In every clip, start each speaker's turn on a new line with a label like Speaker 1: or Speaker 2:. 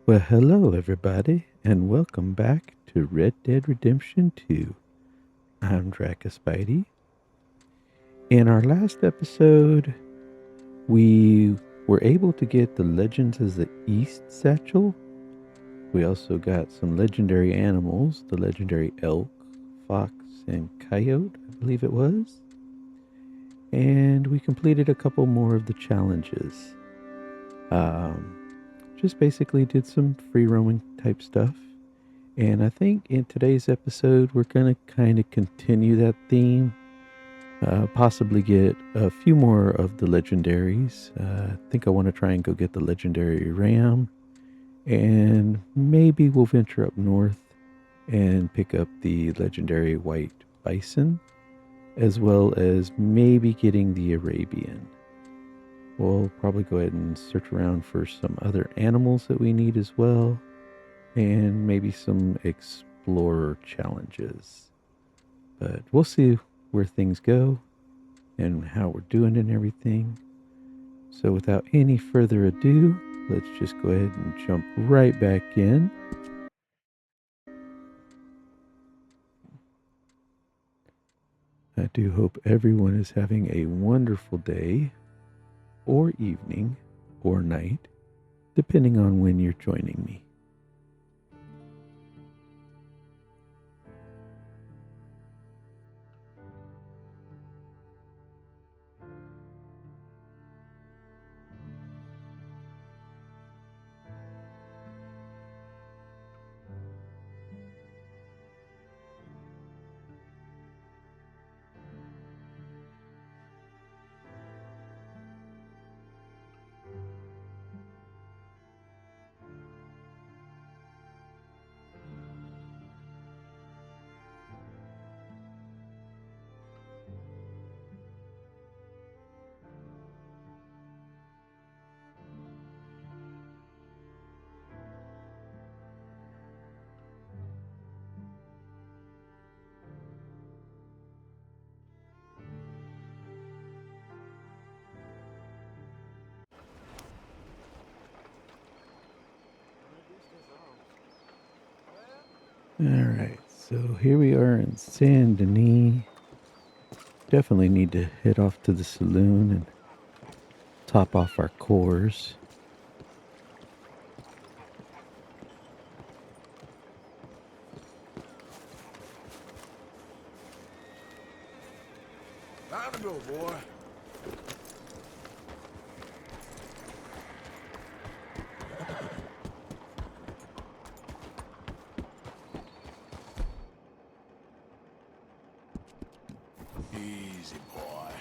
Speaker 1: Well, hello everybody, and welcome back to Red Dead Redemption 2. I'm Draka Spidey. In our last episode, we were able to get the Legends of the East satchel. We also got some legendary animals, the legendary elk, fox, and coyote, I believe it was. And we completed a couple more of the challenges. Um, just basically did some free roaming type stuff. And I think in today's episode, we're going to kind of continue that theme. Possibly get a few more of the legendaries. I think I want to try and go get the legendary ram. And maybe we'll venture up north and pick up the legendary white bison, as well as maybe getting the Arabian. We'll probably go ahead and search around for some other animals that we need as well, and maybe some explorer challenges. But we'll see where things go and how we're doing and everything. So without any further ado, let's just go ahead and jump right back in. I do hope everyone is having a wonderful day or evening or night, depending on when you're joining me. Alright, so here we are in Saint Denis. Definitely need to head off to the saloon and top off our cores.
Speaker 2: Time to go, boy. Easy, boy.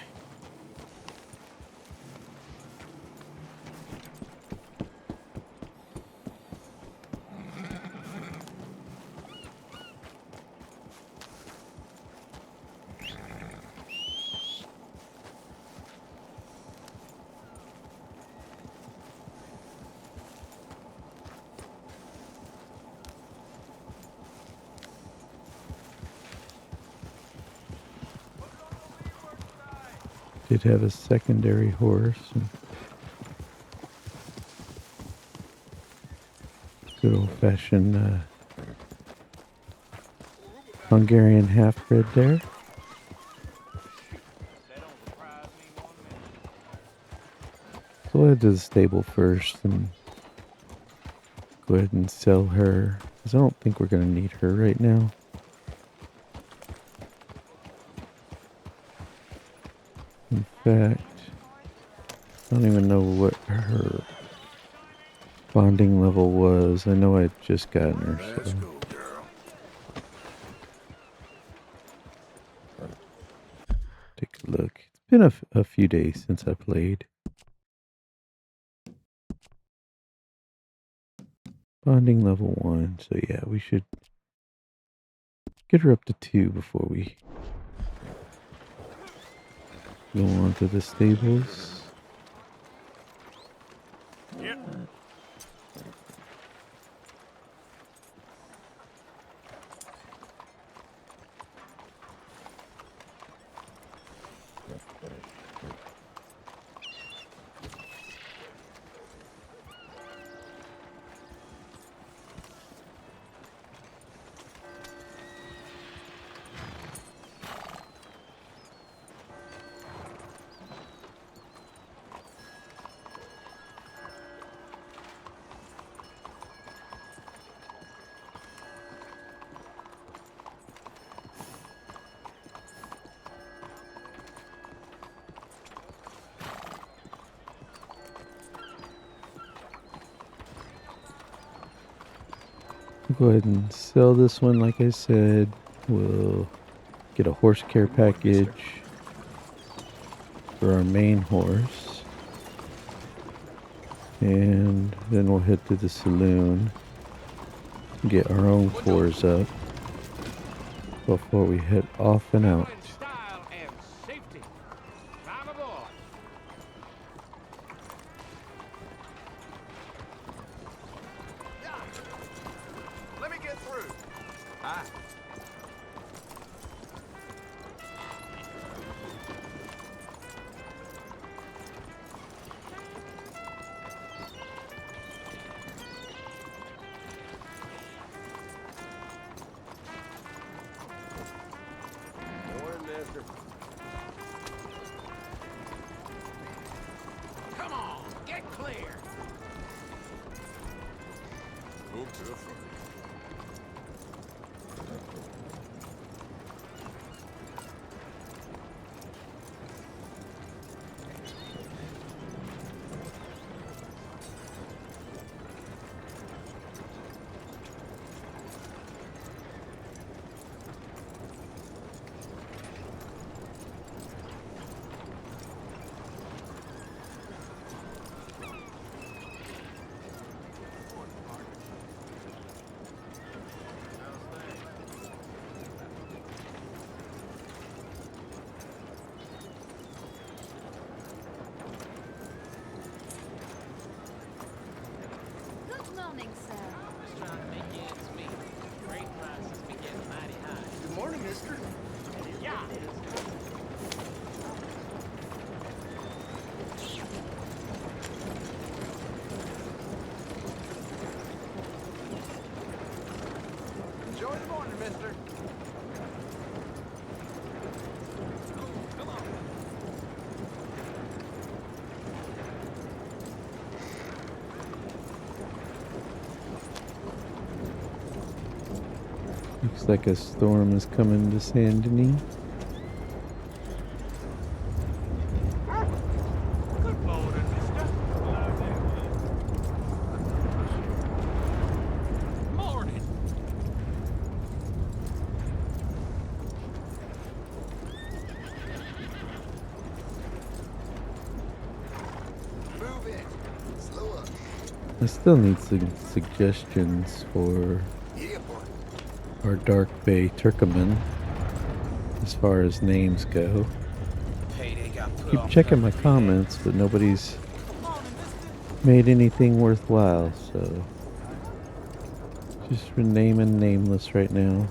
Speaker 1: Did have a secondary horse. And good old fashioned Hungarian half-bred there. So we'll head to the stable first and go ahead and sell her, because I don't think we're going to need her right now. In fact, I don't even know what her bonding level was. I know I'd just gotten her,
Speaker 2: Let's
Speaker 1: so.
Speaker 2: go, girl.
Speaker 1: Take a look. It's been a few days since I played. Bonding level 1, so yeah, we should get her up to 2 before we go on to the stables.
Speaker 2: Yep.
Speaker 1: Go ahead and sell this one. Like I said, we'll get a horse care package for our main horse. And then we'll head to the saloon, get our own cores up before we head off and out.
Speaker 2: Style and safety. Climb aboard.
Speaker 3: Let me get through. Hi. Morning, mister.
Speaker 2: Come on, get clear.
Speaker 3: Move to the front.
Speaker 4: Good morning, sir.
Speaker 5: Just trying to make ends meet. Grain prices be getting mighty high.
Speaker 3: Good morning, mister.
Speaker 2: Yeah.
Speaker 3: Enjoy the morning, mister.
Speaker 5: Come on.
Speaker 1: Looks like a storm is coming to Saint Denis.
Speaker 2: Good morning, mister.
Speaker 5: Morning.
Speaker 3: Move it. Slow up.
Speaker 1: I still need some suggestions for
Speaker 3: Yeah, boy.
Speaker 1: our Dark Bay Turkoman as far as names go.
Speaker 5: Payday got put
Speaker 1: Keep
Speaker 5: off
Speaker 1: checking my
Speaker 5: every day.
Speaker 1: comments, but nobody's
Speaker 5: Morning, mister.
Speaker 1: made anything worthwhile, so just renaming nameless right now.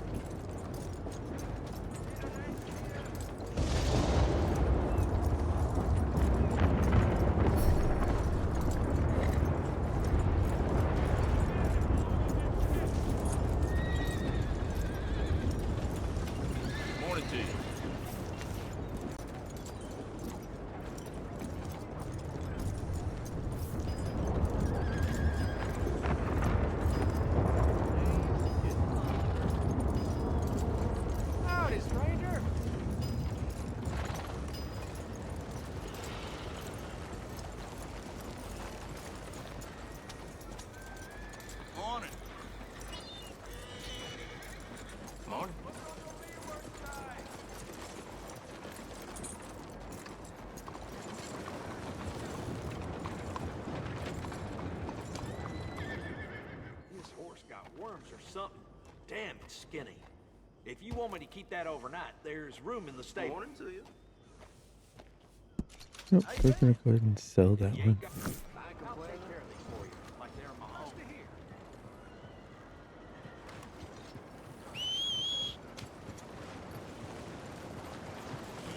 Speaker 2: Morning to you. Howdy, stranger.
Speaker 3: Morning. Morning.
Speaker 2: This horse got worms or something. Damn, it's skinny. If you want me to keep that overnight, there's room in the stable.
Speaker 3: Morning to you.
Speaker 1: Nope, we're gonna go ahead and sell that
Speaker 2: You
Speaker 1: one.
Speaker 2: ain't got- I'll take care of these for you, like they're my own.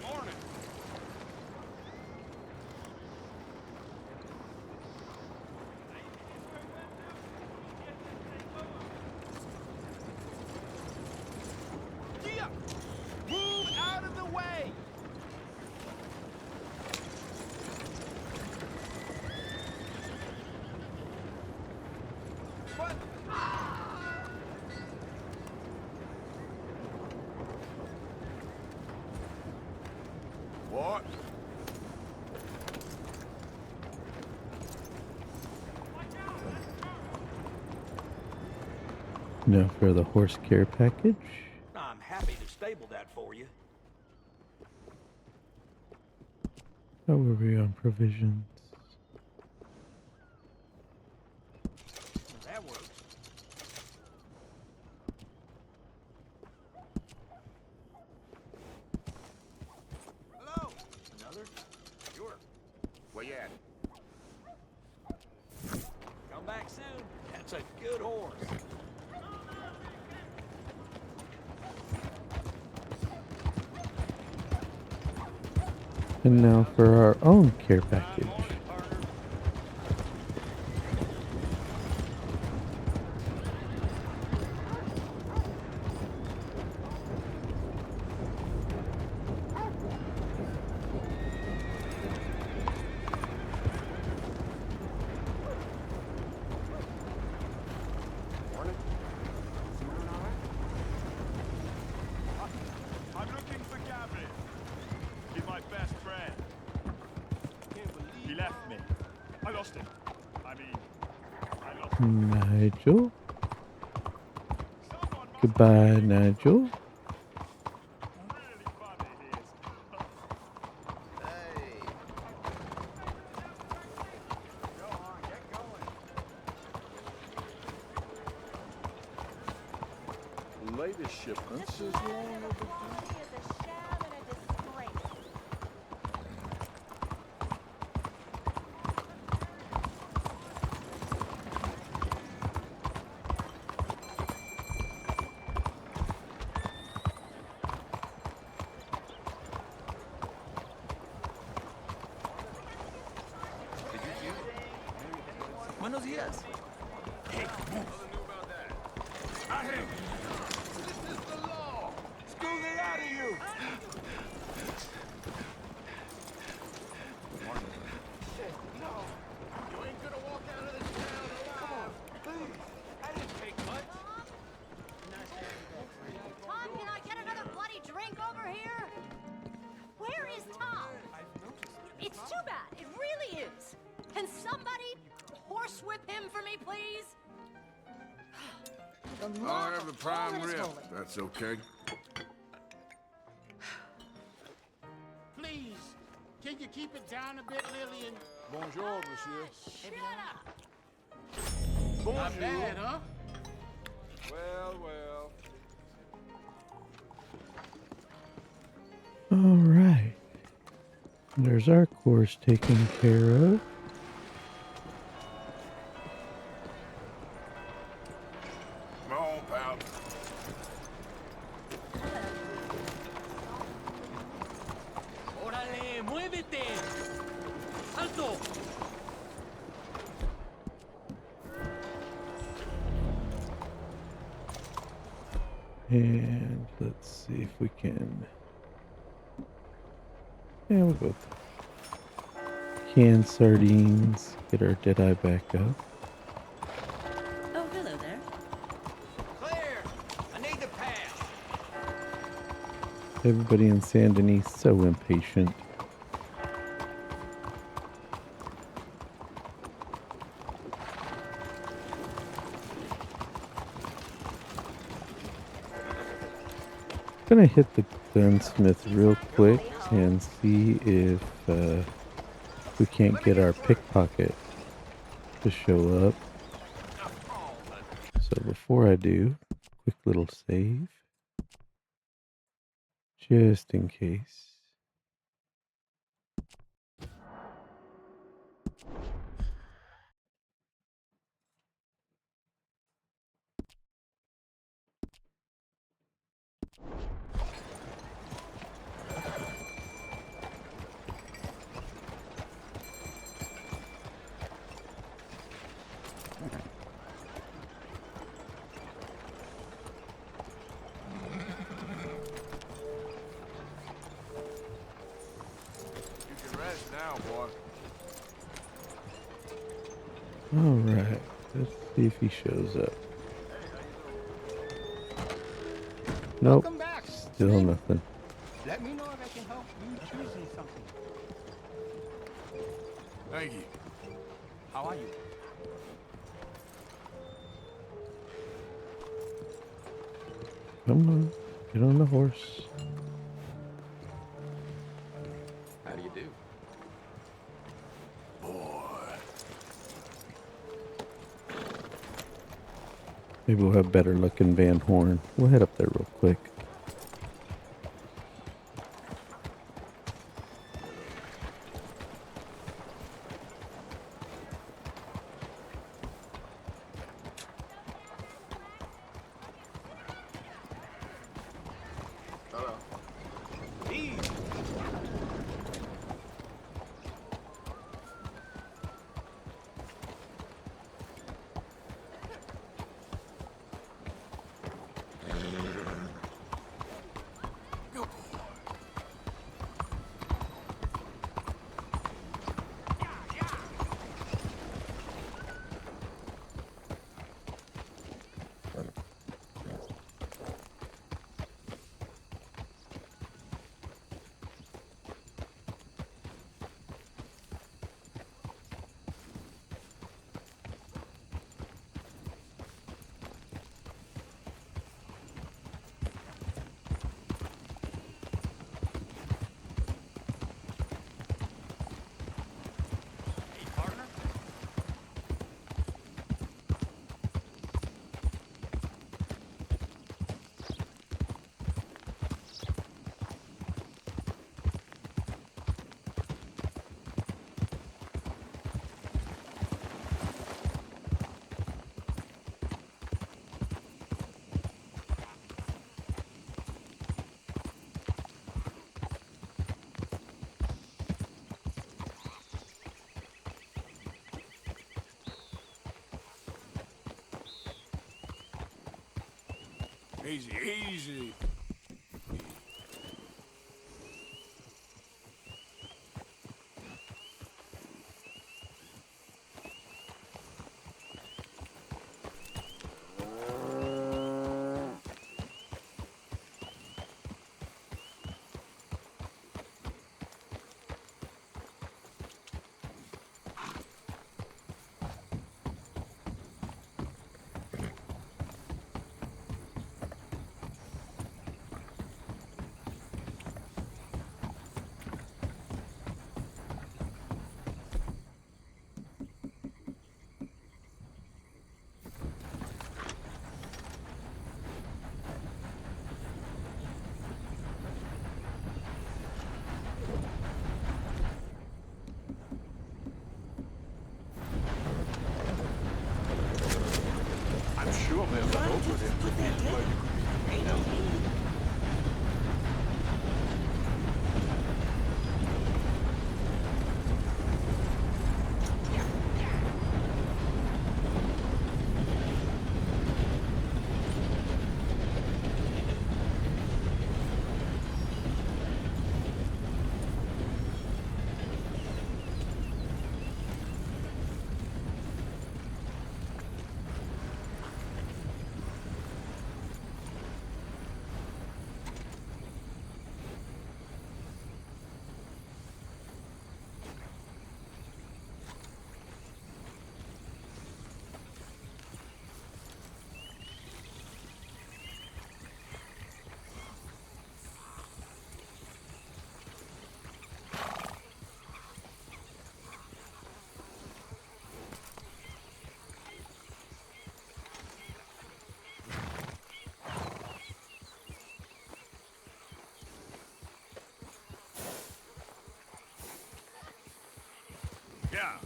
Speaker 2: Morning. Yeah. Move out of the way. What?
Speaker 3: What?
Speaker 1: Now for the horse care package.
Speaker 2: I'm happy to stable that for you.
Speaker 1: How were we on provisions?
Speaker 2: That works.
Speaker 3: Hello.
Speaker 2: Another? Sure.
Speaker 3: Where you at?
Speaker 2: Come back soon. That's a good horse.
Speaker 1: And now for our own care package.
Speaker 6: I'm looking for Gavin. He's my best friend. He left me. I lost him. I lost him.
Speaker 1: Nigel.
Speaker 6: Someone must
Speaker 1: Goodbye, Nigel.
Speaker 6: be really funny, he is.
Speaker 3: Hey.
Speaker 6: Go on, get going.
Speaker 7: Latest shipments is long overdue.
Speaker 4: Quality is a sham and a disgrace.
Speaker 3: Buenos días.
Speaker 2: Hey, move.
Speaker 3: I hear you. This is the law.
Speaker 2: Scoot it out of you.
Speaker 3: You ain't gonna walk out of this town alive.
Speaker 2: Please. That didn't take much.
Speaker 4: Tom, can I get another bloody drink over here? Where is Tom? It's too bad. It really is. Can somebody horsewhip him for me, please? The law
Speaker 3: I'll have the
Speaker 4: of
Speaker 3: prime
Speaker 4: all that is
Speaker 3: rib.
Speaker 4: holy.
Speaker 3: That's okay.
Speaker 8: Please, can you keep it down a bit, Lillian?
Speaker 7: Bonjour, monsieur.
Speaker 4: Shut up.
Speaker 8: Not bad, huh?
Speaker 7: Well, well.
Speaker 1: All right. There's our course taken care of.
Speaker 3: Come on, pal.
Speaker 5: ¡Órale, muévete! ¡Alto!
Speaker 1: And let's see if we can. Yeah, we'll go. Canned sardines. Get our Deadeye back up.
Speaker 9: Oh, hello there.
Speaker 2: Clear. I need to pass.
Speaker 1: Everybody in Saint Denis so impatient. Gonna hit the gunsmith real quick and see if we can't get our pickpocket to show up. So before I do, quick little save. Just in case.
Speaker 3: You can rest now, boy.
Speaker 1: Alright, let's see if he shows up. Nope,
Speaker 8: Welcome back.
Speaker 1: still
Speaker 8: Jake.
Speaker 1: nothing.
Speaker 8: Let me know if I can help you choosing something.
Speaker 3: Thank you.
Speaker 8: How are you?
Speaker 1: Come on, get on the horse.
Speaker 10: How do you do?
Speaker 1: Maybe we'll have better luck in Van Horn. We'll head up there real quick.
Speaker 7: Hello.
Speaker 3: Easy, easy.
Speaker 7: I'm sure there's an opening to be where you could be helped.
Speaker 3: Yeah.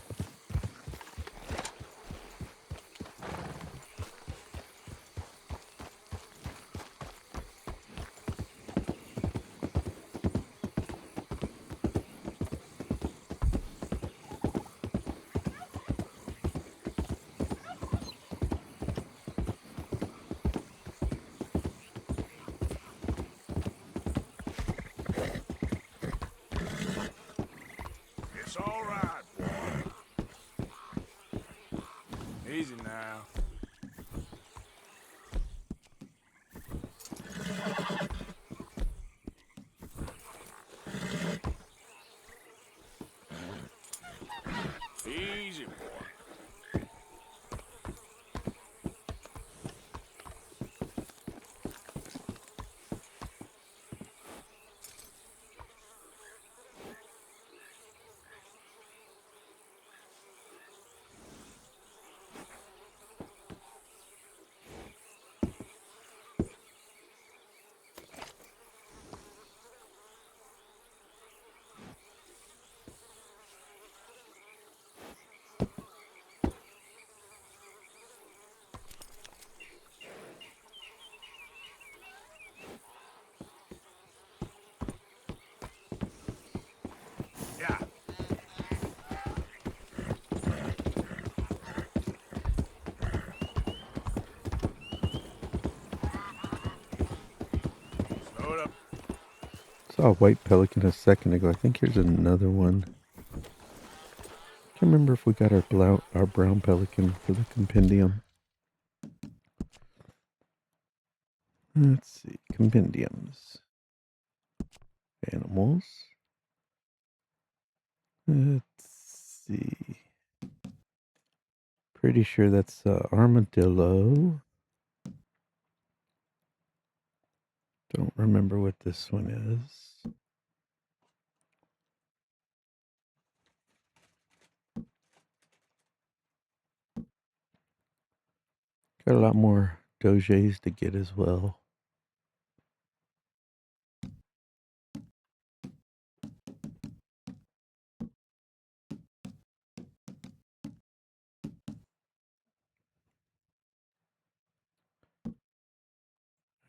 Speaker 3: It's all right, boy. Easy now. Easy, boy.
Speaker 1: saw a white pelican a second ago. I think here's another one. Can't remember if we got our brown pelican for the compendium. Let's see, compendiums. Animals. Let's see. Pretty sure that's armadillo. Don't remember what this one is. Got a lot more doges to get as well.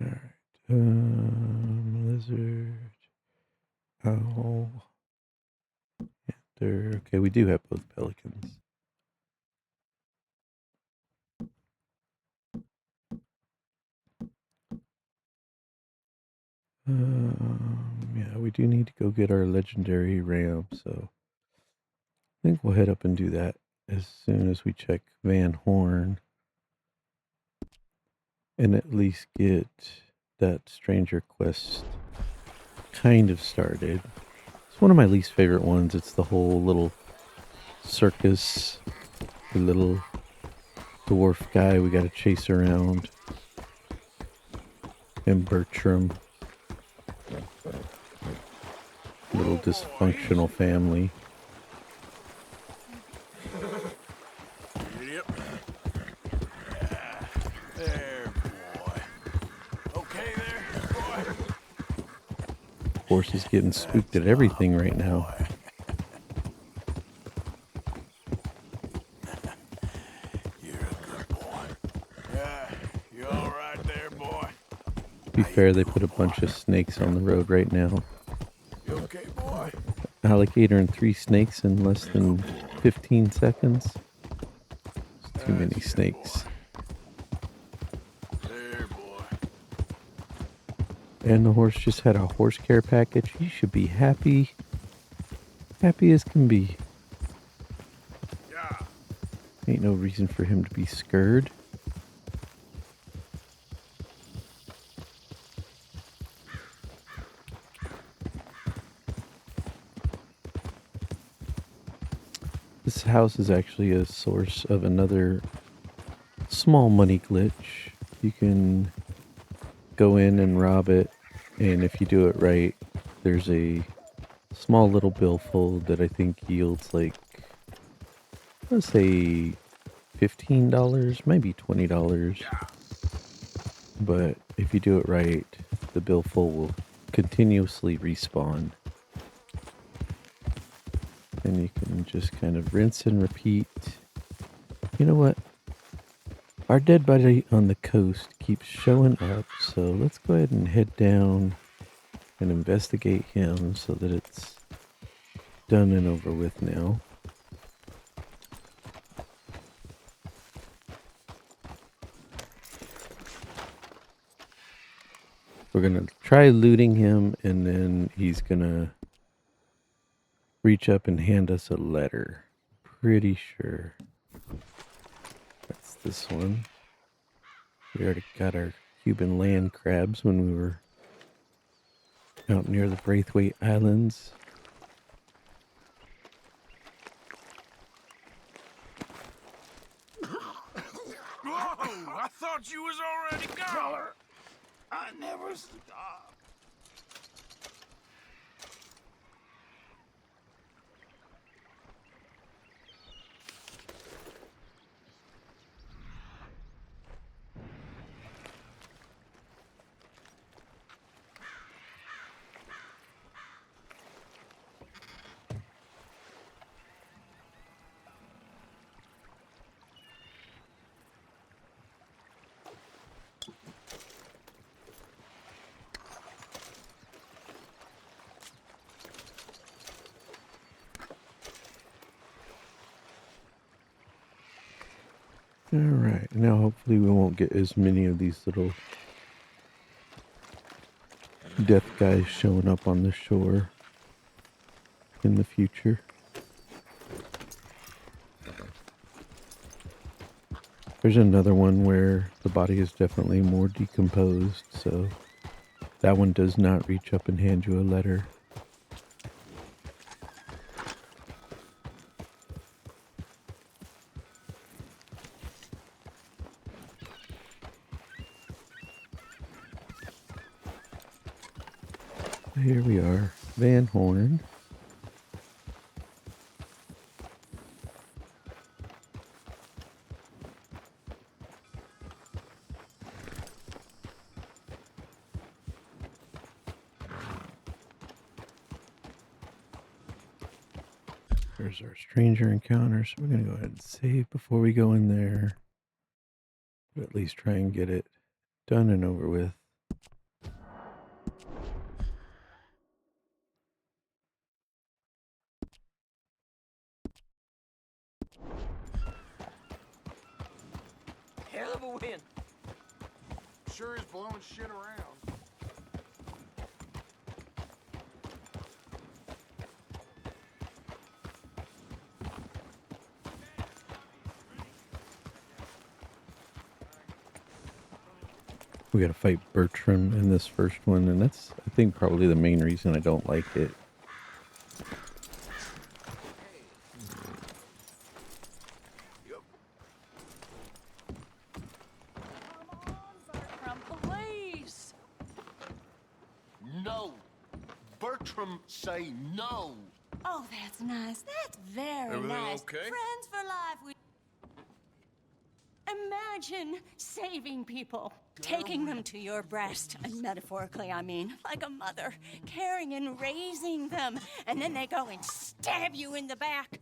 Speaker 1: Alright. Lizard. Owl. Panther. Okay, we do have both pelicans. Yeah, we do need to go get our legendary ram, so I think we'll head up and do that as soon as we check Van Horn and at least get that stranger quest kind of started. It's one of my least favorite ones. It's the whole little circus, the little dwarf guy we gotta chase around, and Bertram. Little dysfunctional family.
Speaker 3: Yep. There, boy. Okay there, boy.
Speaker 1: Horse is getting spooked at everything right now.
Speaker 3: You're a good boy. You all right there, boy?
Speaker 1: To be fair, they put a bunch of snakes on the road right now.
Speaker 3: You okay, boy?
Speaker 1: Alligator and 3 snakes in less than 15 seconds. It's too many snakes.
Speaker 3: There, boy.
Speaker 1: And the horse just had a horse care package. He should be happy. Happy as can be.
Speaker 3: Yeah.
Speaker 1: Ain't no reason for him to be scared. This house is actually a source of another small money glitch. You can go in and rob it, and if you do it right, there's a small little billfold that I think yields like, let's say $15, maybe $20. But if you do it right, the billfold will continuously respawn. And you can just kind of rinse and repeat. You know what? Our dead body on the coast keeps showing up, so let's go ahead and head down and investigate him so that it's done and over with now. We're going to try looting him, and then he's going to reach up and hand us a letter. Pretty sure that's this one. We already got our Cuban land crabs when we were out near the Braithwaite Islands.
Speaker 3: Whoa! I thought you was already gone. I never stopped.
Speaker 1: Alright, now hopefully we won't get as many of these little death guys showing up on the shore in the future. There's another one where the body is definitely more decomposed, so that one does not reach up and hand you a letter. Here we are, Van Horn. There's our stranger encounter, so we're going to go ahead and save before we go in there. But at least try and get it done and over with.
Speaker 2: Hell of a wind.
Speaker 8: Sure is blowing shit around.
Speaker 1: We gotta fight Bertram in this first one, and that's, I think, probably the main reason I don't like it.
Speaker 4: From police.
Speaker 3: No. Bertram, say no.
Speaker 4: Oh, that's nice. That's very
Speaker 3: Everything
Speaker 4: nice.
Speaker 3: okay?
Speaker 4: Friends for life. Imagine saving people, taking them to your breast, and metaphorically, I mean, like a mother, caring and raising them, and then they go and stab you in the back.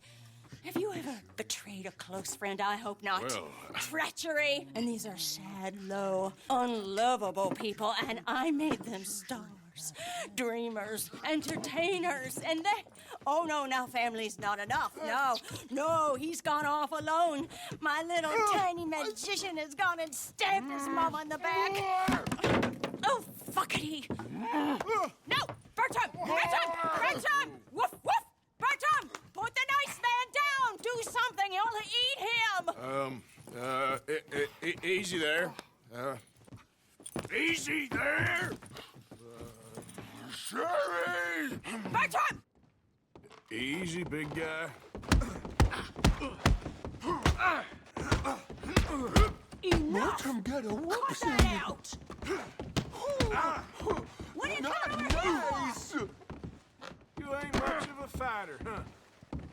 Speaker 4: Have you ever betrayed a close friend? I hope not.
Speaker 3: Well,
Speaker 4: Treachery. And these are sad, low, unlovable people, and I made them stars, dreamers, entertainers, and they... Oh, no, now family's not enough. No, he's gone off alone. My little tiny magician has gone and stabbed his mama in the back. Oh, fuckity. No, Bertram! Woof, woof! Bertram, put the nice man down. Do something, you'll eat him.
Speaker 3: Easy there. Easy there. Sherry!
Speaker 4: Bertram!
Speaker 3: Easy, big guy.
Speaker 4: Enough!
Speaker 3: Bertram got a
Speaker 4: Cut
Speaker 3: whoopsie.
Speaker 4: that out! What are you
Speaker 3: Not
Speaker 4: doing over here?
Speaker 3: nice.
Speaker 6: You ain't much of a fighter, huh?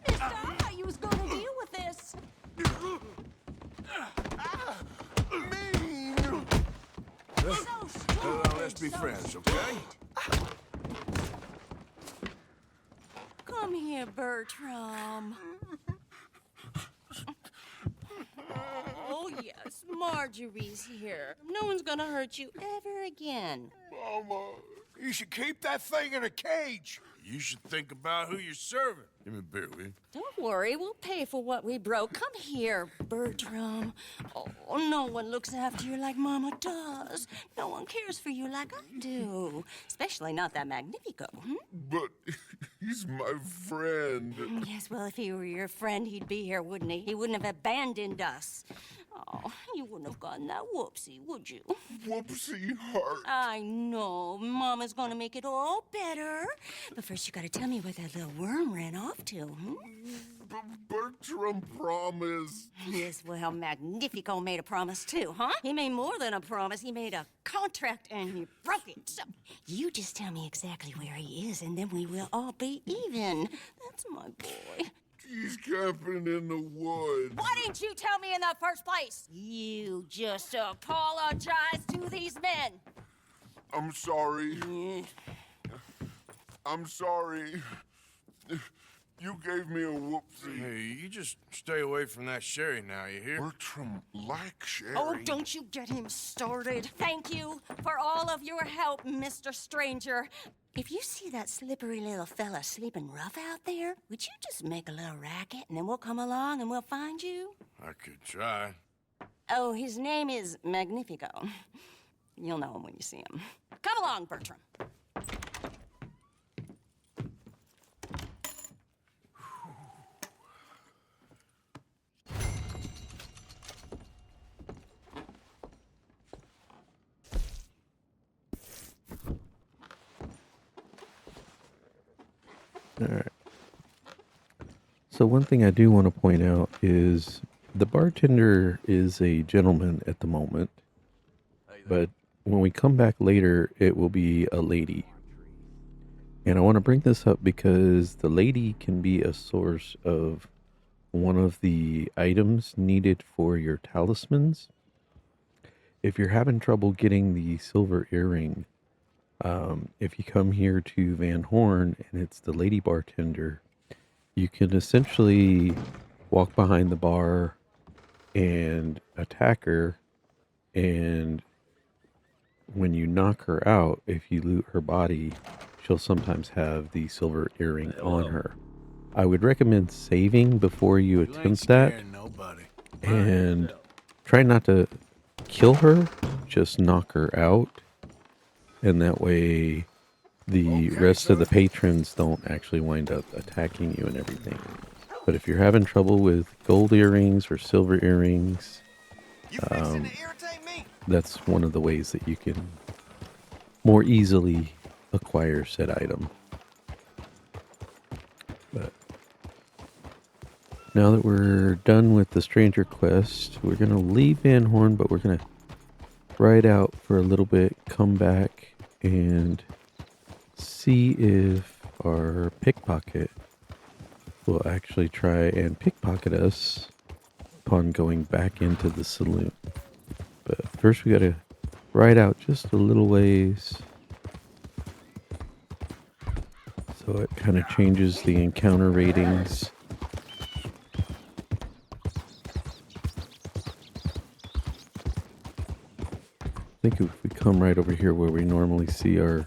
Speaker 4: Mister, I thought you was gonna deal with this.
Speaker 3: Mean.
Speaker 4: So stupid.
Speaker 3: Let's be
Speaker 4: so
Speaker 3: friends, okay?
Speaker 4: Come here, Bertram. Oh, yes, Marjorie's here. No one's gonna hurt you ever again.
Speaker 3: Mama, you should keep that thing in a cage. You should think about who you're serving. Give me a beer, will you?
Speaker 4: Don't worry, we'll pay for what we broke. Come here, Bertram. Oh, no one looks after you like Mama does. No one cares for you like I do. Especially not that Magnifico,
Speaker 3: But he's my friend.
Speaker 4: Yes, well, if he were your friend, he'd be here, wouldn't he? He wouldn't have abandoned us. Oh, you wouldn't have gotten that whoopsie, would you?
Speaker 3: Whoopsie heart.
Speaker 4: I know. Mama's gonna make it all better. But first, you gotta tell me where that little worm ran off to,
Speaker 3: Bertram promised.
Speaker 4: Yes, well, Magnifico made a promise, too, huh? He made more than a promise. He made a contract, and he broke it. So, you just tell me exactly where he is, and then we will all be even. That's my boy.
Speaker 3: He's camping in the woods.
Speaker 4: Why didn't you tell me in the first place? You just apologize to these men.
Speaker 3: I'm sorry. I'm sorry. You gave me a whoopsie.
Speaker 6: Hey, you just stay away from that sherry now, you hear?
Speaker 3: Bertram likes Sherry.
Speaker 4: Oh, don't you get him started. Thank you for all of your help, Mr. Stranger. If you see that slippery little fella sleeping rough out there, would you just make a little racket and then we'll come along and we'll find you?
Speaker 6: I could try.
Speaker 4: Oh, his name is Magnifico. You'll know him when you see him. Come along, Bertram.
Speaker 1: Alright. So one thing I do want to point out is the bartender is a gentleman at the moment, but when we come back later, it will be a lady. And I want to bring this up because the lady can be a source of one of the items needed for your talismans. If you're having trouble getting the silver earring, if you come here to Van Horn and it's the lady bartender, you can essentially walk behind the bar and attack her, and when you knock her out, if you loot her body, she'll sometimes have the silver earring on her. I would recommend saving before you attempt that, and try not to kill her, just knock her out, and that way the rest of the patrons don't actually wind up attacking you and everything. But if you're having trouble with gold earrings or silver earrings, that's one of the ways that you can more easily acquire said item. But now that we're done with the stranger quest, we're going to leave Van Horn, but we're going to ride out for a little bit, come back, and see if our pickpocket will actually try and pickpocket us upon going back into the saloon. But first we gotta ride out just a little ways, so it kind of changes the encounter ratings. I think if we come right over here where we normally see our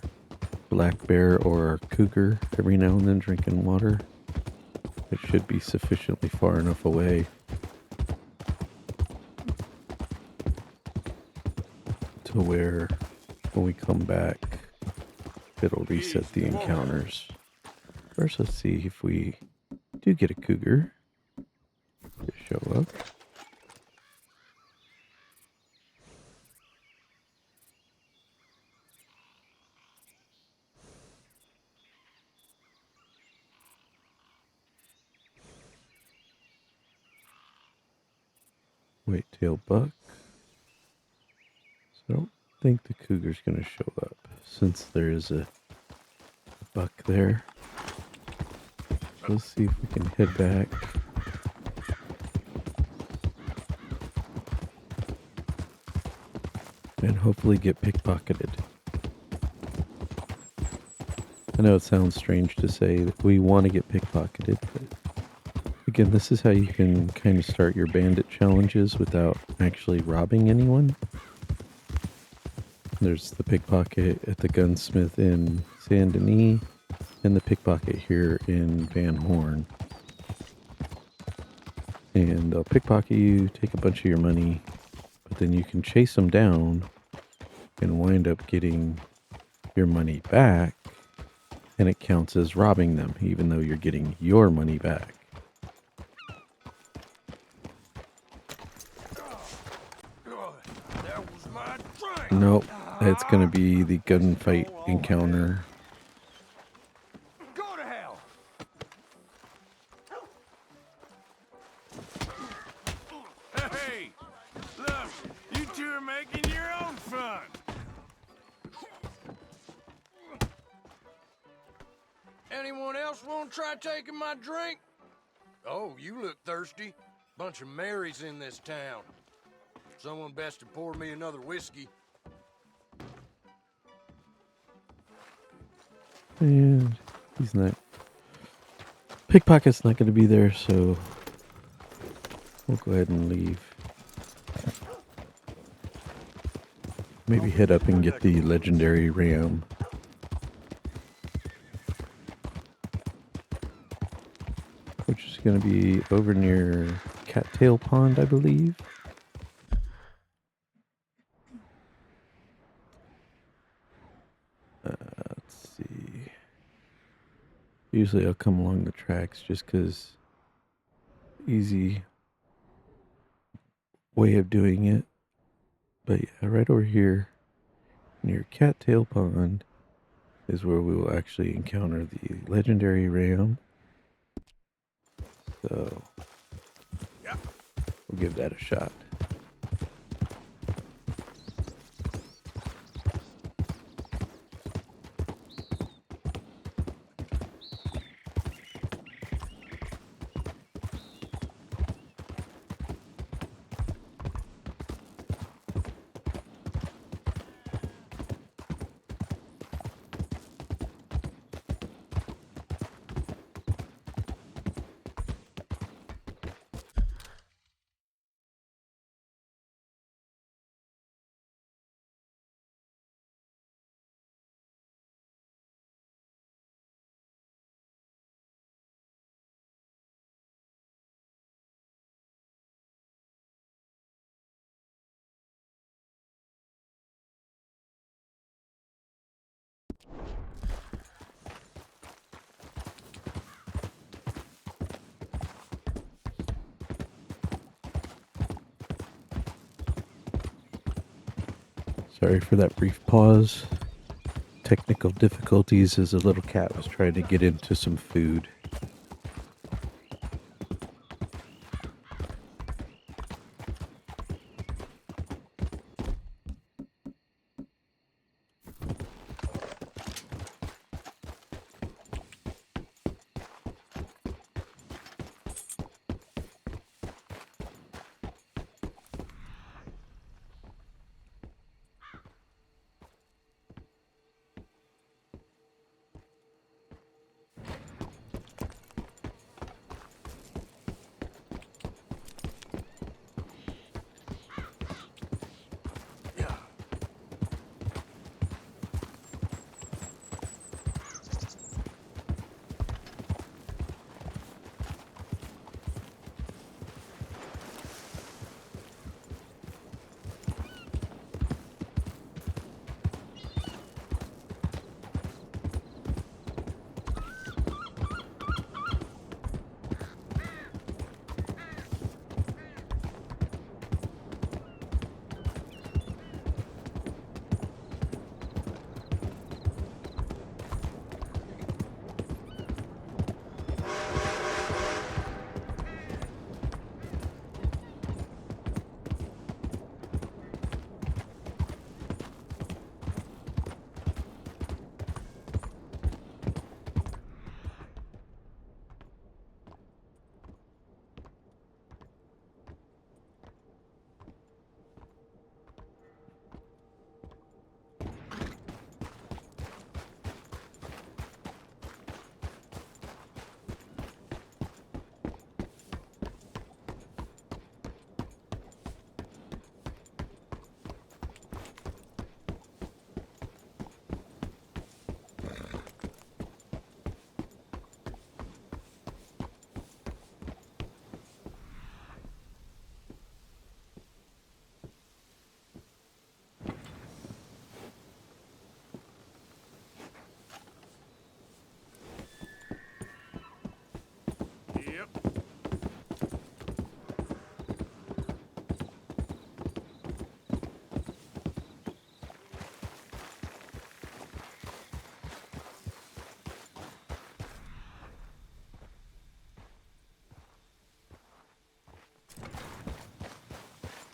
Speaker 1: black bear or our cougar every now and then drinking water, it should be sufficiently far enough away to where when we come back, it'll reset the encounters. First, let's see if we do get a cougar to show up. White-tailed buck. So I don't think the cougar's going to show up since there is a buck there. So let's see if we can head back. And hopefully get pickpocketed. I know it sounds strange to say that we want to get pickpocketed, but again, this is how you can kind of start your bandit challenges without actually robbing anyone. There's the pickpocket at the gunsmith in Saint Denis, and the pickpocket here in Van Horn. And they'll pickpocket you, take a bunch of your money, but then you can chase them down and wind up getting your money back, and it counts as robbing them, even though you're getting your money back. Nope, it's going to be the gunfight encounter.
Speaker 3: Go to hell! Hey! Look, you two are making your own fun!
Speaker 11: Anyone else want to try taking my drink? Oh, you look thirsty. Bunch of Marys in this town. Someone best to pour me another whiskey.
Speaker 1: And he's not. Pickpocket's not going to be there, so we'll go ahead and leave. Maybe head up and get the Legendary Ram. Which is going to be over near Cattail Pond, I believe. Let's Usually I'll come along the tracks just because easy way of doing it. But yeah, right over here near Cattail Pond is where we will actually encounter the Legendary Ram. So we'll give that a shot. Sorry for that brief pause. Technical difficulties as a little cat was trying to get into some food.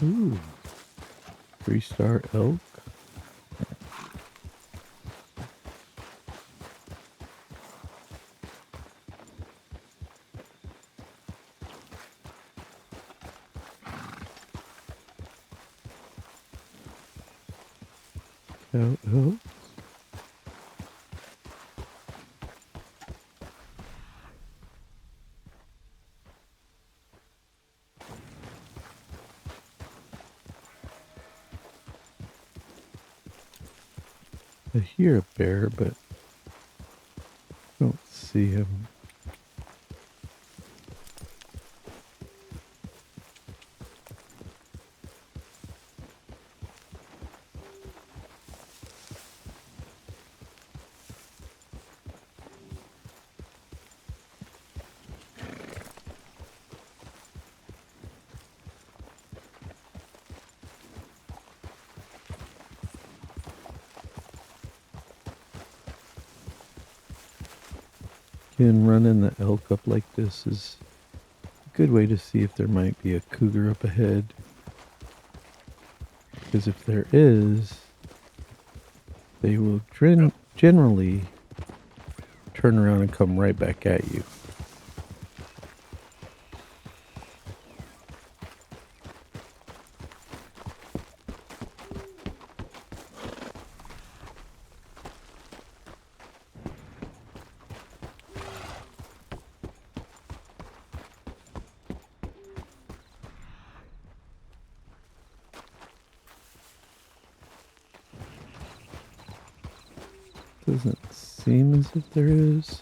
Speaker 1: Ooh, 3-star elk. Oh. I hear a bear, but don't see him. And running the elk up like this is a good way to see if there might be a cougar up ahead. Because if there is, they will generally turn around and come right back at you. Doesn't seem as if there is.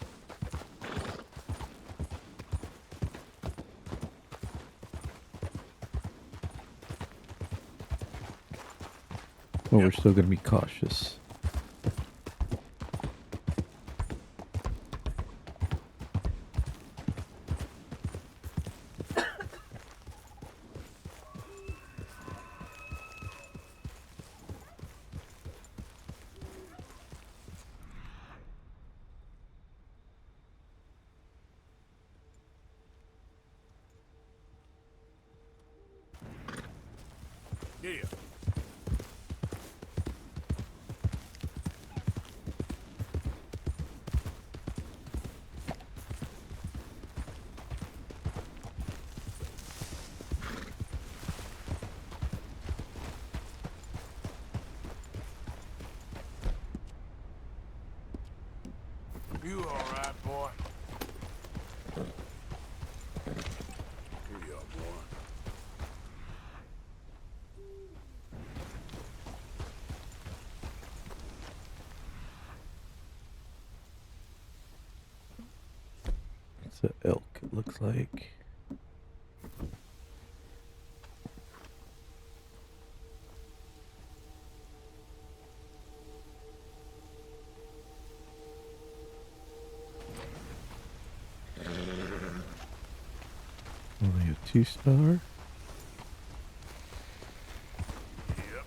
Speaker 1: But we're still going to be cautious.
Speaker 3: Yeah. You all right, boy? Here you are, boy.
Speaker 1: It's an elk, it looks like. Only a 2-star.
Speaker 3: Yep.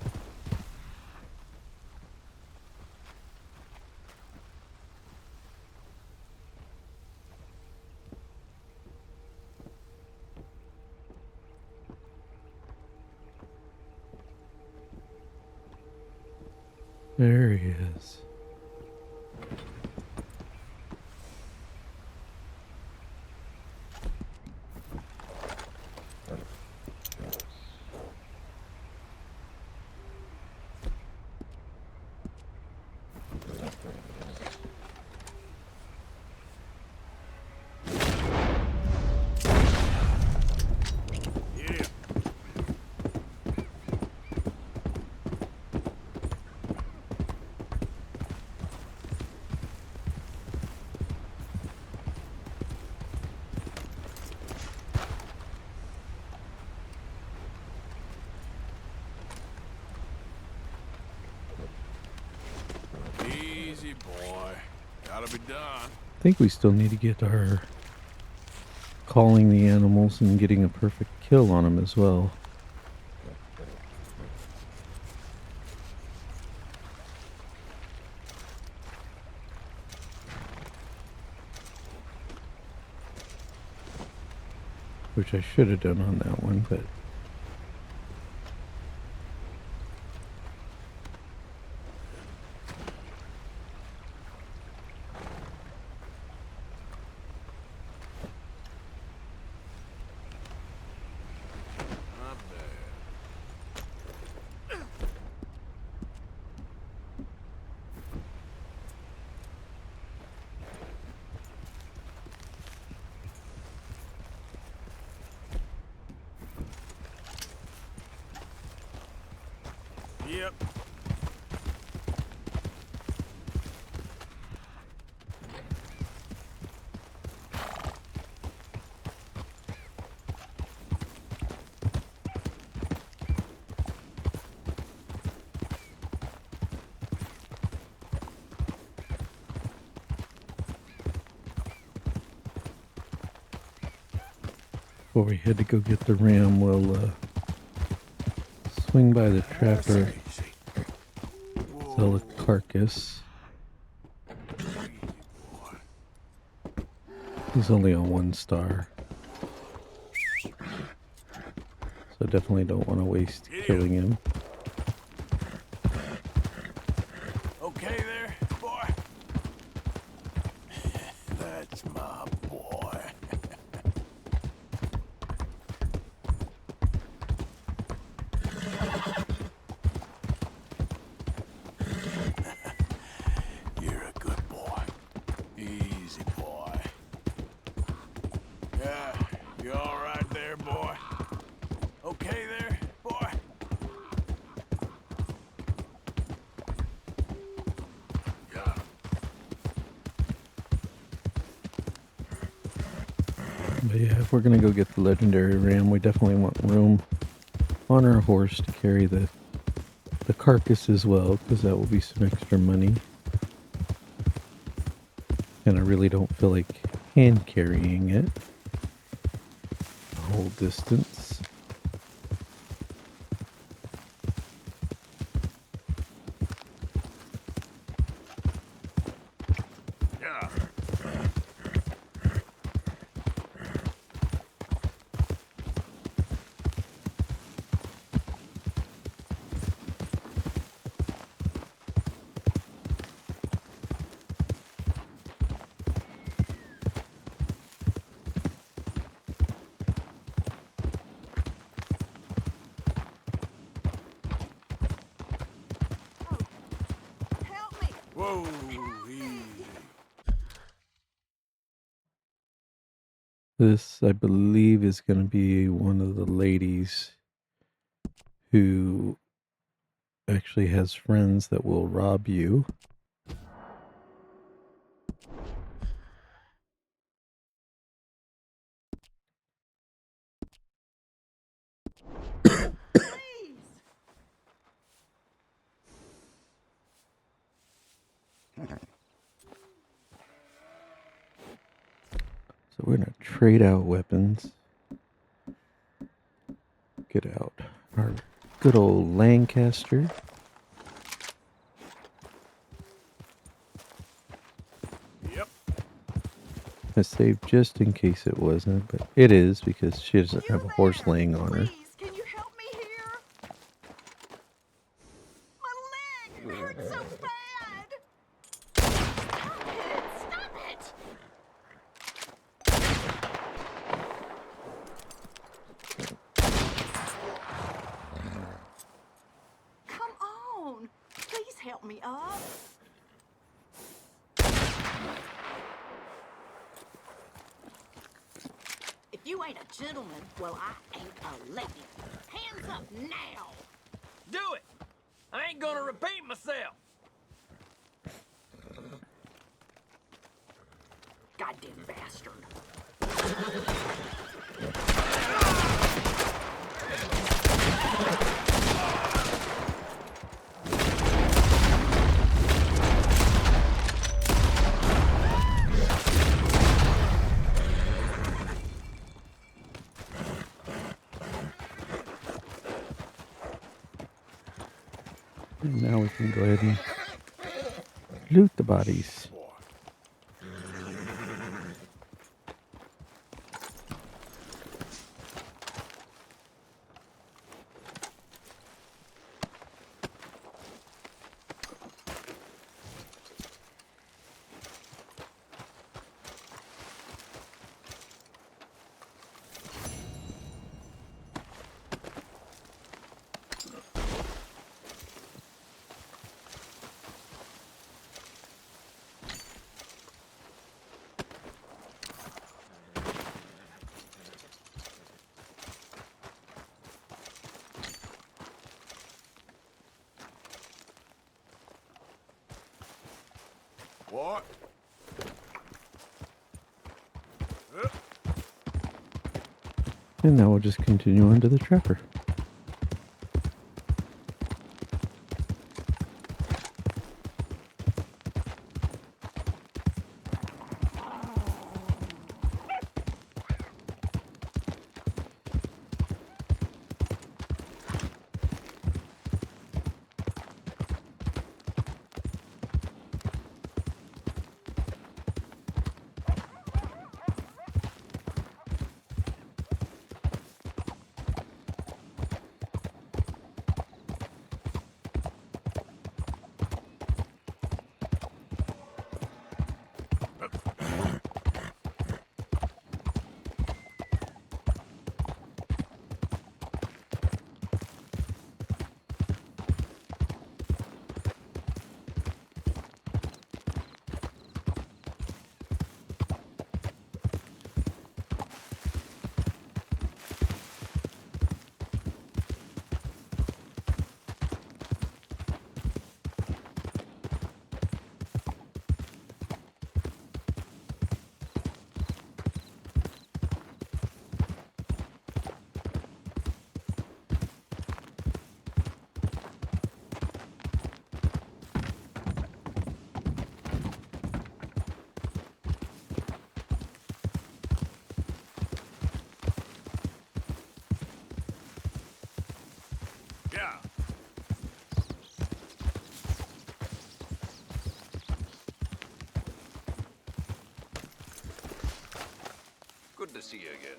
Speaker 1: There he is.
Speaker 3: Yeah. Easy, boy. Gotta be done.
Speaker 1: I think we still need to get our calling the animals and getting a perfect kill on them as well. Which I should have done on that one, but
Speaker 3: Not bad. Yep.
Speaker 1: before we head to go get the ram, we'll swing by the trapper, sell the carcass.
Speaker 3: Easy, boy.
Speaker 1: He's only on 1 star. So definitely don't want to waste killing him.
Speaker 3: Okay there, boy? That's my boy. You're a good boy. Easy boy. Yeah, you all right there, boy? Okay there, boy? Yeah.
Speaker 1: But yeah, if we're gonna go get the Legendary Ram, we definitely want room on our horse to carry the carcass as well, because that will be some extra money. And I really don't feel like hand carrying it the whole distance.
Speaker 3: Yeah.
Speaker 4: Help me!
Speaker 3: Whoa, easy.
Speaker 1: This, I believe, is going to be one of the ladies who actually has friends that will rob you. So we're going to trade out weapons. Get out our good old Lancaster.
Speaker 3: Yep.
Speaker 1: I saved just in case it wasn't, but it is because she doesn't have a horse laying on her.
Speaker 4: Please, can you help me here? My leg hurts so bad! Stop it! Stop it! Come on! Please help me up. If you ain't a gentleman, well, I ain't a lady. Hands up now!
Speaker 2: Do it! I ain't gonna repeat myself!
Speaker 4: Goddamn bastard.
Speaker 1: And now we can go ahead and loot the bodies.
Speaker 3: What?
Speaker 1: And now we'll just continue on to the trapper.
Speaker 3: Yeah.
Speaker 10: Good to see you again.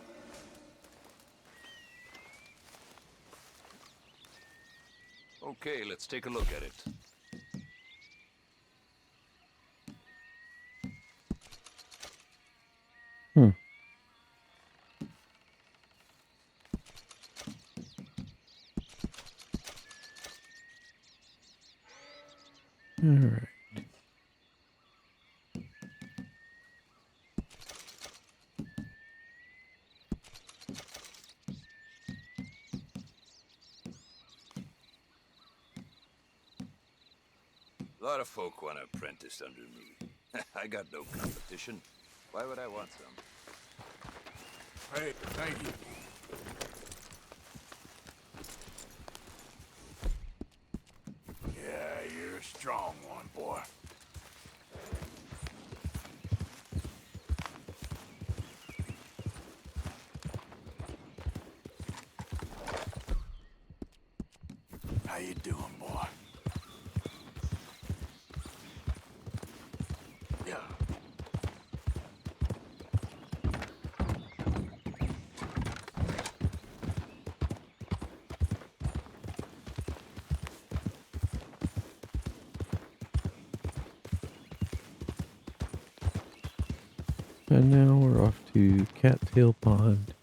Speaker 10: Okay, let's take a look at it.
Speaker 1: All right.
Speaker 10: A lot of folk want to apprentice under me. I got no competition. Why would I want some?
Speaker 3: Hey, thank you. Yeah, you're a strong one, boy. How you doing, boy? Yeah.
Speaker 1: And now we're off to Cattail Pond.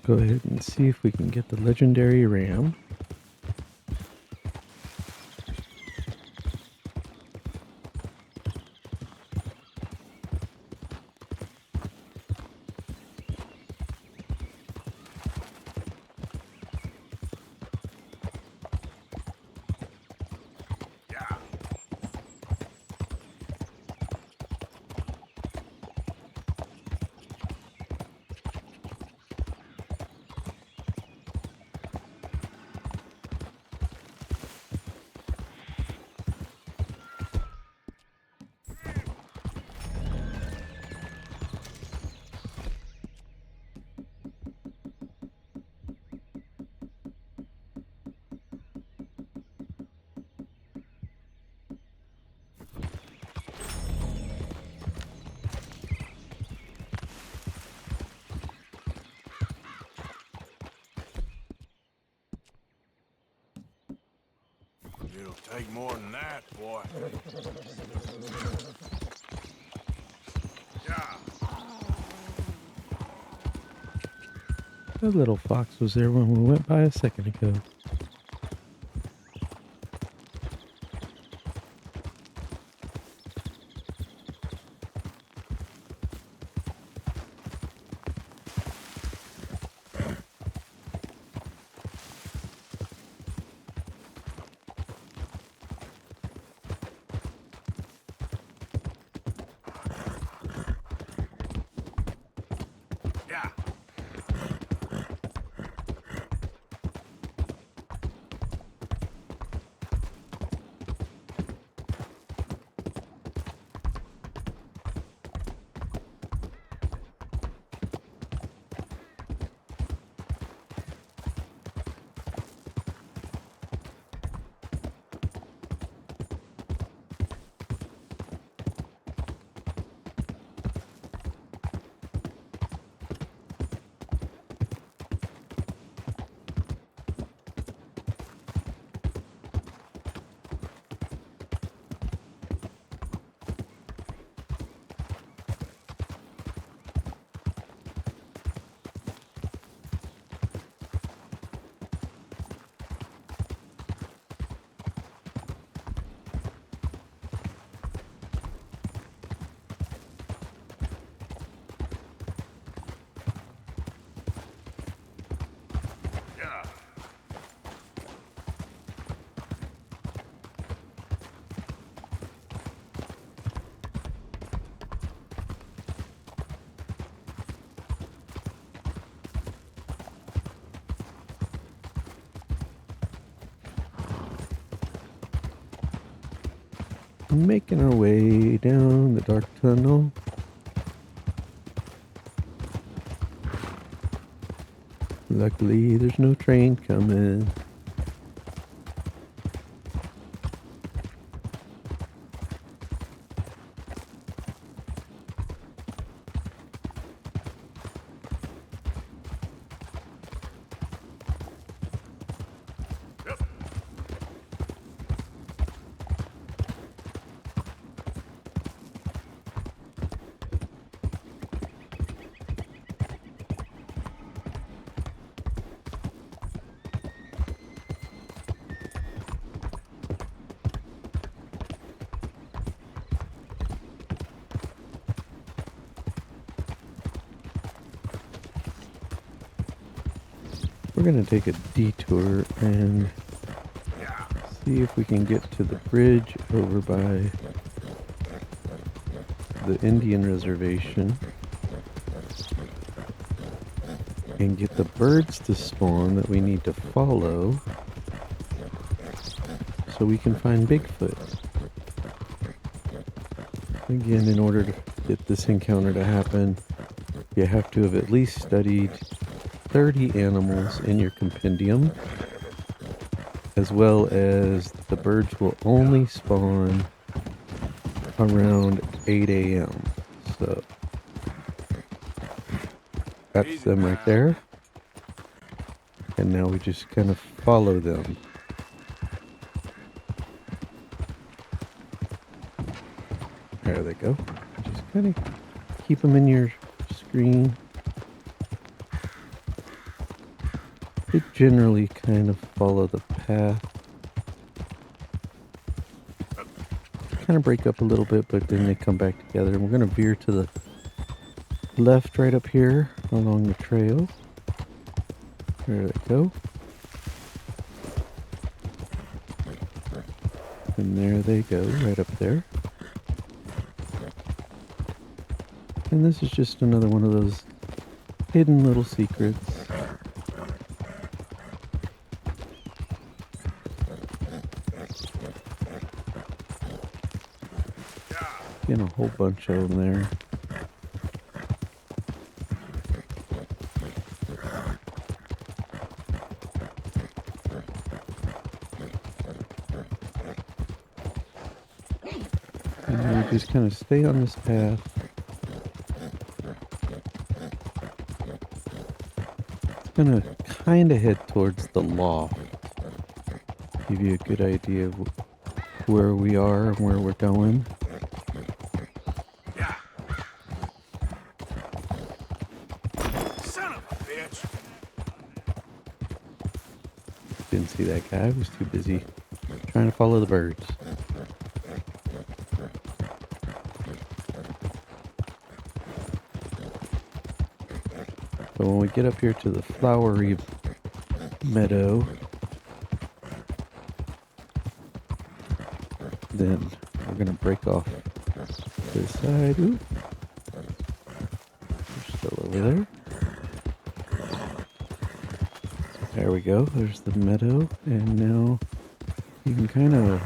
Speaker 1: Go ahead and see if we can get the Legendary Ram.
Speaker 3: Yeah. It'll take more than that, boy. Yeah.
Speaker 1: That little fox was there when we went by a second ago.
Speaker 3: Yeah. Yeah.
Speaker 1: Making our way down the dark tunnel. Luckily, there's no train coming. We're going to take a detour and see if we can get to the bridge over by the Indian reservation and get the birds to spawn that we need to follow so we can find Bigfoot. Again, in order to get this encounter to happen, you have to have at least studied 30 animals in your compendium, as well as the birds will only spawn around 8 a.m. So that's them right there. And now we just kind of follow them. There they go. Just kind of keep them in your screen. They generally kind of follow the path. Kind of break up a little bit, but then they come back together. And we're going to veer to the left right up here along the trail. There they go. And there they go, right up there. And this is just another one of those hidden little secrets. Getting a whole bunch of them there. And we just kind of stay on this path. It's gonna kind of head towards the loft. Give you a good idea of where we are and where we're going. Didn't see that guy. I was too busy trying to follow the birds. So when we get up here to the flowery meadow, then we're going to break off this side. Ooh. We're still over there. There we go, there's the meadow, and now you can kind of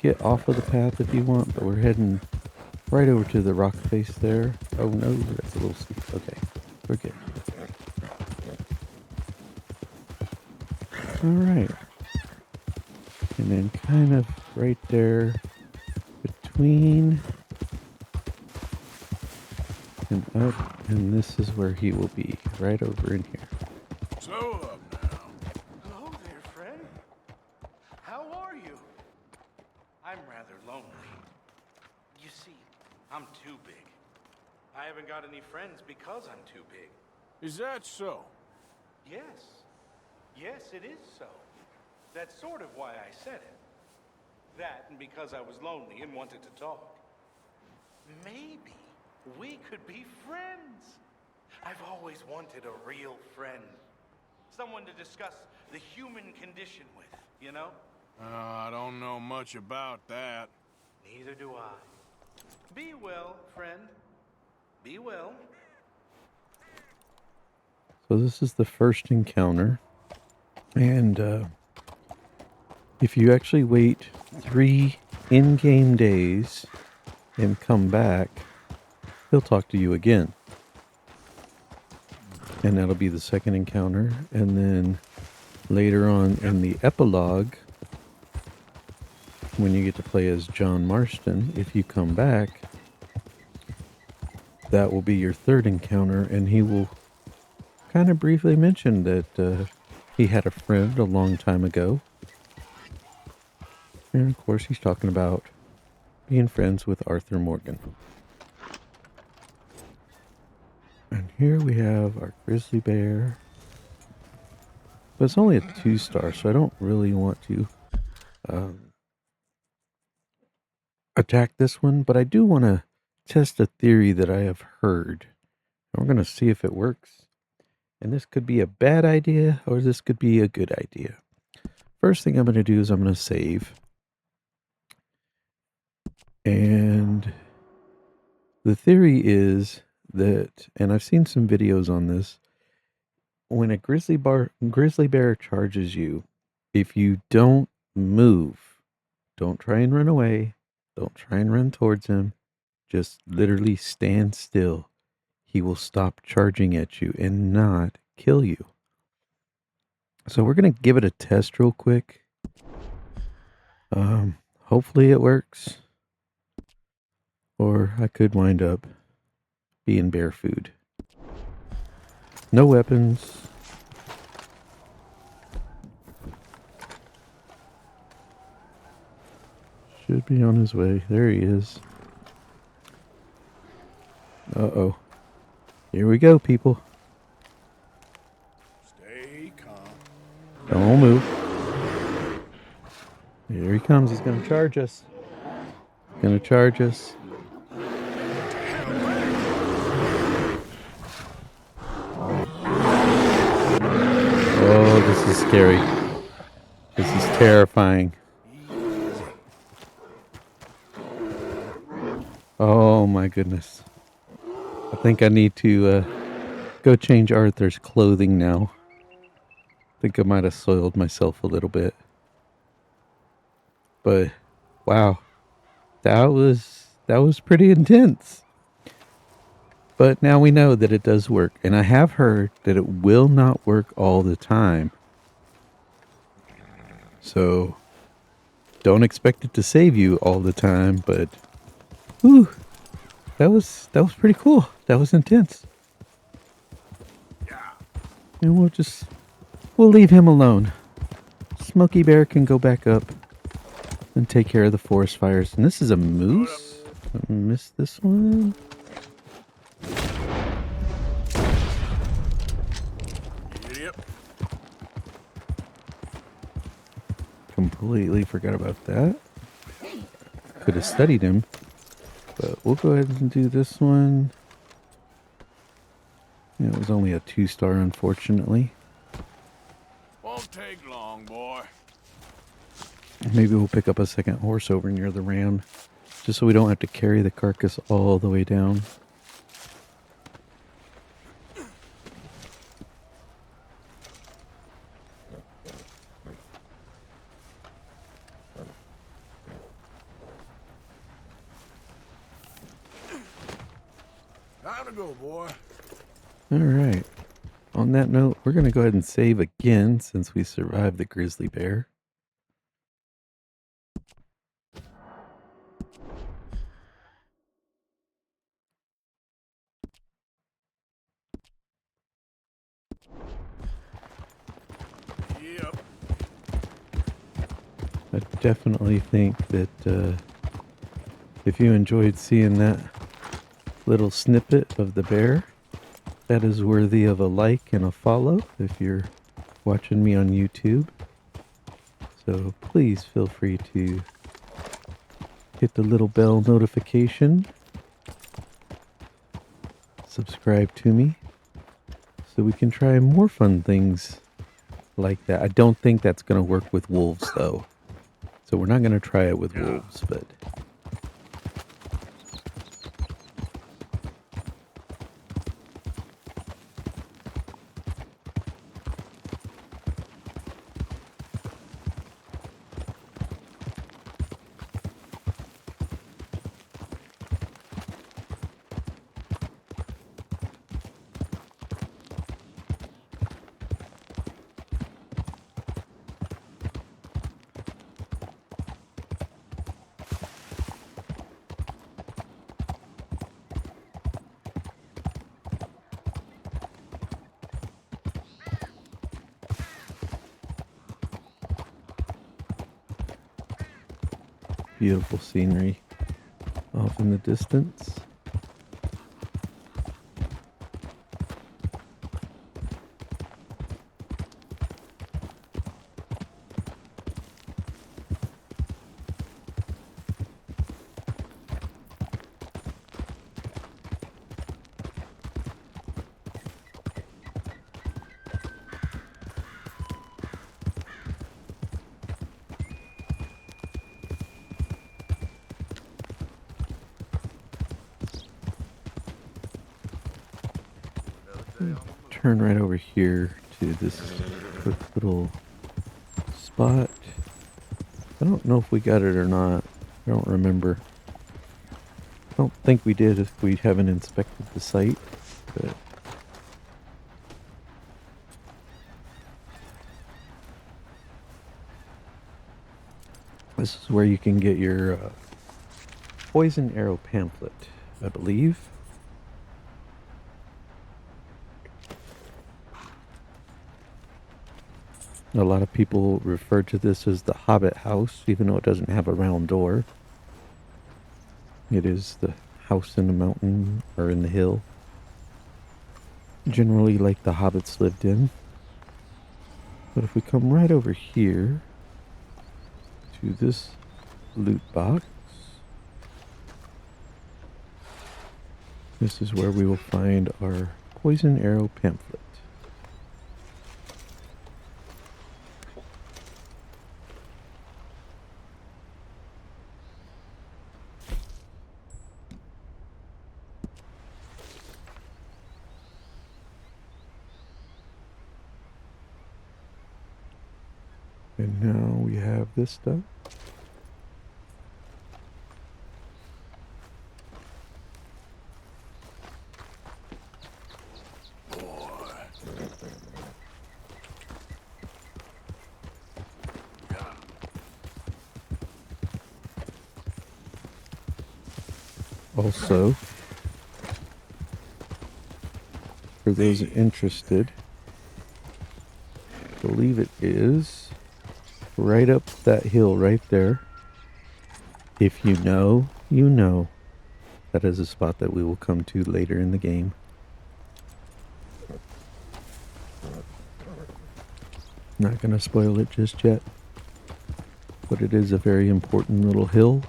Speaker 1: get off of the path if you want, but we're heading right over to the rock face there. Oh no, that's a little steep. Okay, we're good. Alright. And then kind of right there between and up, and this is where he will be, right over in here.
Speaker 3: Slow up now. Hello there, friend. How are you? I'm rather lonely. You see, I'm too big. I haven't got any friends because I'm too big. Is that so? Yes. Yes, it is so. That's sort of why I said it. That and because I was lonely and wanted to talk. Maybe we could be friends. I've always wanted a real friend. Someone to discuss the human condition with, you know? I don't know much about that. Neither do I. Be well, friend. Be well.
Speaker 1: So this is the first encounter. And if you actually wait 3 in-game days and come back, he'll talk to you again. And that'll be the second encounter. And then later on in the epilogue, when you get to play as John Marston, if you come back, that will be your third encounter, and he will kind of briefly mention that he had a friend a long time ago. And of course, he's talking about being friends with Arthur Morgan. And here we have our grizzly bear. But it's only a 2-star, so I don't really want to attack this one. But I do want to test a theory that I have heard. And we're going to see if it works. And this could be a bad idea, or this could be a good idea. First thing I'm going to do is I'm going to save. And the theory is that, and I've seen some videos on this, when a grizzly bear charges you, if you don't move, don't try and run away, don't try and run towards him, just literally stand still, he will stop charging at you and not kill you. So we're going to give it a test real quick. Hopefully it works. Or I could wind up being bear food. No weapons. Should be on his way. There he is. Uh-oh. Here we go, people.
Speaker 8: Stay calm.
Speaker 1: Don't move. Here he comes. He's going to charge us. Going to charge us. Oh, this is scary. This is terrifying. Oh my goodness. I think I need to go change Arthur's clothing now. I think I might have soiled myself a little bit. But wow. That was pretty intense. But now we know that it does work. And I have heard that it will not work all the time. So don't expect it to save you all the time, but whew, that was pretty cool. That was intense. And we'll leave him alone. Smokey Bear can go back up and take care of the forest fires. And this is a moose. I missed this one. Completely forgot about that. Could have studied him. But we'll go ahead and do this one. Yeah, it was only a 2-star, unfortunately.
Speaker 6: Won't take long, boy.
Speaker 1: Maybe we'll pick up a second horse over near the ram, just so we don't have to carry the carcass all the way down.
Speaker 11: Time to go, boy.
Speaker 1: All right. On that note, we're going to go ahead and save again since we survived the grizzly bear.
Speaker 6: Yep.
Speaker 1: I definitely think that if you enjoyed seeing that little snippet of the bear, that is worthy of a like and a follow if you're watching me on YouTube. So please feel free to hit the little bell notification, subscribe to me, so we can try more fun things like that. I don't think that's going to work with wolves though. So we're not going to try it with wolves, but beautiful scenery off in the distance. Turn right over here to this quick little spot. I don't know if we got it or not. I don't remember. I don't think we did if we haven't inspected the site, but this is where you can get your poison arrow pamphlet, I believe. A lot of people refer to this as the Hobbit house, even though it doesn't have a round door. It is the house in the mountain or in the hill, generally like the hobbits lived in. But if we come right over here to this loot box, this is where we will find our poison arrow pamphlet. And now we have this done. Also, for those interested, I believe it is right up that hill right there. If you know, you know. That is a spot that we will come to later in the game. Not going to spoil it just yet, but it is a very important little hill.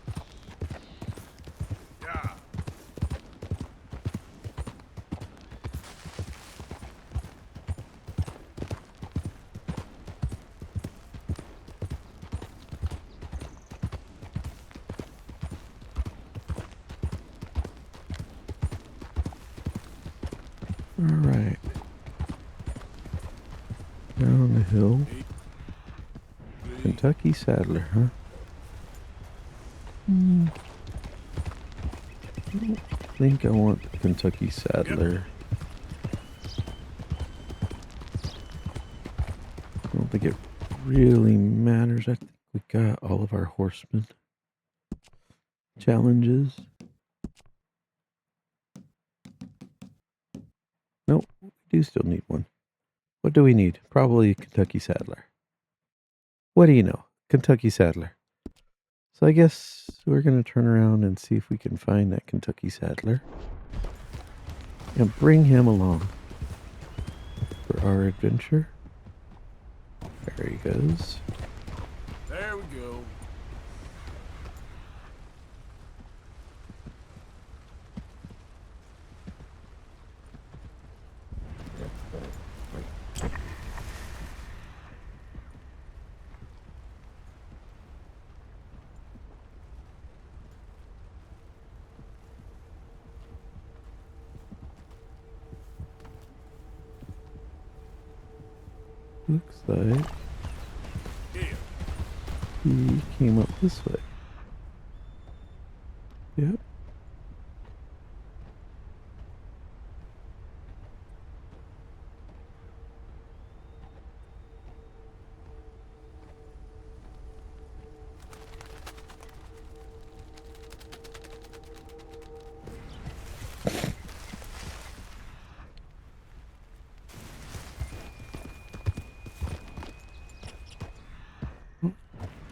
Speaker 1: Alright. Down the hill. Kentucky Saddler, huh? I don't think I want the Kentucky Saddler. I don't think it really matters. I think we got all of our horsemen challenges. Nope, we do still need one. What do we need? Probably Kentucky Saddler. What do you know? Kentucky Saddler. So I guess we're going to turn around and see if we can find that Kentucky Saddler. And bring him along for our adventure. There he goes.
Speaker 7: There we go.
Speaker 1: Looks like he came up this way. Yep.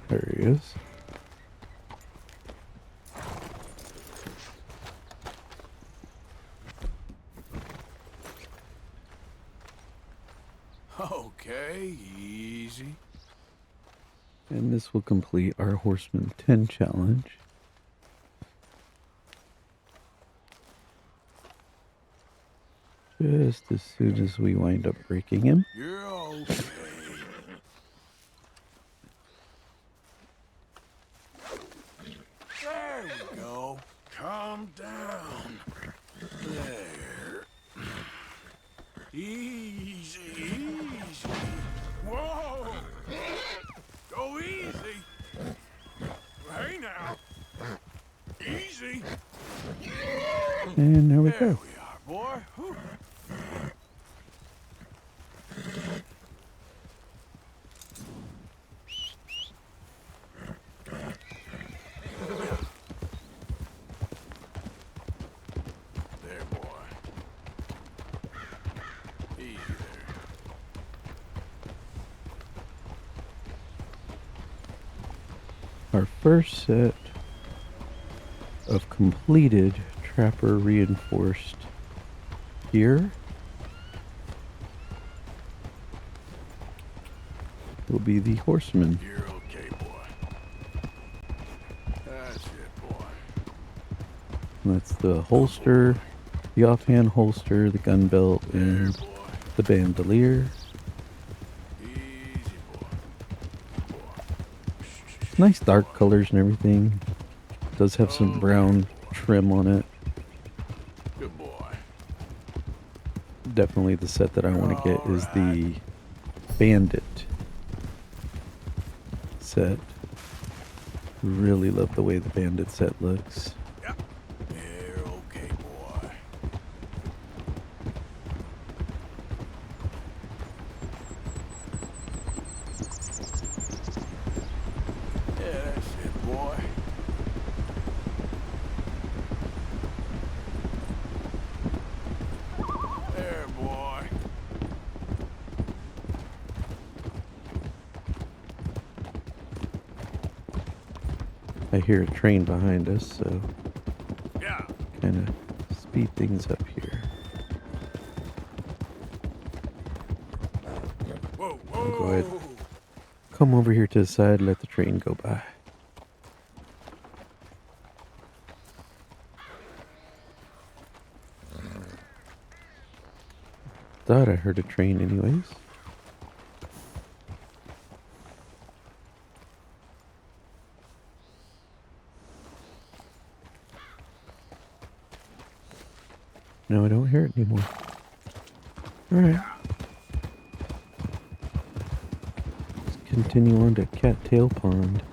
Speaker 1: There he is.
Speaker 7: Okay, easy.
Speaker 1: And this will complete our Horseman 10 challenge. Just as soon as we wind up breaking him.
Speaker 7: You're okay. There we go. Calm down. There. Easy, easy. Whoa! Go easy. Hey now. Easy.
Speaker 1: And there we
Speaker 7: There
Speaker 1: go.
Speaker 7: we are, boy. Whew. There, boy. Easy there.
Speaker 1: Our first set of completed Trapper reinforced gear will be the Horseman.
Speaker 7: You're okay, boy. That's it, boy.
Speaker 1: That's the holster, the offhand holster, the gun belt,
Speaker 7: There,
Speaker 1: and
Speaker 7: boy.
Speaker 1: the bandolier.
Speaker 7: Easy, boy.
Speaker 1: Nice dark colors and everything. Does have some brown trim on it.
Speaker 7: Good boy.
Speaker 1: Definitely the set that I want to get is the Bandit set. Really love the way the Bandit set looks.
Speaker 7: Yep. You're okay, boy. Yeah, that's it, boy. There, boy.
Speaker 1: I hear a train behind us, so
Speaker 7: Yeah.
Speaker 1: kind of speed things up here.
Speaker 7: Whoa,
Speaker 1: Go ahead.
Speaker 7: whoa.
Speaker 1: Come over here to the side, let the train go by. Thought I heard a train anyways. No, I don't hear it anymore. Alright. Let's continue on to Cattail Pond.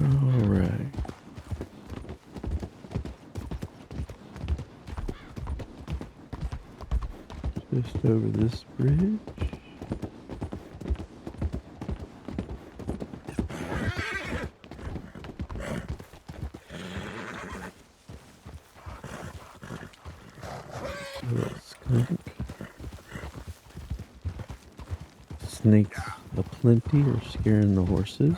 Speaker 1: Alright. Just over this bridge. Little skunk. Snakes aplenty are scaring the horses.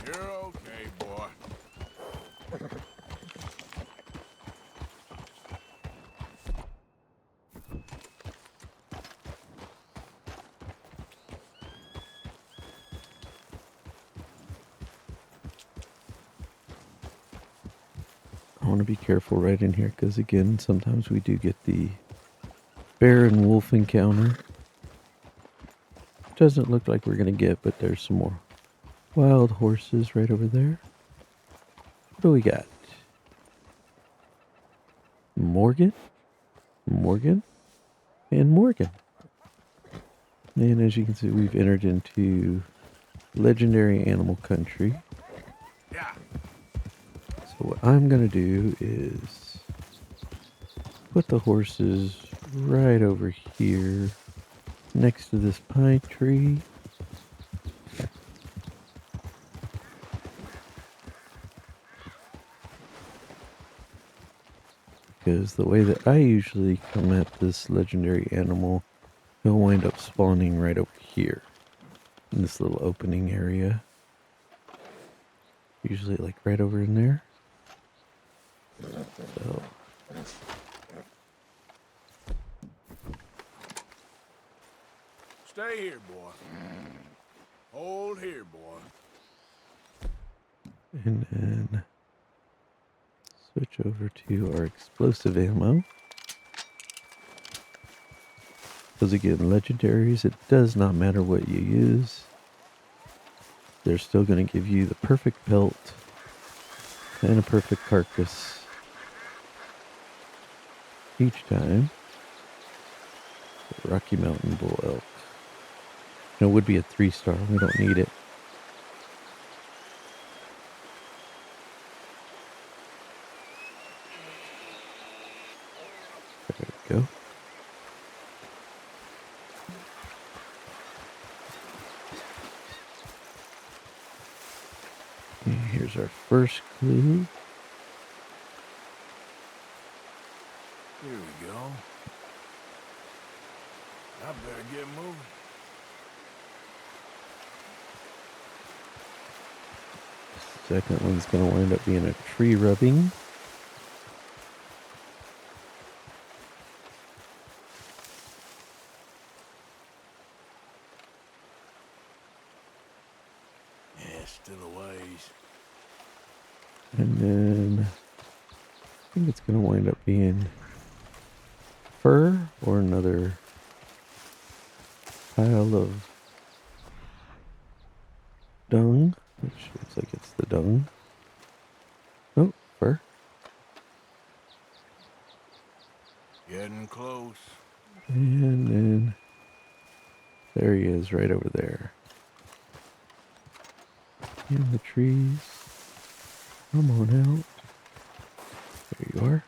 Speaker 8: You're okay, boy.
Speaker 1: I want to be careful right in here because, again, sometimes we do get the bear and wolf encounter. Doesn't look like we're going to get, but there's some more wild horses right over there. What do we got? Morgan, and Morgan. And as you can see, we've entered into legendary animal country.
Speaker 8: Yeah.
Speaker 1: So what I'm going to do is put the horses right over here next to this pine tree. Because the way that I usually come at this legendary animal, he'll wind up spawning right over here in this little opening area. Usually like right over in there. So
Speaker 8: Stay here, boy. Hold here, boy.
Speaker 1: and then switch over to our explosive ammo. Because again, legendaries, it does not matter what you use. They're still going to give you the perfect pelt and a perfect carcass each time. Rocky Mountain Bull Elk. It would be a 3-star. We don't need it. There we go. And here's our first clue.
Speaker 8: Here we go. I better get moving.
Speaker 1: Second one's going to wind up being a tree rubbing.
Speaker 8: Yeah, still a ways.
Speaker 1: And then I think it's going to wind up being fur or another pile of dung, which looks like it's the dung. Oh, fur.
Speaker 8: Getting close.
Speaker 1: And then there he is right over there. In the trees. Come on out. There you are.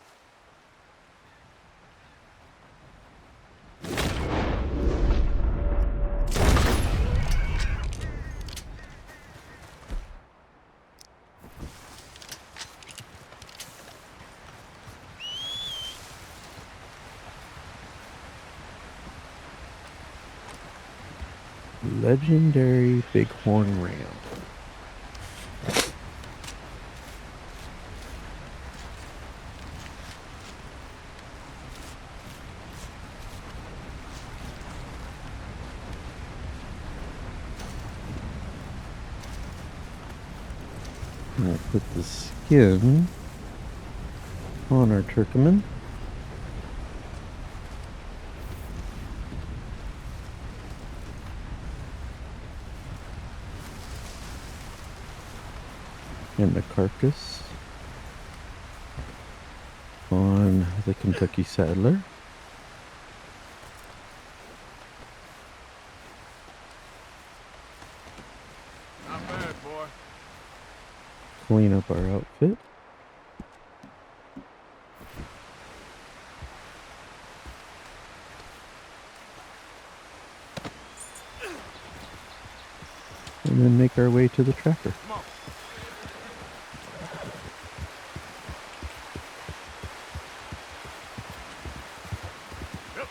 Speaker 1: Legendary Bighorn Ram. And we'll put the skin on our Turkmen. and the carcass on the Kentucky Saddler.
Speaker 8: Not bad, boy.
Speaker 1: Clean up our outfit. And then make our way to the tracker.
Speaker 8: Come on. Yep.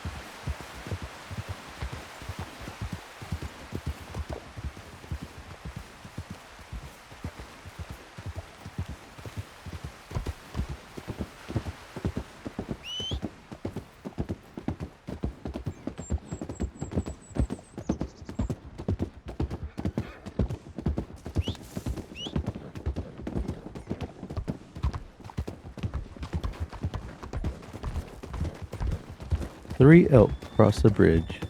Speaker 1: 3 elk cross the bridge.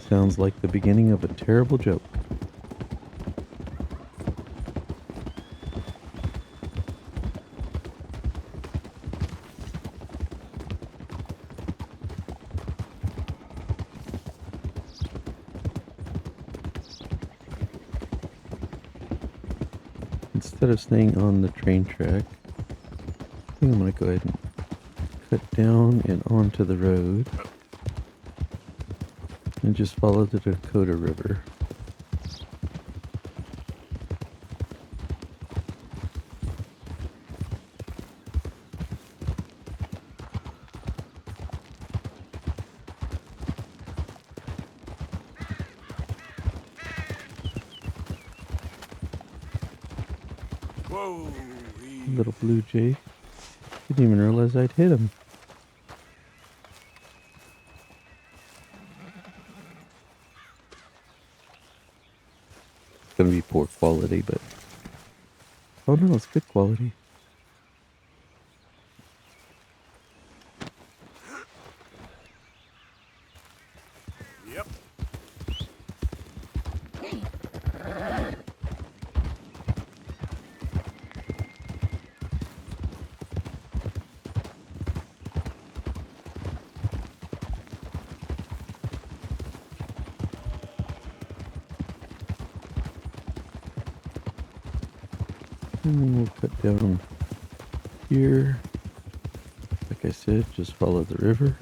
Speaker 1: Sounds like the beginning of a terrible joke. Instead of staying on the train track, I think I'm going to go ahead and cut down and onto the road and just follow the Dakota River.
Speaker 8: Whoa.
Speaker 1: Little blue jay. Didn't even realize I'd hit him. It's gonna be poor quality, but oh no, it's good quality.
Speaker 8: Yep.
Speaker 1: And then we'll cut down here. Like I said, just follow the river.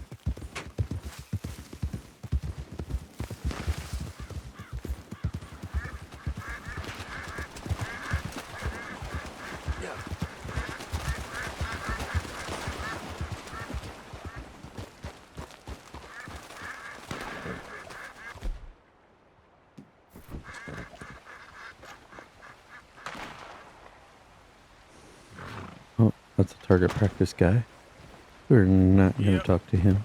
Speaker 1: Oh, that's a target practice guy. We're not going to talk to him.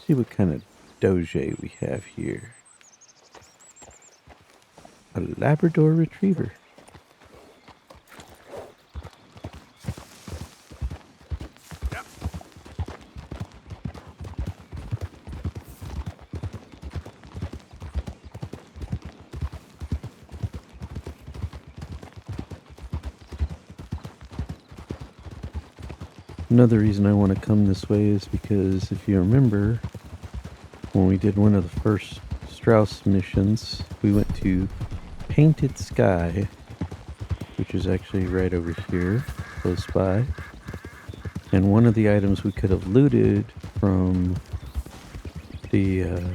Speaker 1: See what kind of doge we have here. A Labrador Retriever.
Speaker 8: Yep.
Speaker 1: Another reason I want to come this way is because if you remember, when we did one of the first Strauss missions, we went to Painted Sky, which is actually right over here, close by. And one of the items we could have looted from the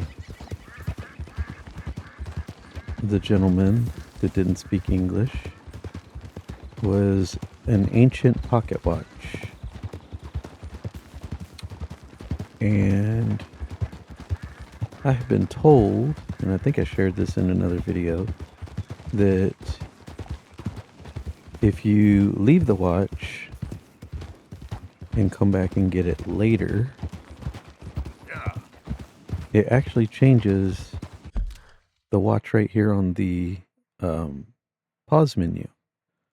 Speaker 1: gentleman that didn't speak English was an ancient pocket watch. And I have been told, and I think I shared this in another video, that if you leave the watch and come back and get it later, it actually changes the watch right here on the pause menu.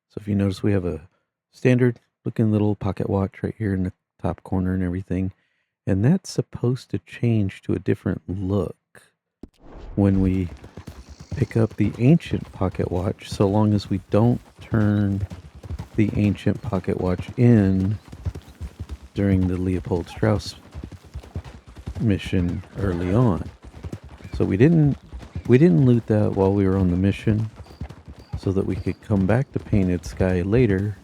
Speaker 1: So if you notice, we have a standard looking little pocket watch right here in the top corner and everything. And that's supposed to change to a different look when we pick up the ancient pocket watch, so long as we don't turn the ancient pocket watch in during the Leopold Strauss mission early on. So we didn't loot that while we were on the mission, so that we could come back to Painted Sky later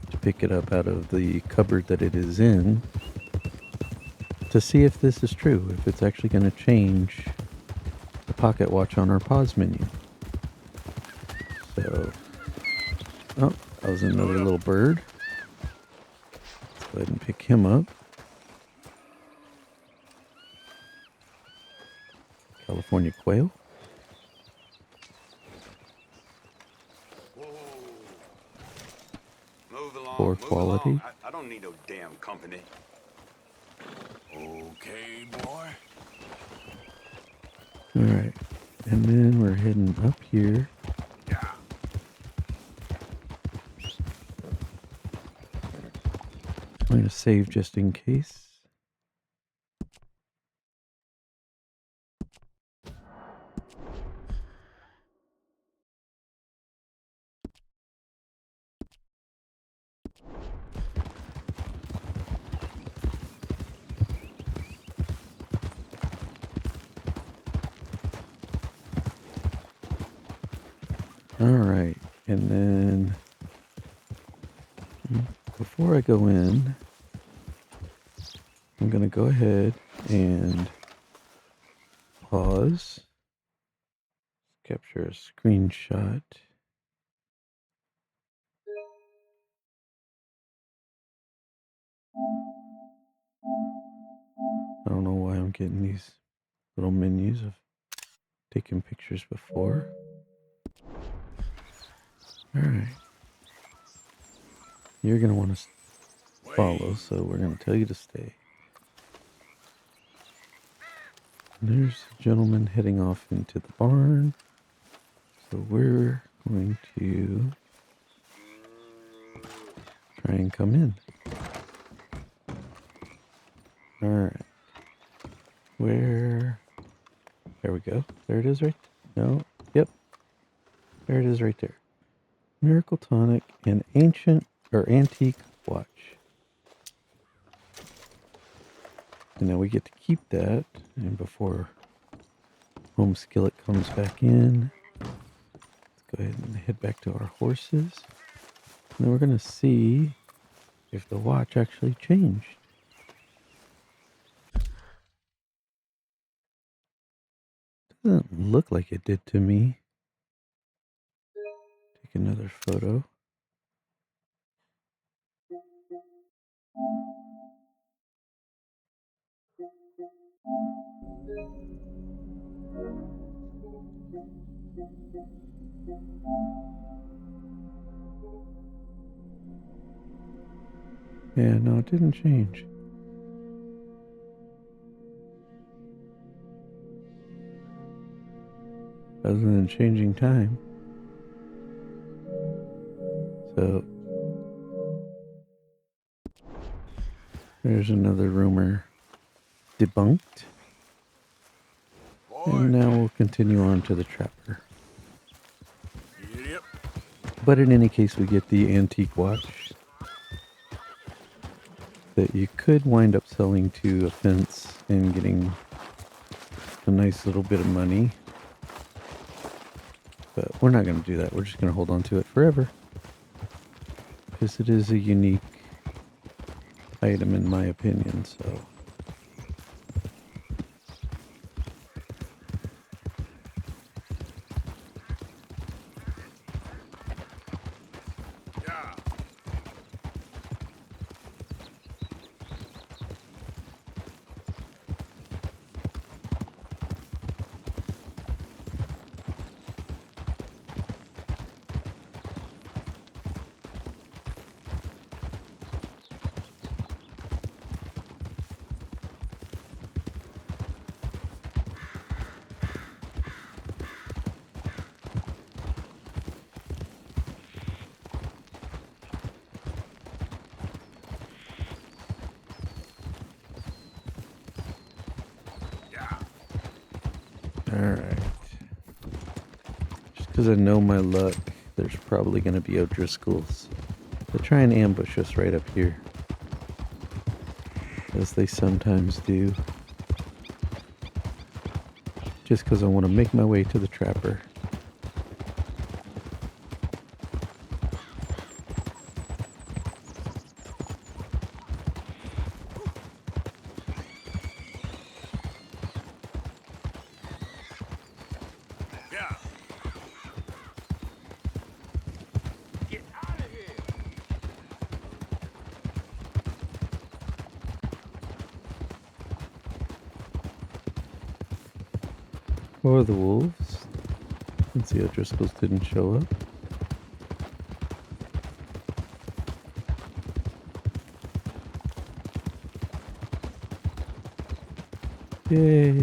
Speaker 1: to pick it up out of the cupboard that it is in, to see if this is true, if it's actually going to change the pocket watch on our pause menu. So, oh, that was another little bird. Let's go ahead and pick him up. California quail.
Speaker 8: Move along,
Speaker 1: Poor
Speaker 8: move
Speaker 1: quality.
Speaker 8: along. I don't need no damn company. Okay, boy.
Speaker 1: Alright, and then we're heading up here.
Speaker 8: Yeah.
Speaker 1: I'm going to save just in case. Alright, and then before I go in, I'm going to go ahead and pause, capture a screenshot. I don't know why I'm getting these little menus of taking pictures before. Alright. You're going to want to follow, so we're going to tell you to stay. And there's a gentleman heading off into the barn. So we're going to try and come in. Alright. Where? There we go. There it is right. No. Yep. There it is right there. Miracle Tonic and ancient or antique watch. And now we get to keep that. And before Home Skillet comes back in, let's go ahead and head back to our horses. And then we're going to see if the watch actually changed. Doesn't look like it did to me. Take another photo. Yeah, no, it didn't change. Other than changing time. So, there's another rumor debunked. And now we'll continue on to the trapper.
Speaker 8: Yep.
Speaker 1: But in any case, we get the antique watch that you could wind up selling to a fence and getting a nice little bit of money. But we're not going to do that. We're just going to hold on to it forever, because it is a unique item in my opinion. So Alright. Just because I know my luck, there's probably going to be O'Driscolls that try and ambush us right up here. As they sometimes do. Just because I want to make my way to the trapper. Or the wolves, since the O'Driscolls didn't show up. Yay!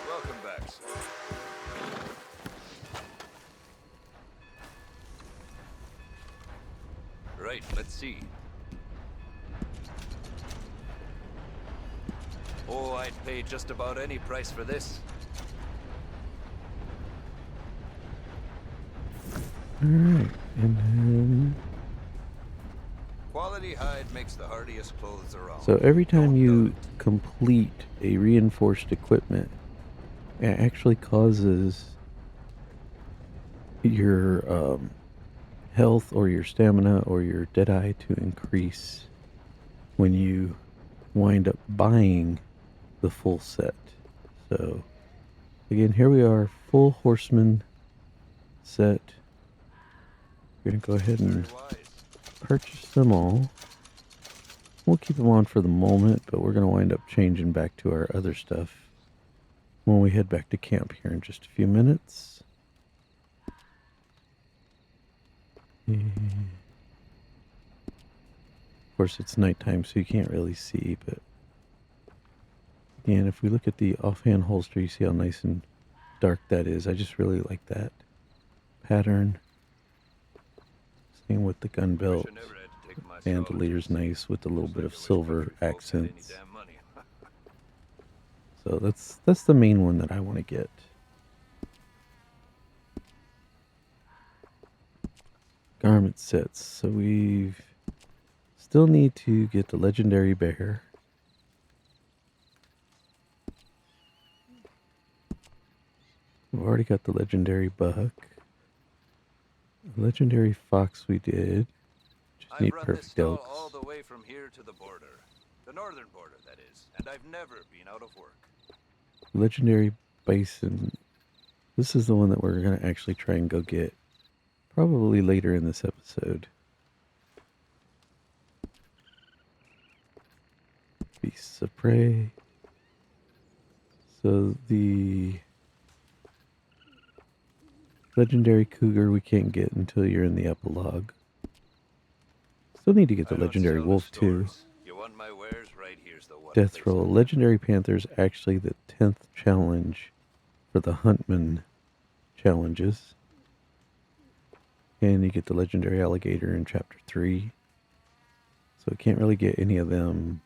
Speaker 10: Welcome back, sir. Right, let's see. Oh, I'd pay just about any price for this.
Speaker 1: Alright, and then...
Speaker 10: Quality hide makes the hardiest clothes around.
Speaker 1: So every time you complete a reinforced equipment, it actually causes your health or your stamina or your deadeye to increase when you wind up buying the full set. So again, here we are, full horseman set. We're gonna go ahead and purchase them all. We'll keep them on for the moment, but we're gonna wind up changing back to our other stuff when we head back to camp here in just a few minutes. Of course, it's nighttime, so you can't really see, but again, if we look at the offhand holster, you see how nice and dark that is. I just really like that pattern. Same with the gun belt. Bandolier's nice with a little bit of silver accents. So that's the main one that I want to get. Garment sets. So we still need to get the Legendary Bear. We've already got the Legendary Buck. The Legendary Fox we did. Just need perfect elks.
Speaker 10: All the way from here to the border. The northern border, that is. And I've never been out of work.
Speaker 1: Legendary Bison. This is the one that we're going to actually try and go get. Probably later in this episode. Beasts of Prey. So the Legendary Cougar we can't get until you're in the epilogue. Still need to get the Legendary Wolf too.
Speaker 10: You want my wares? Right here's the one.
Speaker 1: Death Roll. Legendary Panther is actually the 10th challenge for the Huntman challenges. And you get the Legendary Alligator in Chapter 3. So I can't really get any of them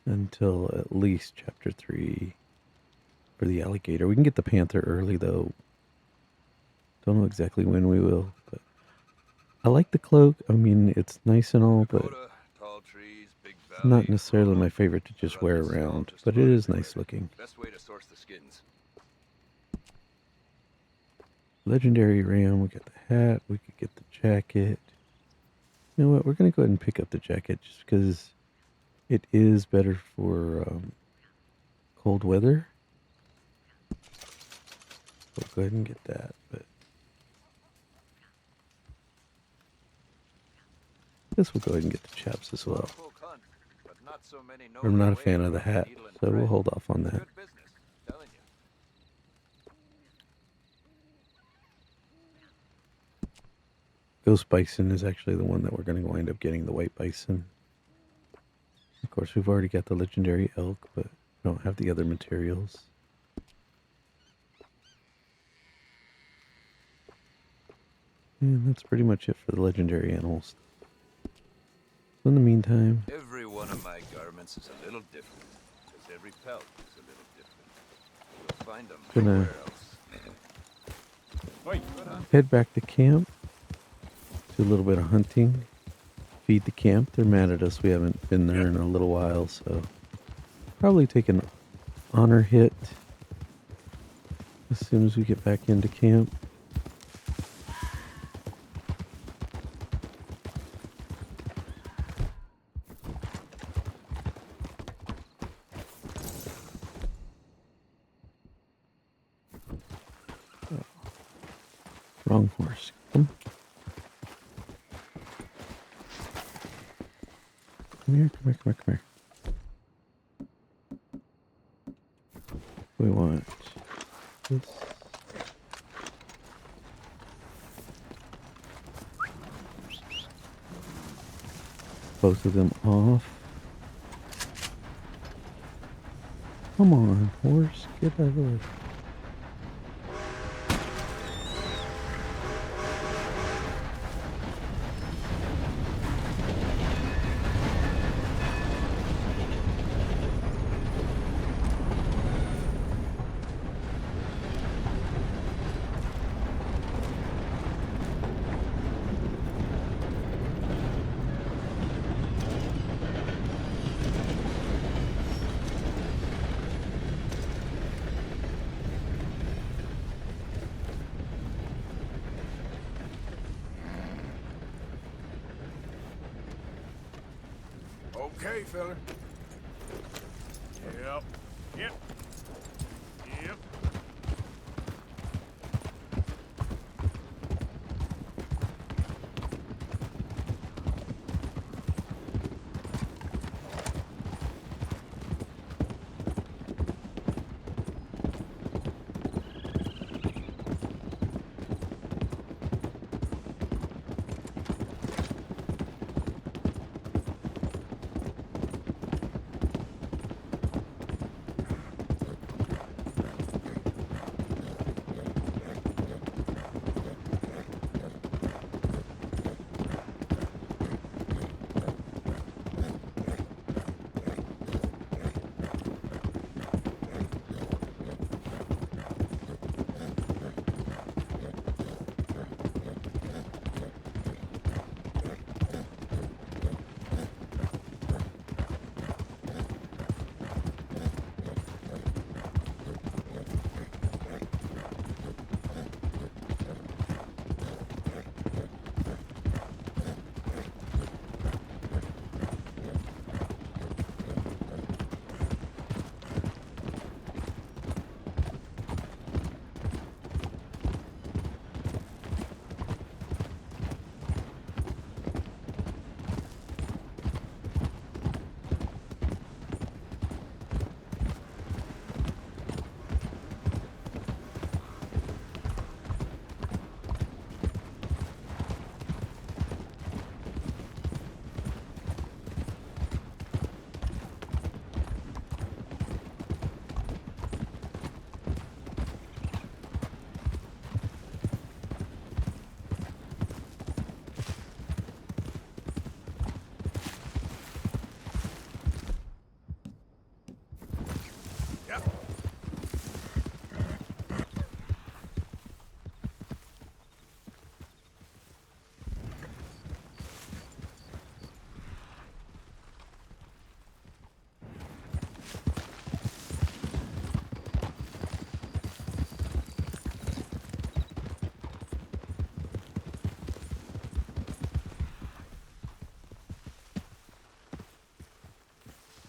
Speaker 1: until at least Chapter 3 for the Alligator. We can get the Panther early though. Don't know exactly when we will, but I like the cloak. I mean, it's nice and all, but it's not necessarily my favorite to just wear around, but it is nice looking.
Speaker 10: Best way to source the skins.
Speaker 1: Legendary Ram, we got the hat, we could get the jacket. You know what, we're going to go ahead and pick up the jacket just because it is better for cold weather. We'll go ahead and get that, but I guess we'll go ahead and get the chaps as well. I'm not a fan of the hat, so we'll hold off on that. Ghost Bison is actually the one that we're going to wind up getting, the White Bison. Of course, we've already got the Legendary Elk, but we don't have the other materials. And that's pretty much it for the legendary animals. So in the meantime,
Speaker 10: Every one of my garments is a little different, because every pelt is a little different. You'll find them
Speaker 1: Gonna-
Speaker 10: nowhere else.
Speaker 1: head back to camp, do a little bit of hunting, feed the camp. They're mad at us. We haven't been there in a little while, so probably take an honor hit as soon as we get back into camp. Wrong horse. Come here, come here, come here, come here. We want this. Both of them off. Come on, horse, get out of the way.
Speaker 8: Okay, fella.
Speaker 6: Yep. Yep. Yep.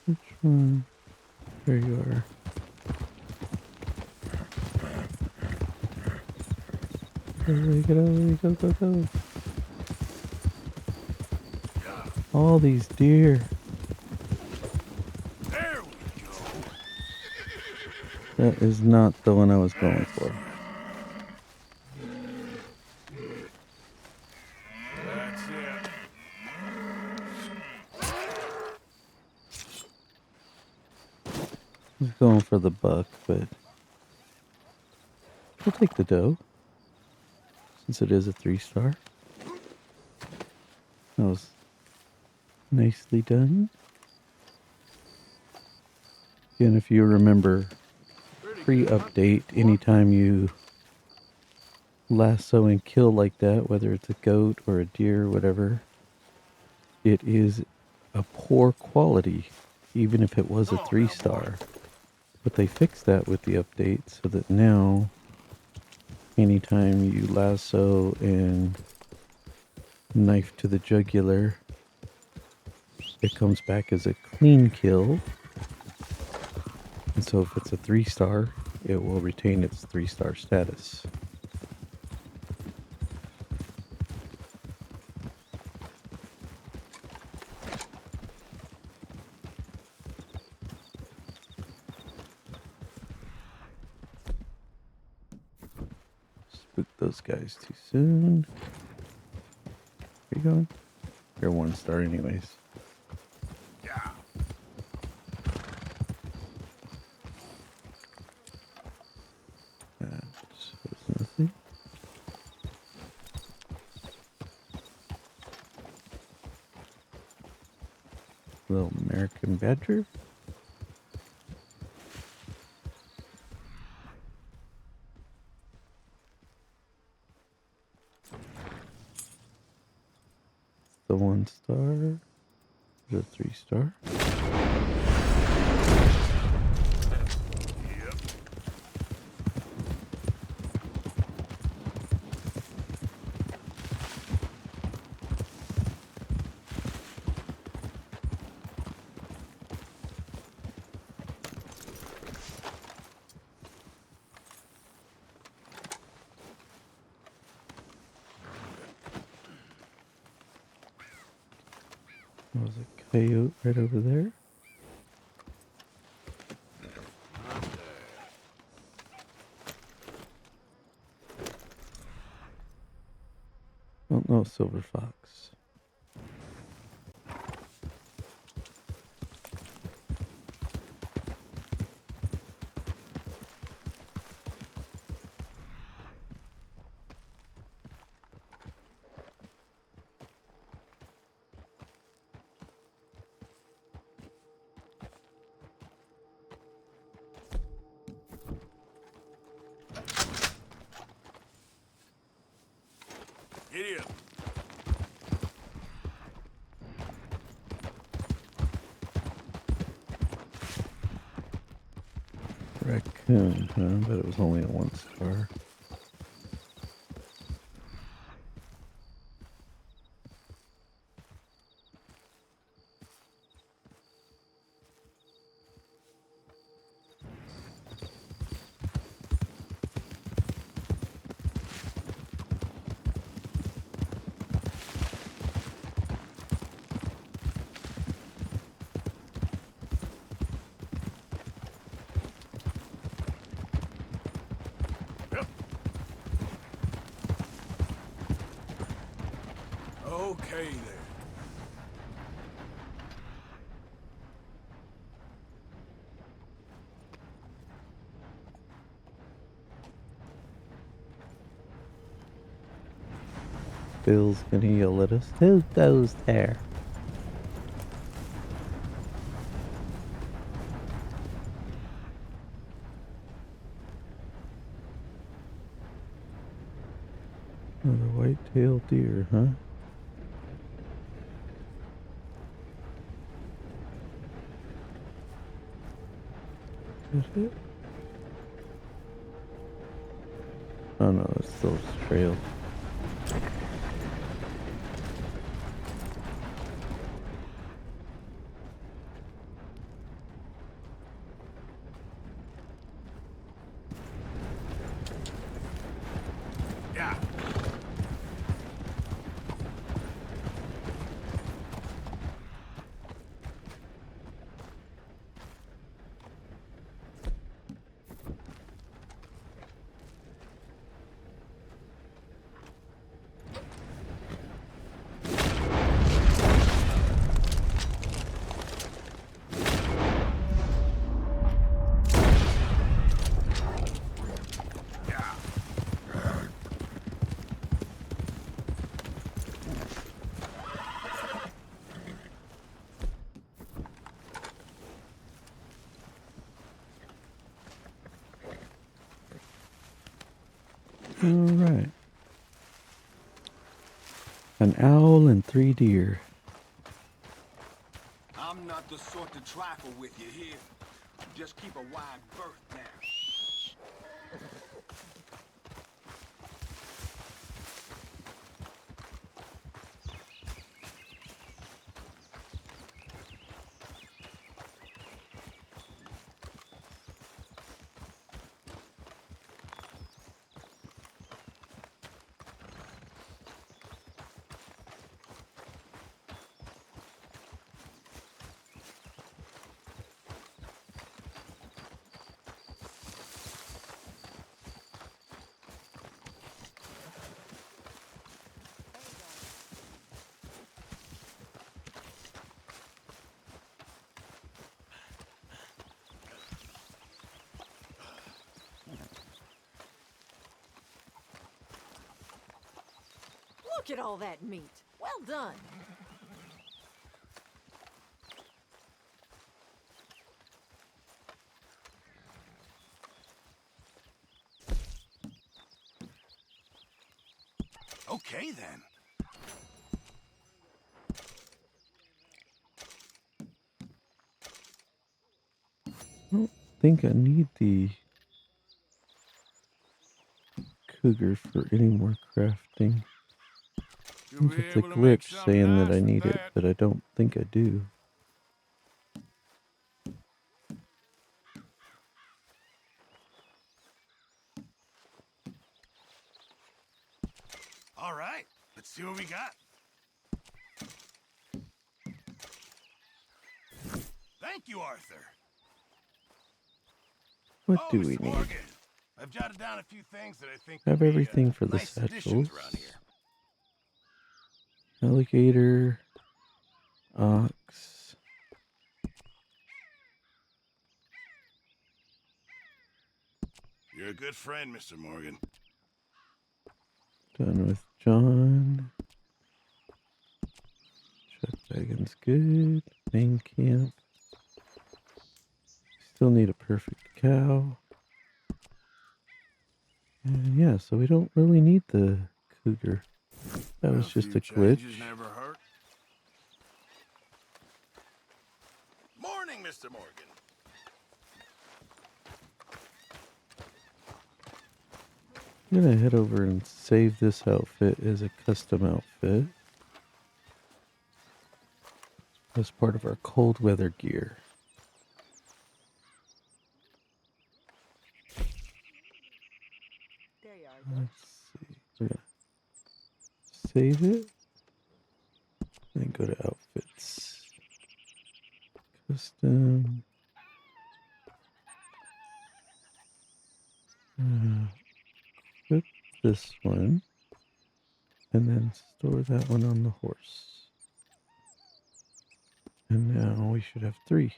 Speaker 1: Which one? There you are. Get away, go, go, go. All these deer.
Speaker 8: There we go.
Speaker 1: That is not the one I was going for.
Speaker 8: That's it.
Speaker 1: I was going for the buck, but we'll take the doe. since it is a 3-star. That was nicely done. Again, if you remember pre-update, anytime you lasso and kill like that, whether it's a goat or a deer or whatever, it is a poor quality, even if it was a 3-star. But they fixed that with the update so that now anytime you lasso and knife to the jugular, it comes back as a clean kill. And so if it's a 3-star, it will retain its 3-star status. Spook those guys too soon. Where you going? They're 1-star anyways.
Speaker 8: Yeah.
Speaker 1: That's nothing. Little American Badger. The 1-star. The 3-star. There's a coyote right over there. Oh no, silver fox.
Speaker 8: Giddy up.
Speaker 1: Raccoon, huh? But it was only a 1-star.
Speaker 8: Okay there.
Speaker 1: Bill's gonna yell at us. Who goes there? Another white-tailed deer, huh? Is it? Oh no, it's still trailed.
Speaker 8: Yeah.
Speaker 1: Alright. An owl and 3 deer.
Speaker 8: I'm not the sort to trifle with you here. Just keep a wide berth now.
Speaker 4: Look at all that meat. Well done.
Speaker 8: Okay, then.
Speaker 1: I don't think I need the cougar for any more crafting.
Speaker 8: You'll be
Speaker 1: It's a
Speaker 8: able to make
Speaker 1: glitch
Speaker 8: something
Speaker 1: saying that
Speaker 8: nice
Speaker 1: I
Speaker 8: with
Speaker 1: need it,
Speaker 8: that.
Speaker 1: but I don't think I do.
Speaker 8: All right, let's see what we got. Thank you, Arthur.
Speaker 1: What
Speaker 8: Oh,
Speaker 1: do we
Speaker 8: Mr.
Speaker 1: need?
Speaker 8: Morgan, I've jotted down a few things that I think
Speaker 1: Have
Speaker 8: would be,
Speaker 1: everything for the
Speaker 8: nice additions
Speaker 1: satchels.
Speaker 8: around here.
Speaker 1: Alligator, ox.
Speaker 8: You're a good friend, Mr. Morgan.
Speaker 1: Done with John. Chuck wagon's good. Main camp. Still need a perfect cow. And yeah, so we don't really need the cougar. That was just a glitch.
Speaker 8: Changes never hurt. Morning, Mr. Morgan.
Speaker 1: I'm gonna head over and save this outfit as a custom outfit as part of our cold weather gear.
Speaker 4: There you are.
Speaker 1: Let's see. We're gonna save it. Then go to outfits. Custom. Equip this one. And then store that one on the horse. And now we should have 3.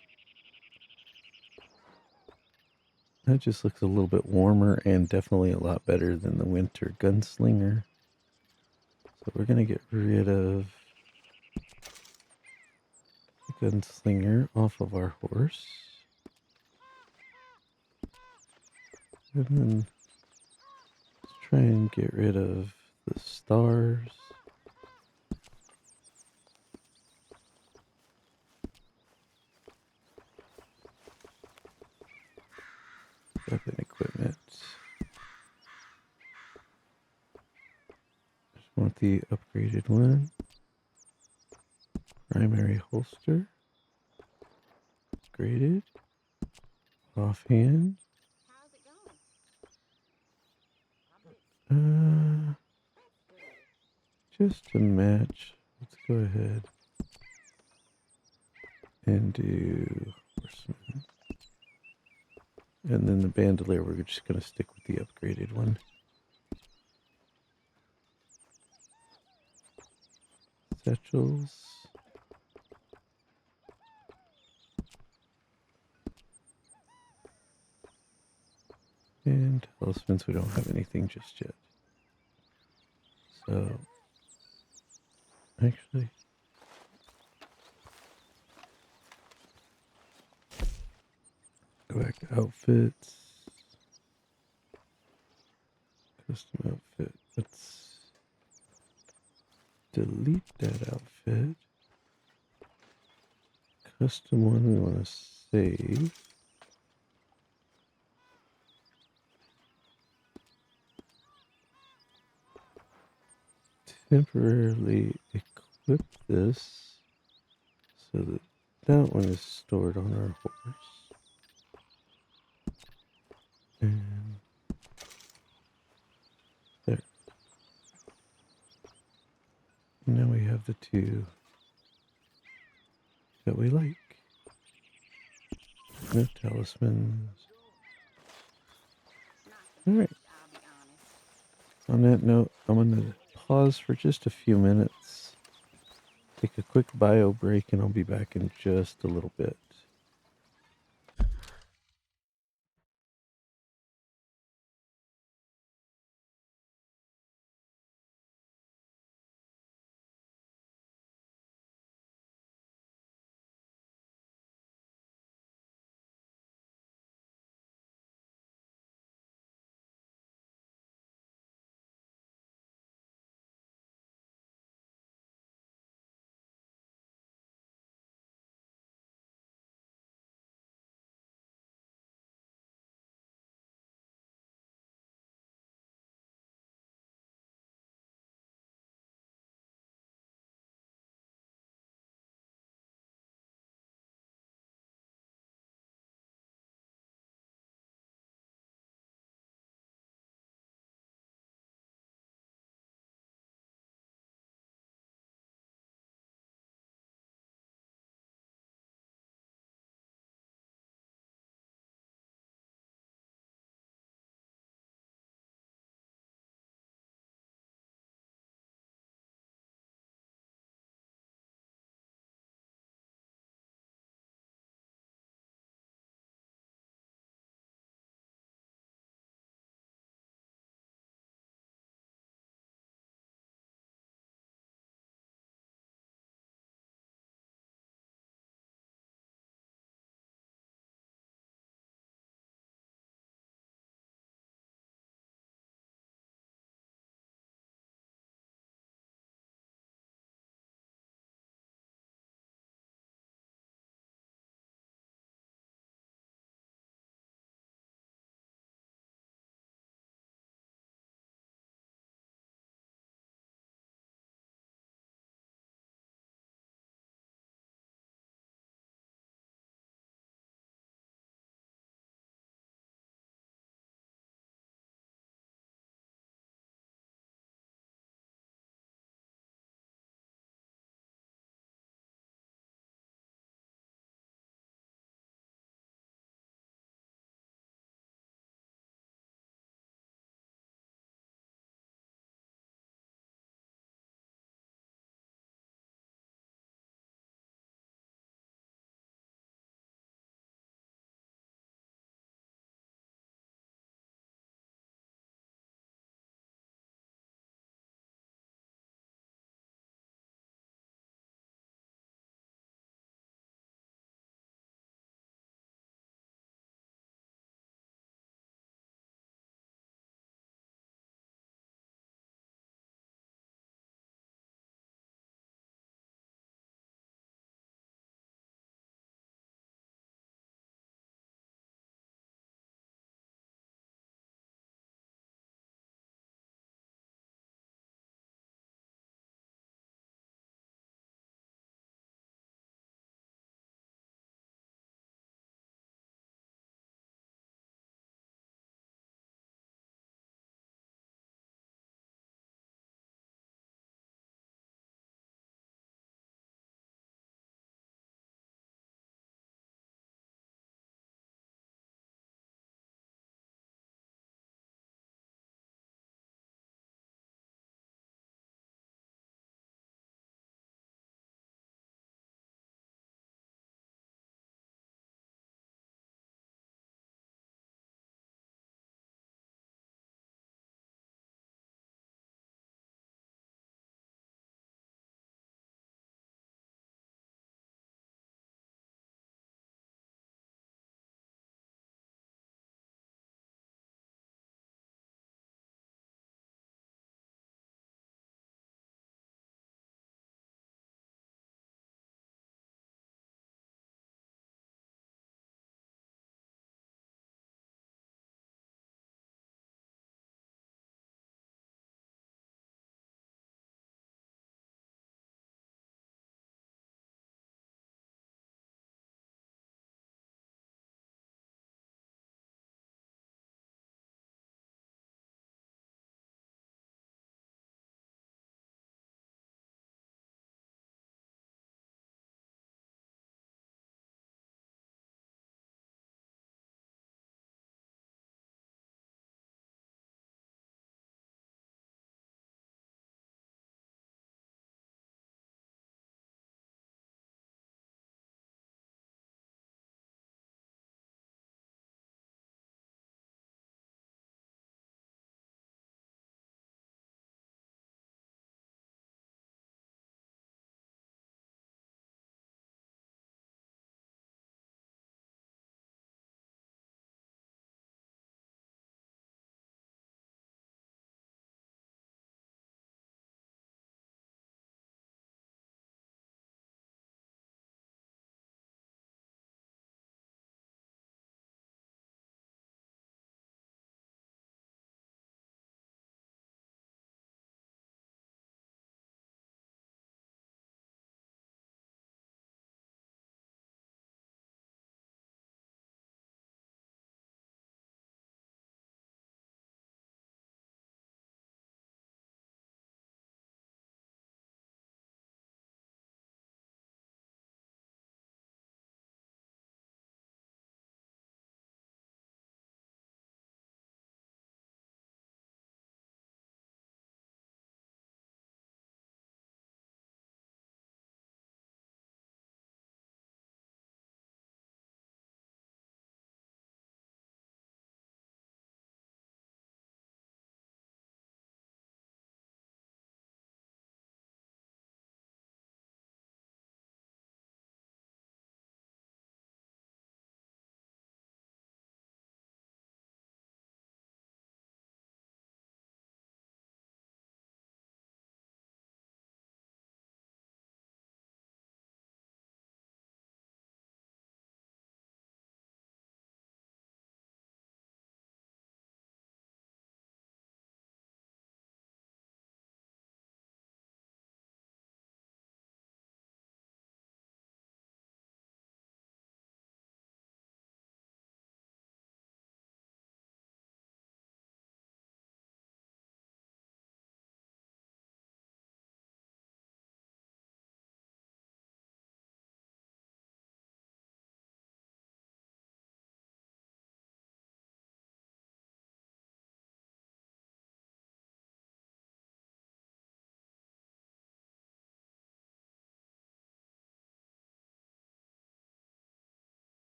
Speaker 1: That just looks a little bit warmer and definitely a lot better than the winter gunslinger. So we're going to get rid of the gunslinger off of our horse. And then let's try and get rid of the stars. Weapon equipment. Just want the upgraded one. Primary holster. Upgraded. Offhand.
Speaker 4: How's it going?
Speaker 1: Just to match, let's go ahead and do horseman. And then the bandolier, we're just going to stick with the upgraded one. Satchels. And talismans, we don't have anything just yet. So, actually, go back to outfits, Custom outfit. Let's delete that outfit. Custom one we want to save. Temporarily equip this so that that one is stored on our horse. And there. Now we have the two that we like. No talismans. Alright. On that note, I'm going to pause for just a few minutes. Take a quick bio break and I'll be back in just a little bit.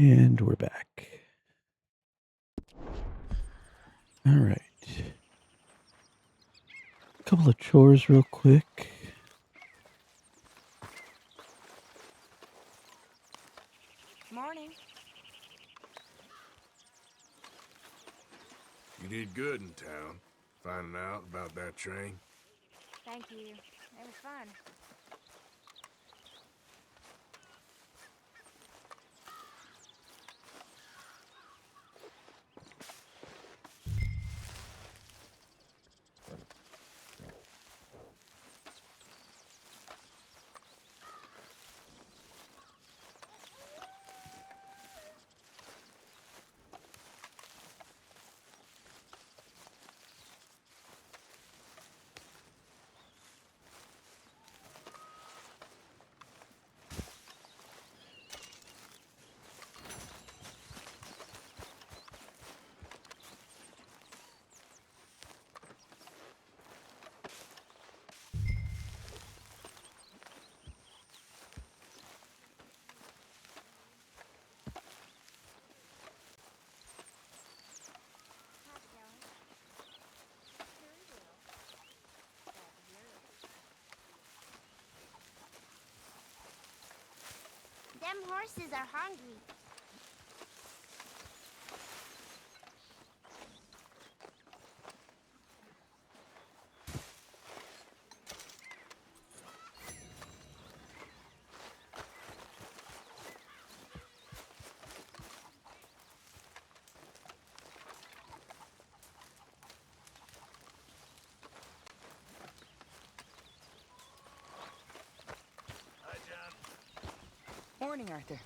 Speaker 1: And we're back. All right. A couple of chores real quick.
Speaker 4: Morning.
Speaker 7: You did good in town, finding out about that train.
Speaker 4: Thank you. It was fun. Them horses are hungry.
Speaker 12: Morning, Arthur.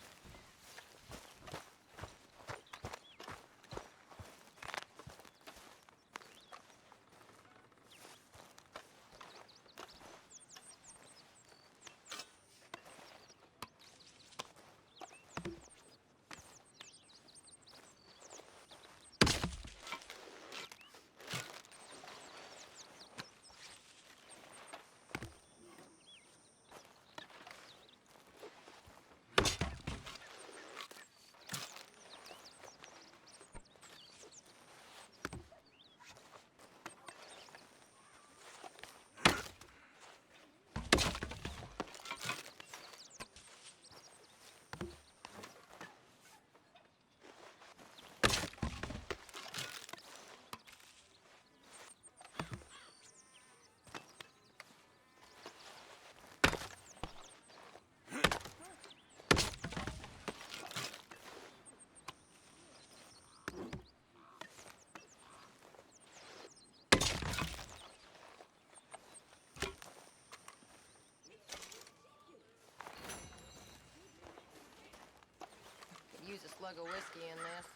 Speaker 13: Use a slug of whiskey in this.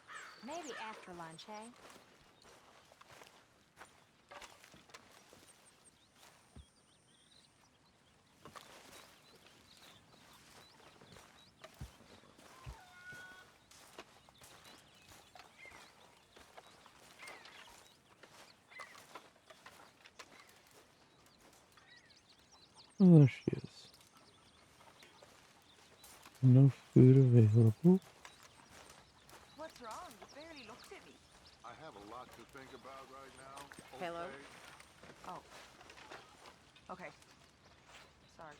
Speaker 4: Maybe after lunch, eh?
Speaker 1: Oh, there she is. No food available.
Speaker 12: What's wrong? You barely looked at me.
Speaker 7: I have a lot to think about right now.
Speaker 13: Hello?
Speaker 12: Oh. Okay. Sorry.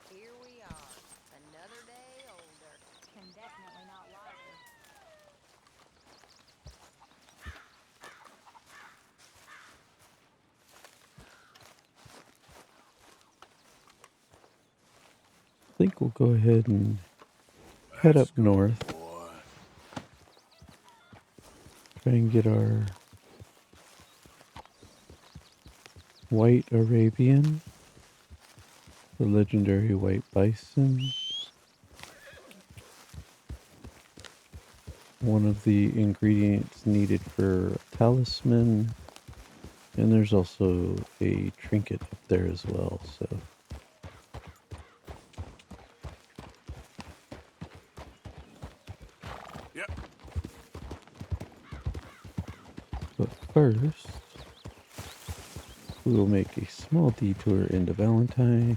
Speaker 13: Here we are. Another day older.
Speaker 4: And definitely not wiser.
Speaker 1: I think we'll go ahead and head up north. Try and get our white Arabian, the legendary white bison. One of the ingredients needed for a talisman And there's also a trinket up there as well, so.
Speaker 6: Yep.
Speaker 1: But first, we will make a small detour into Valentine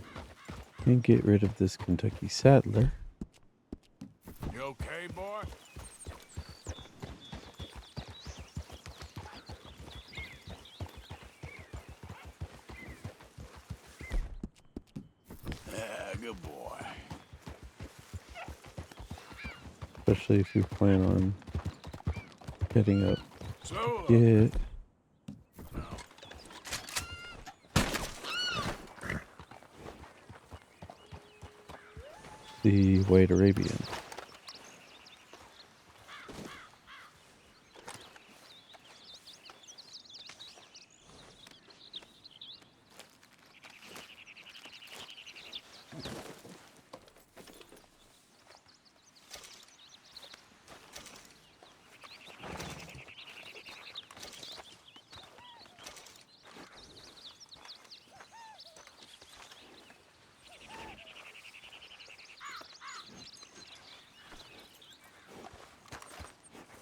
Speaker 1: and get rid of this Kentucky Saddler.
Speaker 6: You okay, boy? Yeah, good boy.
Speaker 1: Especially if you plan on heading up.
Speaker 6: So,
Speaker 1: Get the white Arabian.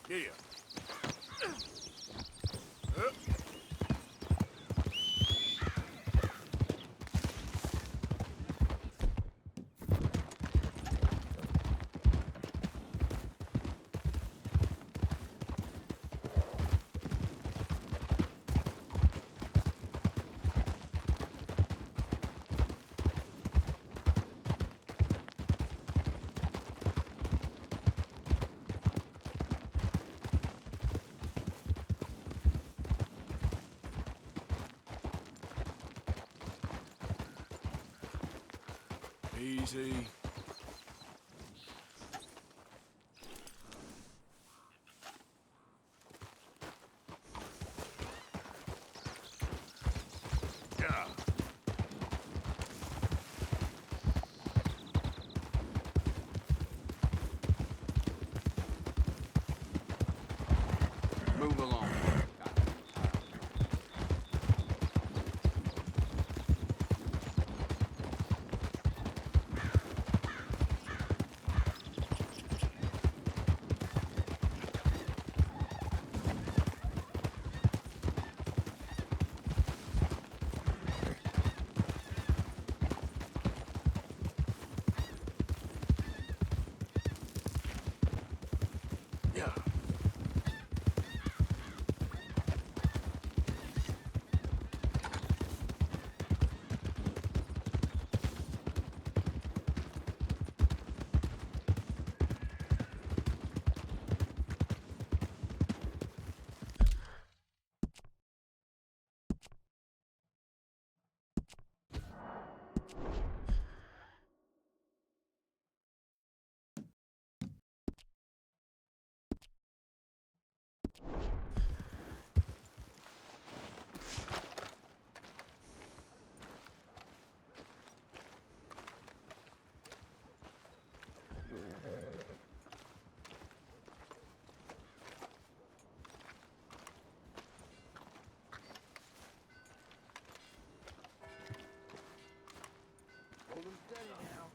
Speaker 6: yeah. Easy. Yeah.
Speaker 8: Move along.
Speaker 6: Yeah.
Speaker 8: Hold 'em steady now.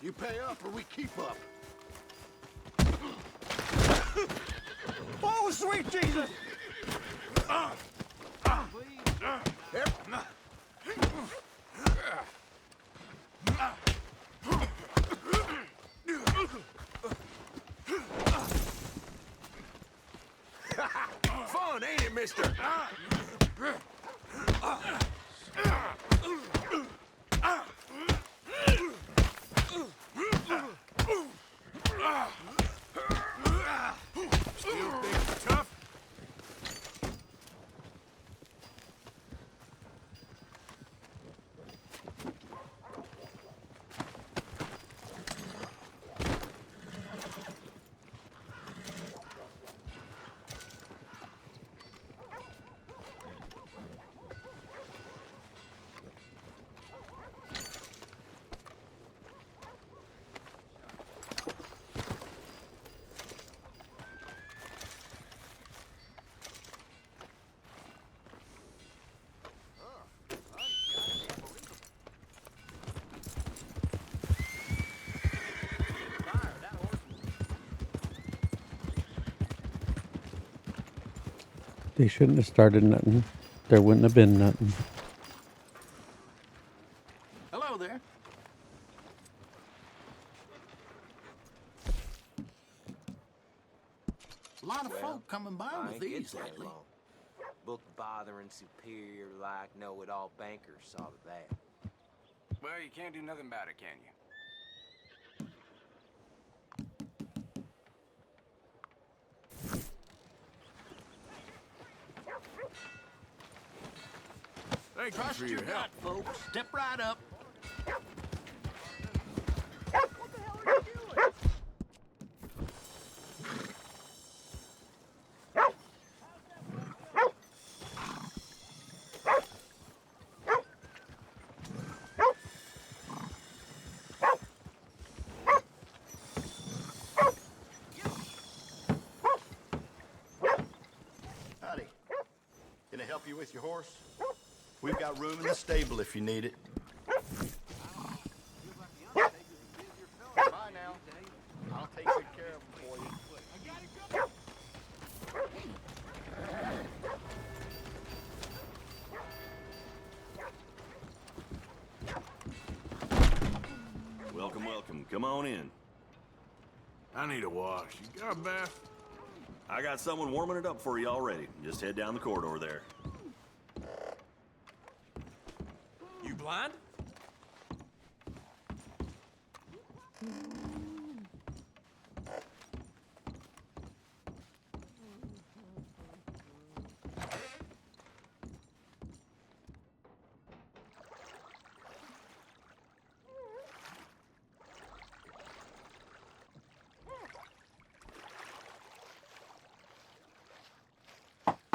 Speaker 8: You pay up or we keep up.
Speaker 3: Oh, sweet Jesus!
Speaker 8: Yep.
Speaker 11: Fun, ain't it, mister?
Speaker 6: Still think you're tough?
Speaker 1: They shouldn't have started nothing. There wouldn't have been nothing.
Speaker 8: Hello there. A lot of folk coming by with these lately.
Speaker 5: Book bothering, superior like, know-it-all bankers saw to that.
Speaker 3: Well, you can't do nothing about it, can you?
Speaker 8: Thank you for your help, folks. Step right up.
Speaker 14: Howdy. Can I help you with your horse? We've got room in the stable if you need it. Bye now. I'll take good care of him for you.
Speaker 6: Welcome, welcome. Come on in.
Speaker 3: I need a wash. You got a bath?
Speaker 6: I got someone warming it up for you already. Just head down the corridor there.
Speaker 2: You blind?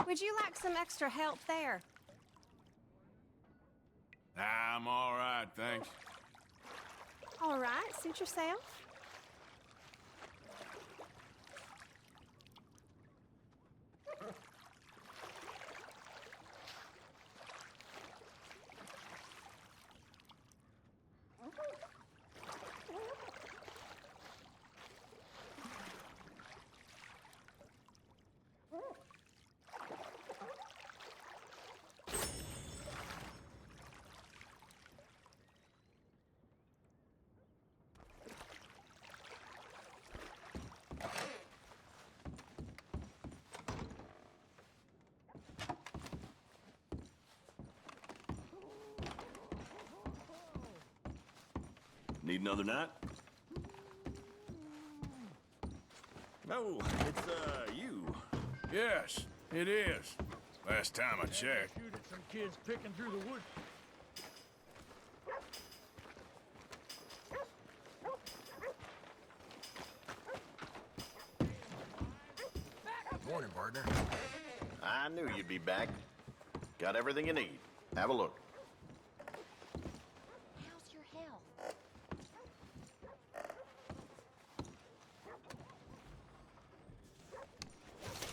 Speaker 4: Would you like some extra help there?
Speaker 3: I'm all right, thanks.
Speaker 4: All right, suit yourself.
Speaker 6: Need another night? No, it's, you.
Speaker 3: Yes, it is. Last time I checked.
Speaker 6: Some kids picking through the woods.
Speaker 14: Morning, partner. I knew you'd be back. Got everything you need. Have a look.
Speaker 4: How's your health?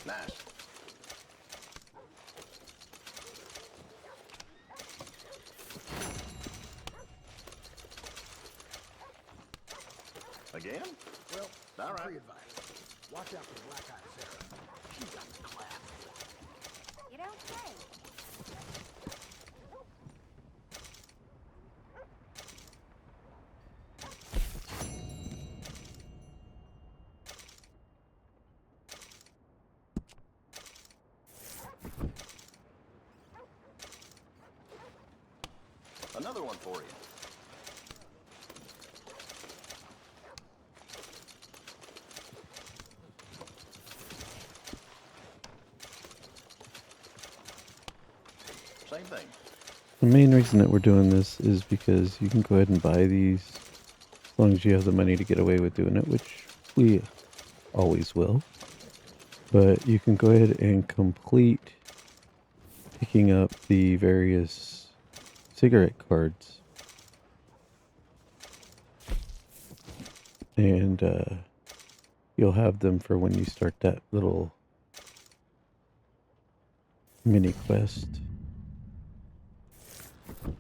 Speaker 14: Nice. Again?
Speaker 8: Well,
Speaker 14: all right.
Speaker 8: free advice. Watch out for Black-Eyed Sarah. She's got the class.
Speaker 4: You don't say.
Speaker 14: Another one for you. Same thing.
Speaker 1: The main reason that we're doing this is because you can go ahead and buy these as long as you have the money to get away with doing it, which we always will. But you can go ahead and complete picking up the various cigarette cards. And you'll have them for when you start that little mini quest.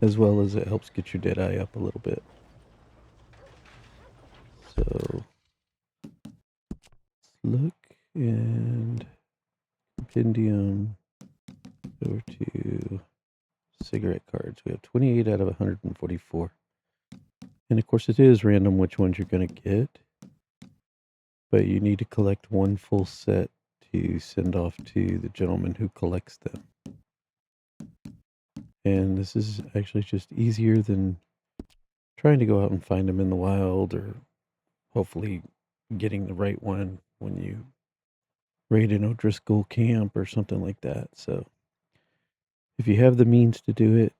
Speaker 1: As well as it helps get your dead eye up a little bit. So look and compendium. Over to cigarette cards. We have 28 out of 144. And of course it is random which ones you're going to get. But you need to collect one full set to send off to the gentleman who collects them. And this is actually just easier than trying to go out and find them in the wild, or hopefully getting the right one when you raid an O'Driscoll camp or something like that. So if you have the means to do it,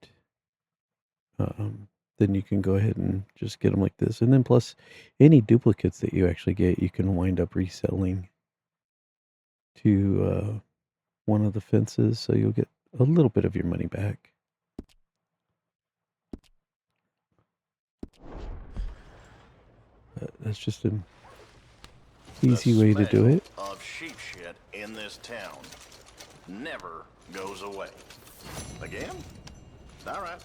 Speaker 1: then you can go ahead and just get them like this. And then plus any duplicates that you actually get, you can wind up reselling to one of the fences. So you'll get a little bit of your money back. That's just an easy way to do it.
Speaker 14: Of sheep shit in this town never goes away. Again? All right.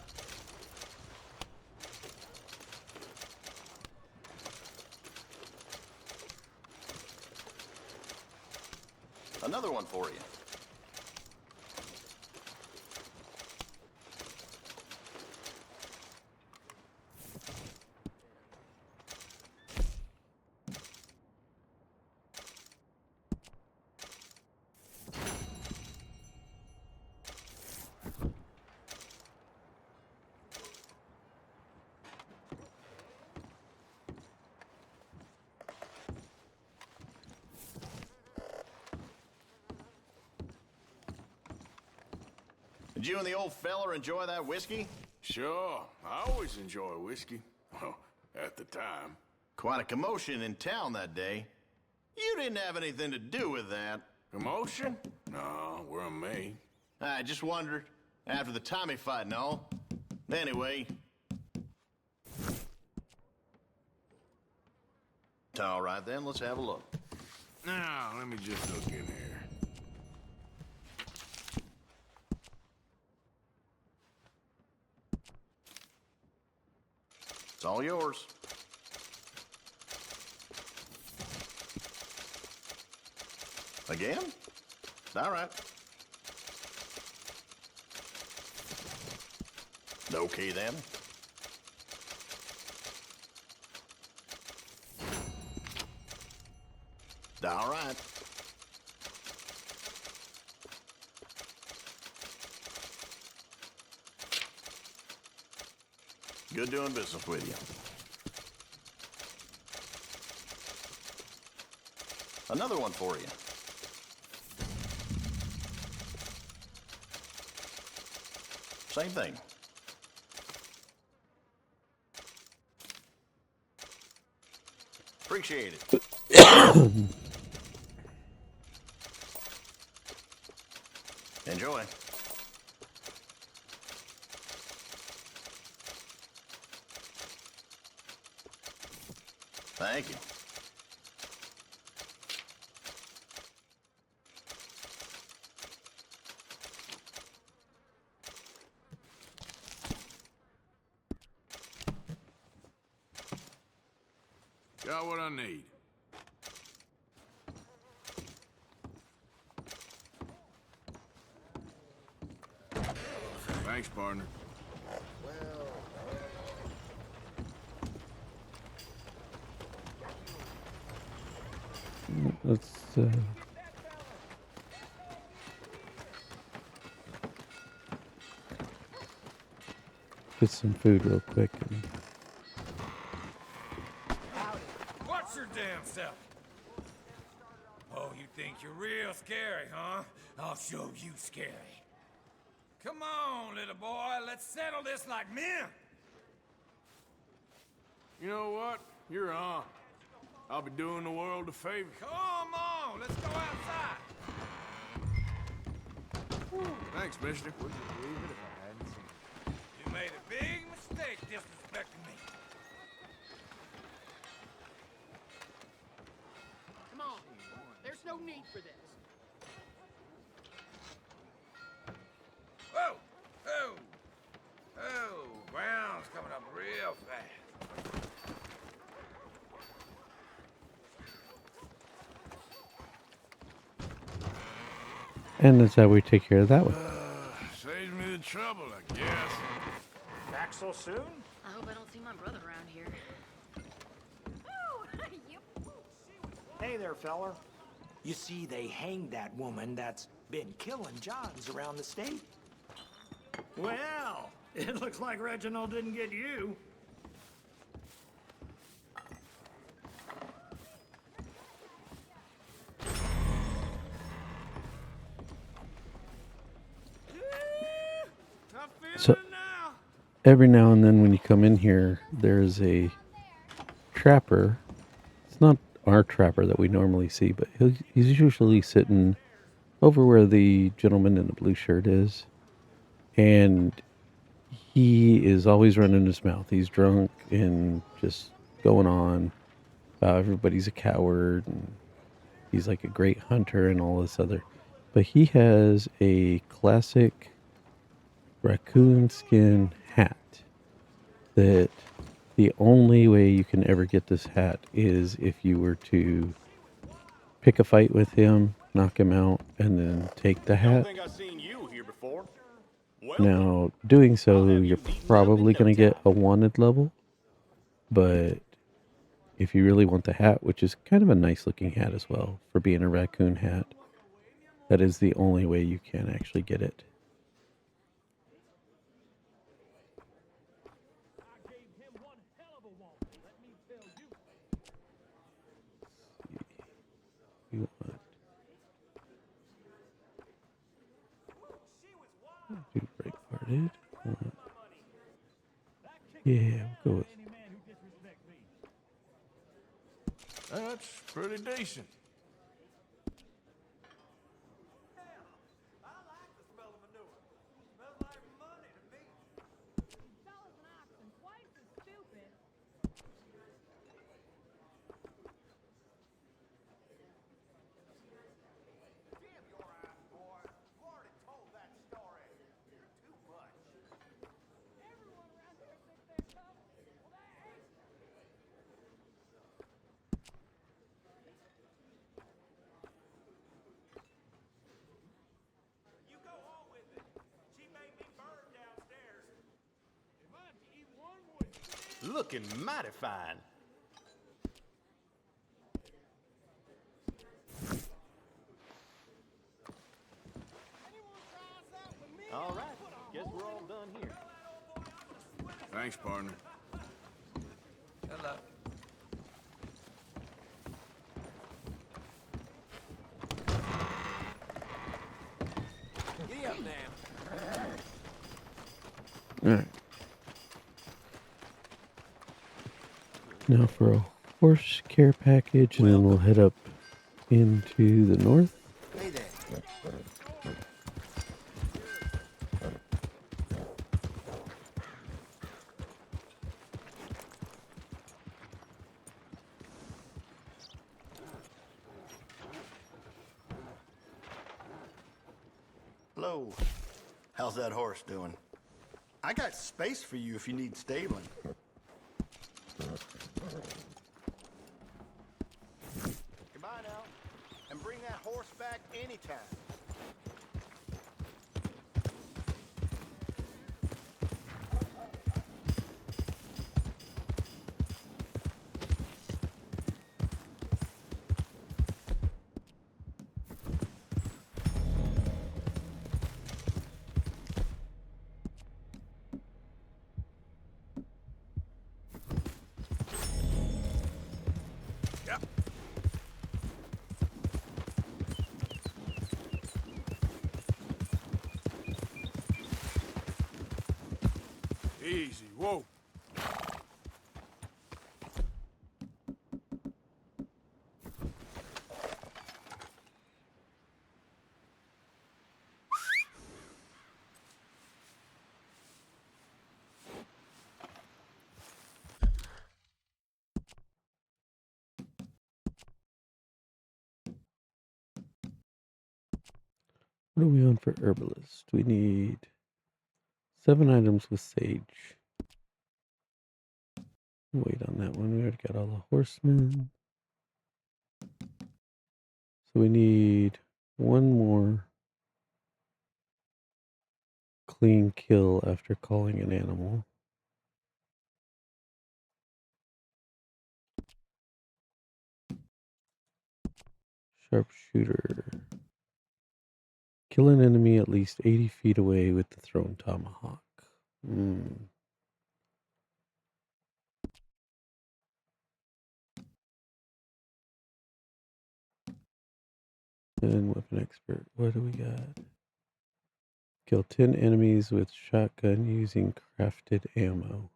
Speaker 14: Another one for you. Did you and the old feller enjoy that whiskey?
Speaker 8: Sure, I always enjoy whiskey. Well, at the time.
Speaker 14: Quite a commotion in town that day. You didn't have anything to do with that.
Speaker 8: Commotion? No, we're me.
Speaker 14: I just wondered, after the Tommy fight and all. Anyway. All right then, let's have a look.
Speaker 8: Now, let me just look in here.
Speaker 14: It's all yours. Again? All right. Okay then. All right. Good doing business with you. Another one for you. Same thing. Appreciate it. Enjoy. Thank you.
Speaker 8: Got what I need. Thanks, partner.
Speaker 1: Let's get some food real quick.
Speaker 15: Watch your damn self. Oh, you think you're real scary, huh? I'll show you scary. Come on, little boy, let's settle this like men.
Speaker 8: You know what? You're on. I'll be doing the world a favor.
Speaker 15: Come on, let's go outside.
Speaker 8: Thanks, mister.
Speaker 15: Would you believe it if I hadn't seen it? You made a big mistake disrespecting me.
Speaker 16: Come on. There's no need for this.
Speaker 15: Whoa! Oh! Oh, ground's coming up real fast.
Speaker 1: And that's how we take care of that one.
Speaker 16: soon?
Speaker 4: I hope I don't see my brother around here.
Speaker 16: Hey there, feller. You see, they hanged that woman that's been killing Johns around the state. Well, it looks like Reginald didn't get you.
Speaker 1: So every now and then when you come in here, there's a trapper. It's not our trapper that we normally see, but he's usually sitting over where the gentleman in the blue shirt is. And he is always running his mouth. He's drunk and just going on about everybody's a coward and he's like a great hunter and all this other. But he has a classic raccoon skin hat that the only way you can ever get this hat is if you were to pick a fight with him, knock him out, and then take the hat. Now, doing so, you're probably going to get a wanted level, but if you really want the hat, which is kind of a nice looking hat as well for being a raccoon hat, that is the only way you can actually get it. You want do break parted. Yeah, we'll go with.
Speaker 7: That's pretty decent.
Speaker 14: Looking mighty fine. All right, guess we're all done here.
Speaker 7: Thanks, partner.
Speaker 11: Hello.
Speaker 16: Giddy up now.
Speaker 1: All right. Now for a horse care package, and then we'll head up into the north.
Speaker 16: Hey there.
Speaker 14: Hello. How's that horse doing? I got space for you if you need stabling. Goodbye now. And bring that horse back anytime.
Speaker 7: Easy, whoa.
Speaker 1: What are we on for herbalist? We need 7 items with sage. Wait on that one. We already got all the horsemen. So we need one more clean kill after calling an animal. Sharpshooter. Kill an enemy at least 80 feet away with the thrown tomahawk. And weapon expert. What do we got? Kill 10 enemies with shotgun using crafted ammo.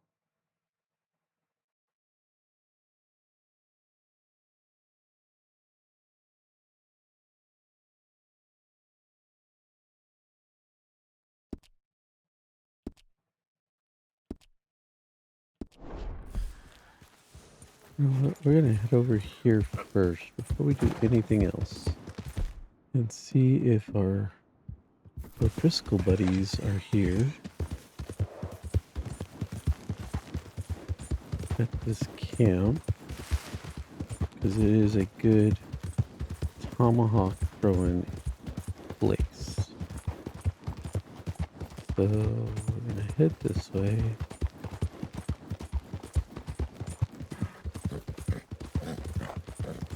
Speaker 1: We're going to head over here first before we do anything else and see if our O'Driscoll buddies are here at this camp, because it is a good tomahawk throwing place. So we're going to head this way.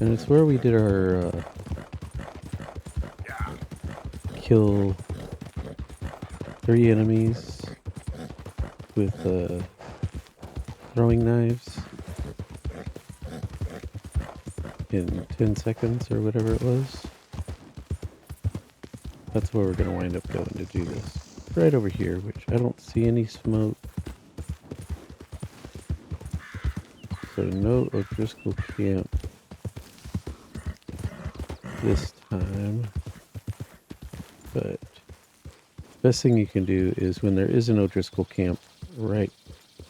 Speaker 1: And it's where we did our kill 3 enemies with throwing knives in 10 seconds or whatever it was. That's where we're going to wind up going to do this. Right over here, which I don't see any smoke. So no O'Driscoll camp this time, but best thing you can do is when there is an O'Driscoll camp right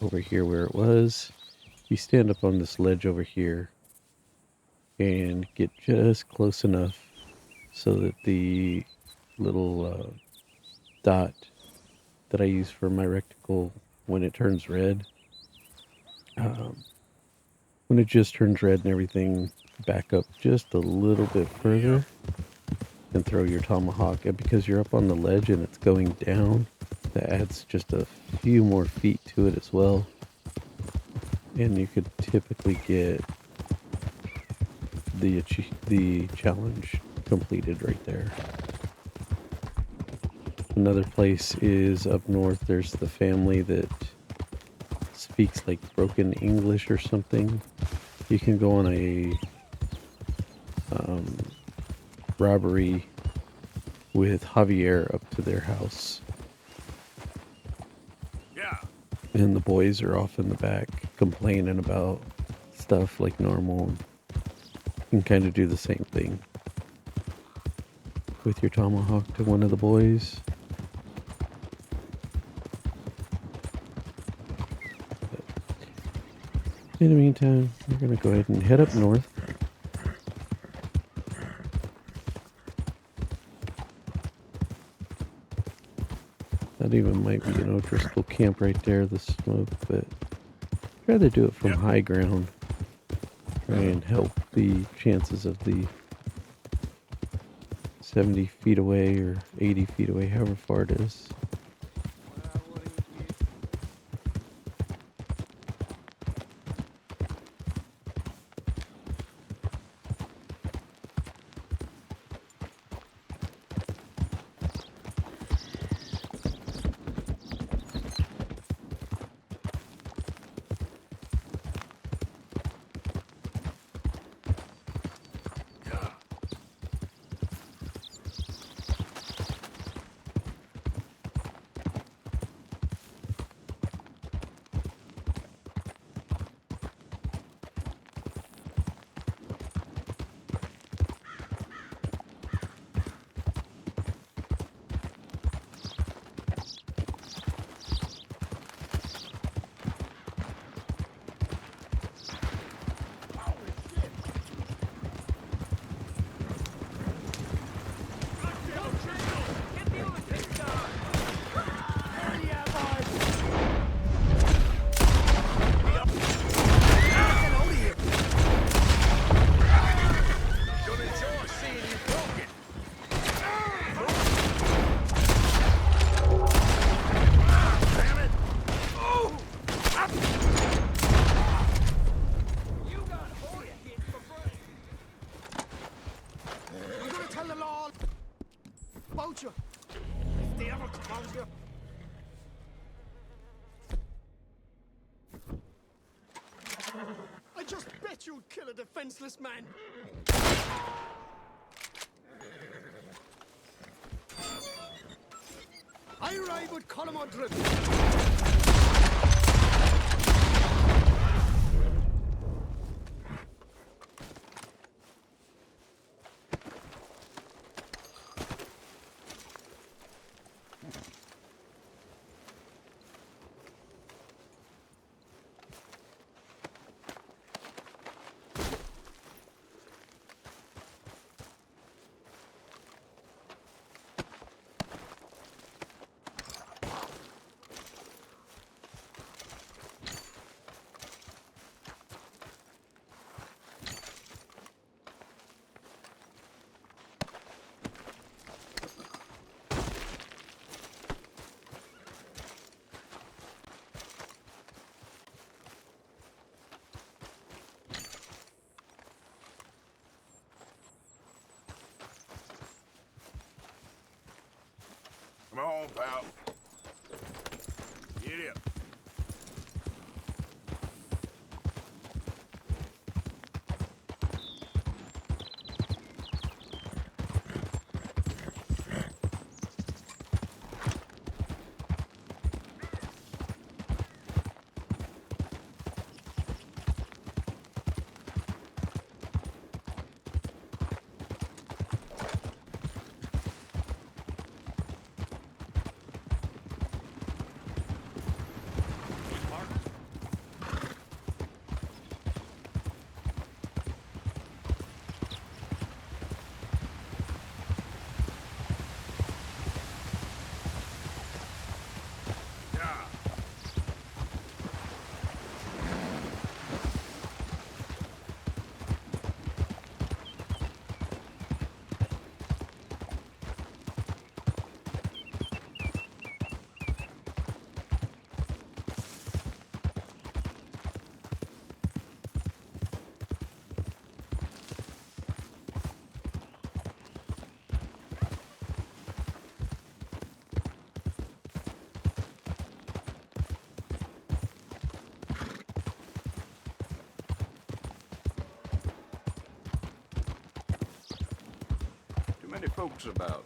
Speaker 1: over here where it was, you stand up on this ledge over here and get just close enough so that the little dot that I use for my reticle, when it turns red, when it just turns red and everything, back up just a little bit further and throw your tomahawk. And because you're up on the ledge and it's going down, that adds just a few more feet to it as well. And you could typically get the challenge completed right there. Another place is up north. There's the family that speaks like broken English or something. You can go on a robbery with Javier up to their house.
Speaker 6: Yeah.
Speaker 1: And the boys are off in the back complaining about stuff like normal. You can kind of do the same thing with your tomahawk to one of the boys. But in the meantime, we're going to go ahead and head up north. That even might be an O'Driscoll camp right there, the smoke, but I'd rather do it from high ground. Try and help the chances of the 70 feet away or 80 feet away, however far it is.
Speaker 17: that you'd kill a defenseless man. I ride with Colomar driven.
Speaker 8: Come on, pal. Get up. Many folks about.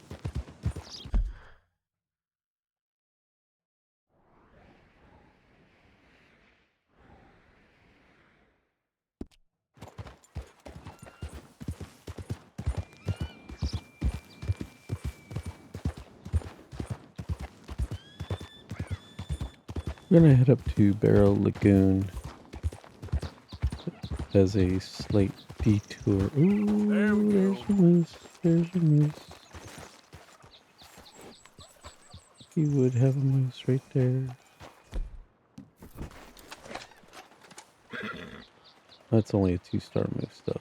Speaker 1: We're gonna head up to Barrow Lagoon as a slight detour. Ooh, there's a moose. There's a moose. He would have a moose right there. That's only a 2-star moose, though.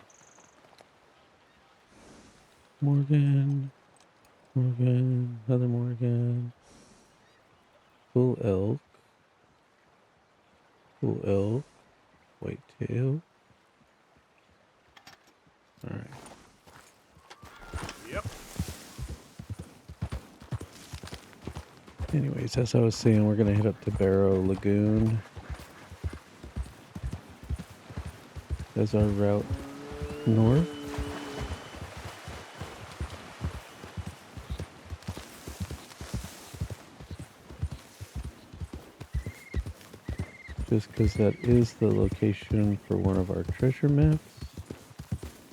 Speaker 1: Morgan. Morgan. Another Morgan. Full elk. Full elk. Whitetail. Alright.
Speaker 8: Yep.
Speaker 1: Anyways, as I was saying, we're gonna head up to Barrow Lagoon as our route north. Just because that is the location for one of our treasure maps,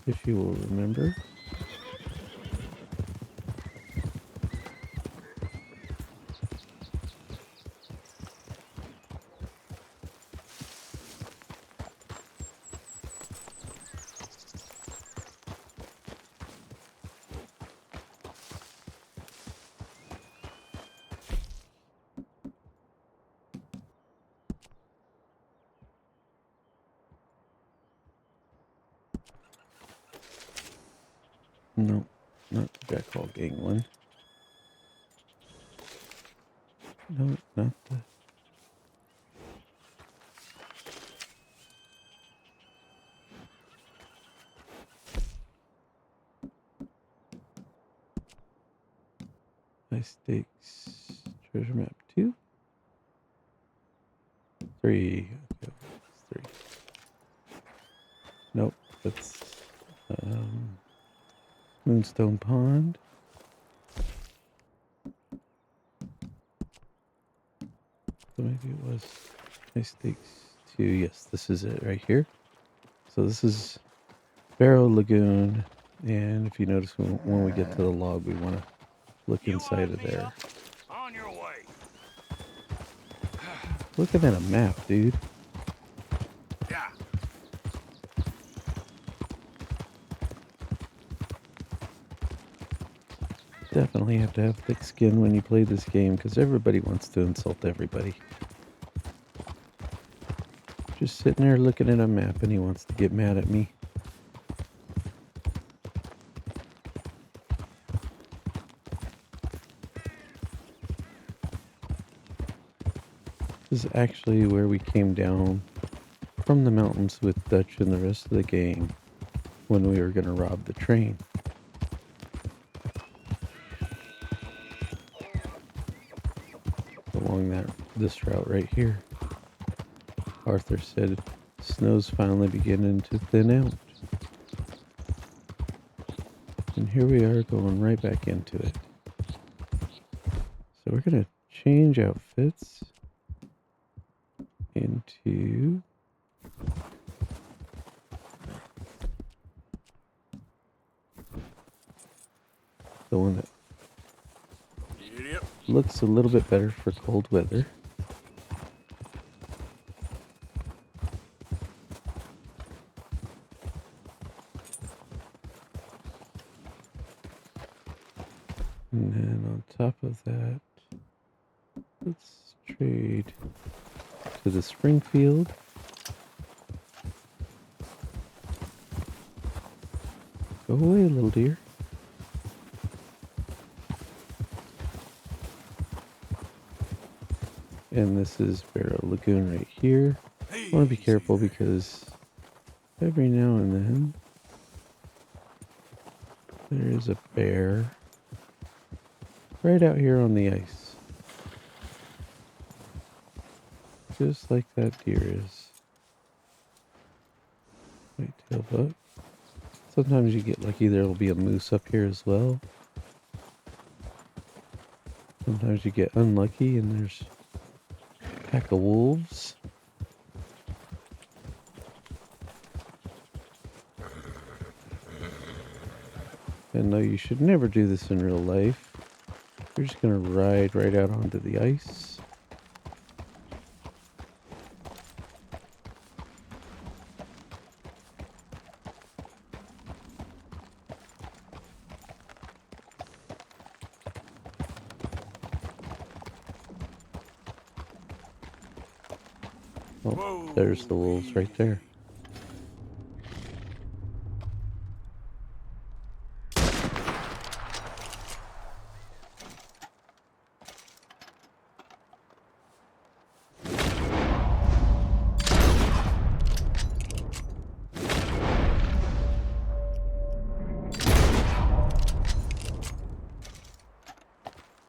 Speaker 1: if you will remember. No, not the Jackal Gang one. No, not the... High stakes treasure map 2? 3. Okay, 3. That's Moonstone Pond. So maybe it was High Stakes 2. Yes, this is it right here. So this is Barrow Lagoon. And if you notice when we get to the log, we want to look inside of there.
Speaker 3: On your way.
Speaker 1: Looking at a map, dude.
Speaker 3: Yeah.
Speaker 1: Definitely have to have thick skin when you play this game because everybody wants to insult everybody. Just sitting there looking at a map and he wants to get mad at me. This is actually where we came down from the mountains with Dutch and the rest of the gang when we were going to rob the train. Along this route right here. Arthur said snow's finally beginning to thin out. And here we are going right back into it. So we're going to change outfits into the one that looks a little bit better for cold weather. And then on top of that, let's trade to the Springfield. Go away, little deer. And this is Barrow Lagoon right here. I want to be careful because every now and then there is a bear right out here on the ice. Just like that deer is. White-tailed buck. Sometimes you get lucky, there will be a moose up here as well. Sometimes you get unlucky and there's a pack of wolves. And no, you should never do this in real life. You're just going to ride right out onto the ice. Oh, there's the wolves right there.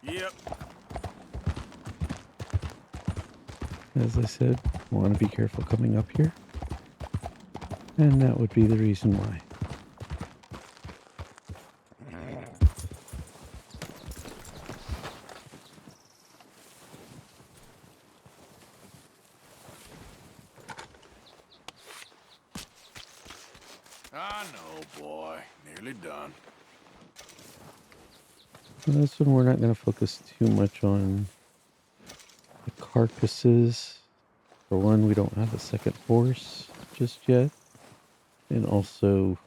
Speaker 3: Yep.
Speaker 1: As I said, I want to be careful coming up here. And that would be the reason why.
Speaker 3: I know, boy. Nearly done.
Speaker 1: This one we're not going to focus too much on the carcasses. For one, we don't have a second horse just yet. And also,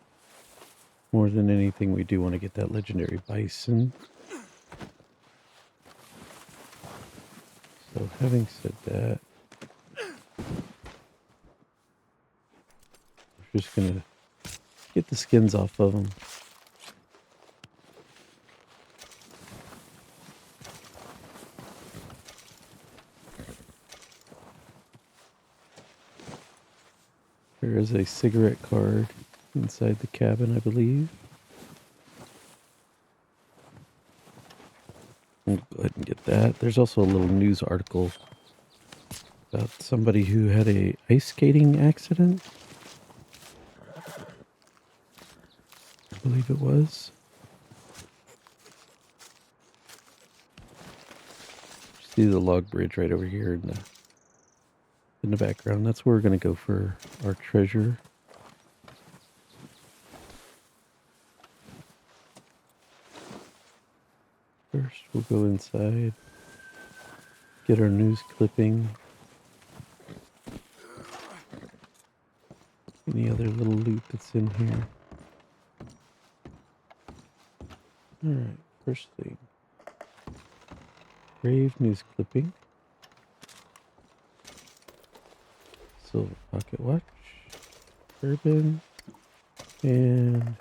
Speaker 1: more than anything, we do want to get that legendary bison. So having said that, we're just going to get the skins off of them. There is a cigarette card inside the cabin, I believe. I'll go ahead and get that. There's also a little news article about somebody who had a ice skating accident. believe it was. See the log bridge right over here in the background. That's where we're going to go for our treasure. First, we'll go inside, get our news clipping. Any other little loot that's in here. Alright, first thing. Grave news clipping. Silver pocket watch. Bourbon. And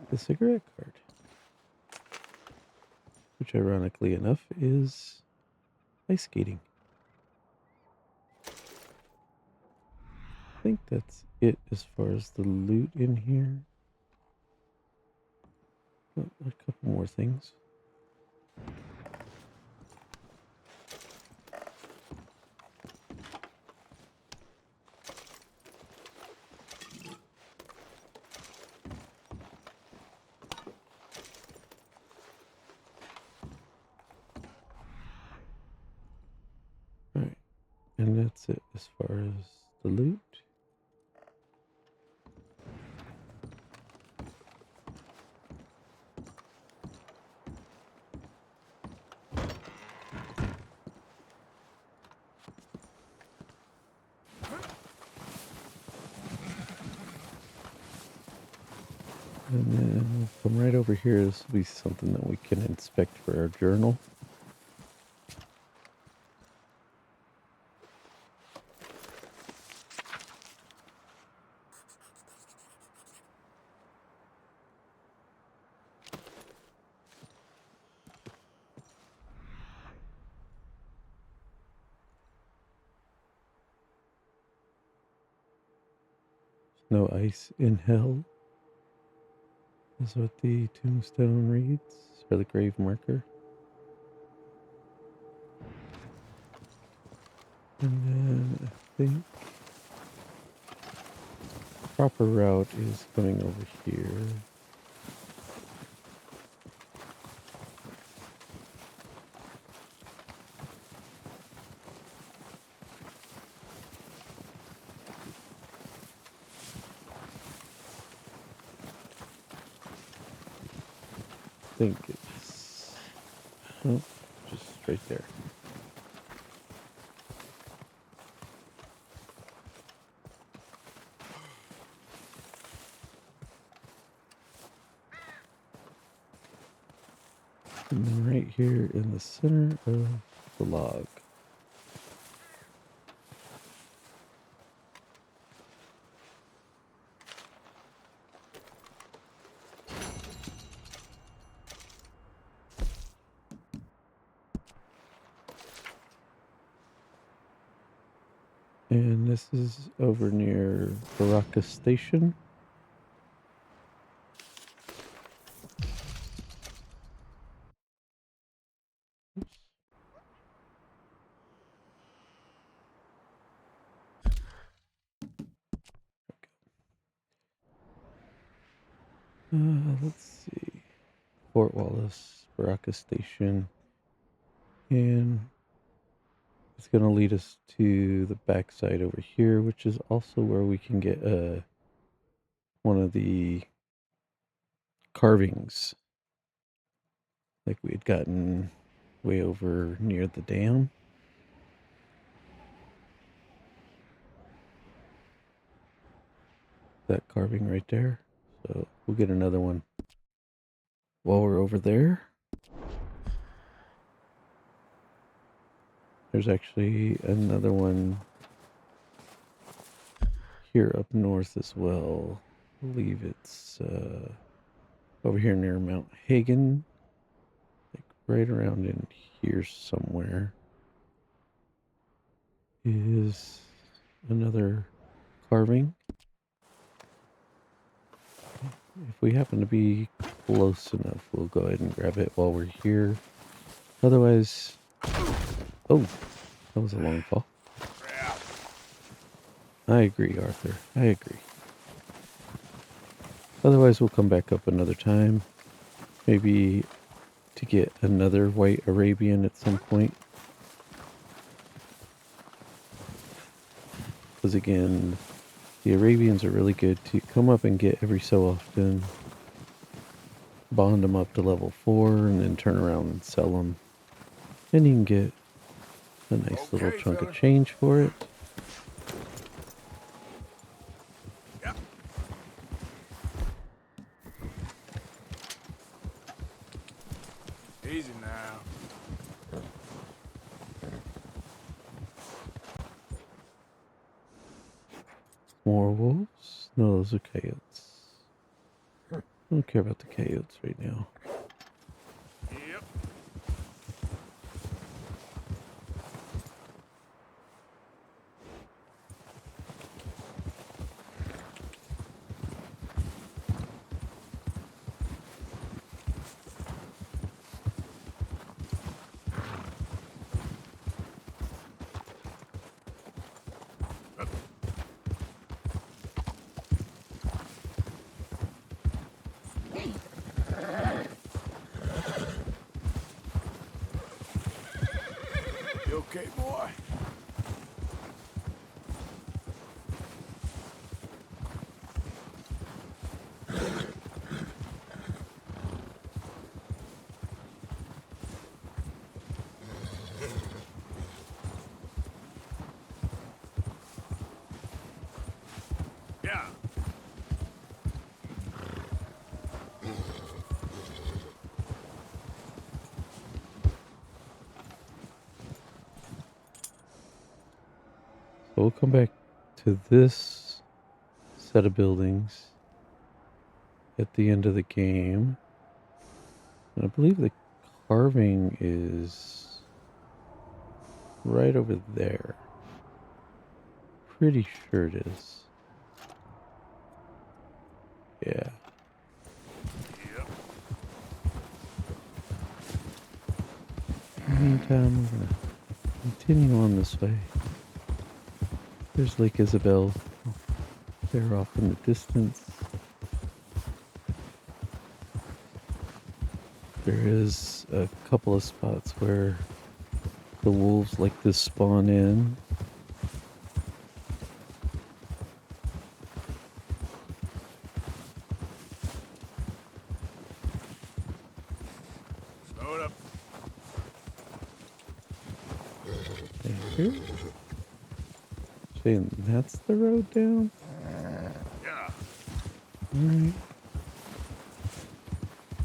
Speaker 1: the cigarette card. Which ironically enough is ice skating. I think that's it as far as the loot in here. Oh, a couple more things. Alright, and that's it as far as the loot. And then we'll come right over here. This will be something that we can inspect for our journal. No ice in hell is what the tombstone reads, or the grave marker. And then I think the proper route is coming over here. I think it's, oh, just right there. And then right here in the center of the log. And this is over near Baraka Station. Let's see. Fort Wallace, Baraka Station. And it's going to lead us to the backside over here, which is also where we can get one of the carvings like we had gotten way over near the dam. That carving right there. So we'll get another one while we're over there. There's actually another one here up north as well. I believe it's over here near Mount Hagen, like right around in here somewhere is another carving. If we happen to be close enough, we'll go ahead and grab it while we're here. Otherwise, oh, that was a long fall. I agree, Arthur. I agree. Otherwise, we'll come back up another time. Maybe to get another white Arabian at some point. Because again, the Arabians are really good to come up and get every so often. Bond them up to level 4 and then turn around and sell them. And you can get a nice little chunk of change for it.
Speaker 6: Easy now.
Speaker 1: More wolves? No, those are coyotes. I don't care about the coyotes right now.
Speaker 6: Yep. You okay, boy? Yeah.
Speaker 1: So we'll come back to this set of buildings at the end of the game. And I believe the carving is right over there. Pretty sure it is. Yeah. In the meantime, we're going to continue on this way. There's Lake Isabel. They're off in the distance. There is a couple of spots where the wolves like to spawn in.
Speaker 6: Slow it up.
Speaker 1: Here. Saying that's the road down?
Speaker 6: Yeah.
Speaker 1: Alright.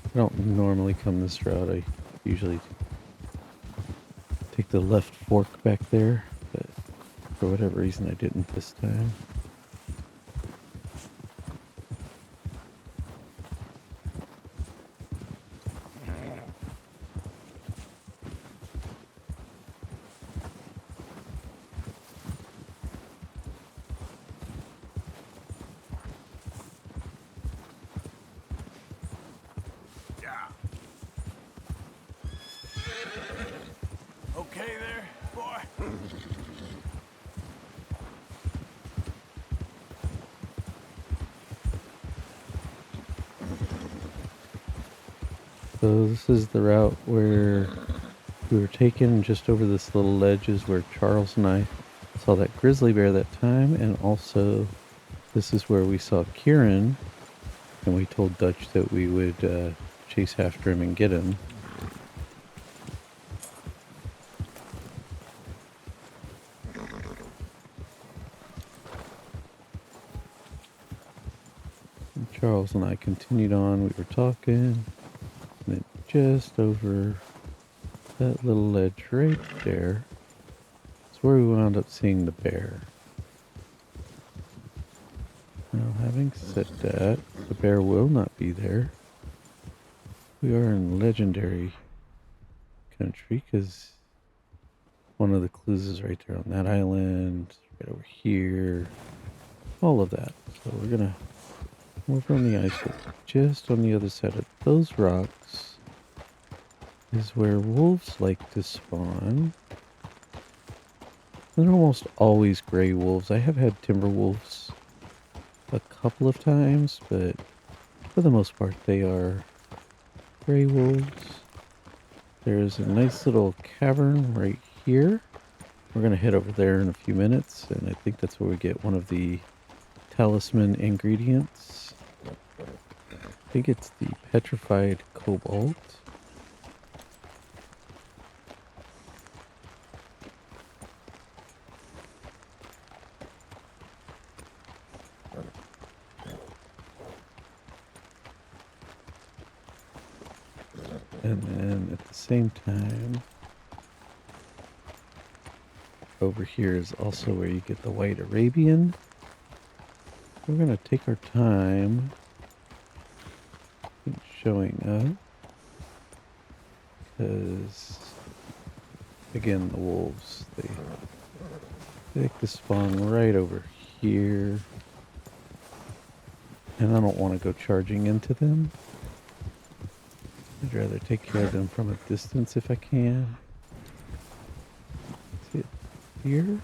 Speaker 1: I don't normally come this route. I usually take the left fork back there, but for whatever reason I didn't this time.
Speaker 6: Okay there, boy?
Speaker 1: So this is the route where we were taken just over this little ledge is where Charles and I saw that grizzly bear that time, and also this is where we saw Kieran, and we told Dutch that we would chase after him and get him. And Charles and I continued on, we were talking, and then just over that little ledge right there is where we wound up seeing the bear. Now, having said that, the bear will not be there. We are in legendary country because one of the clues is right there on that island, right over here, all of that. So we're gonna move on the ice, but just on the other side of those rocks is where wolves like to spawn. They're almost always gray wolves. I have had timber wolves a couple of times, but for the most part they are gray wolves. There's a nice little cavern right here. We're going to head over there in a few minutes, and I think that's where we get one of the talisman ingredients. I think it's the petrified cobalt. And then at the same time, over here is also where you get the white Arabian. We're going to take our time in showing up, because again, the wolves, they like to spawn right over here, and I don't want to go charging into them. I'd rather take care of them from a distance if I can. See it here?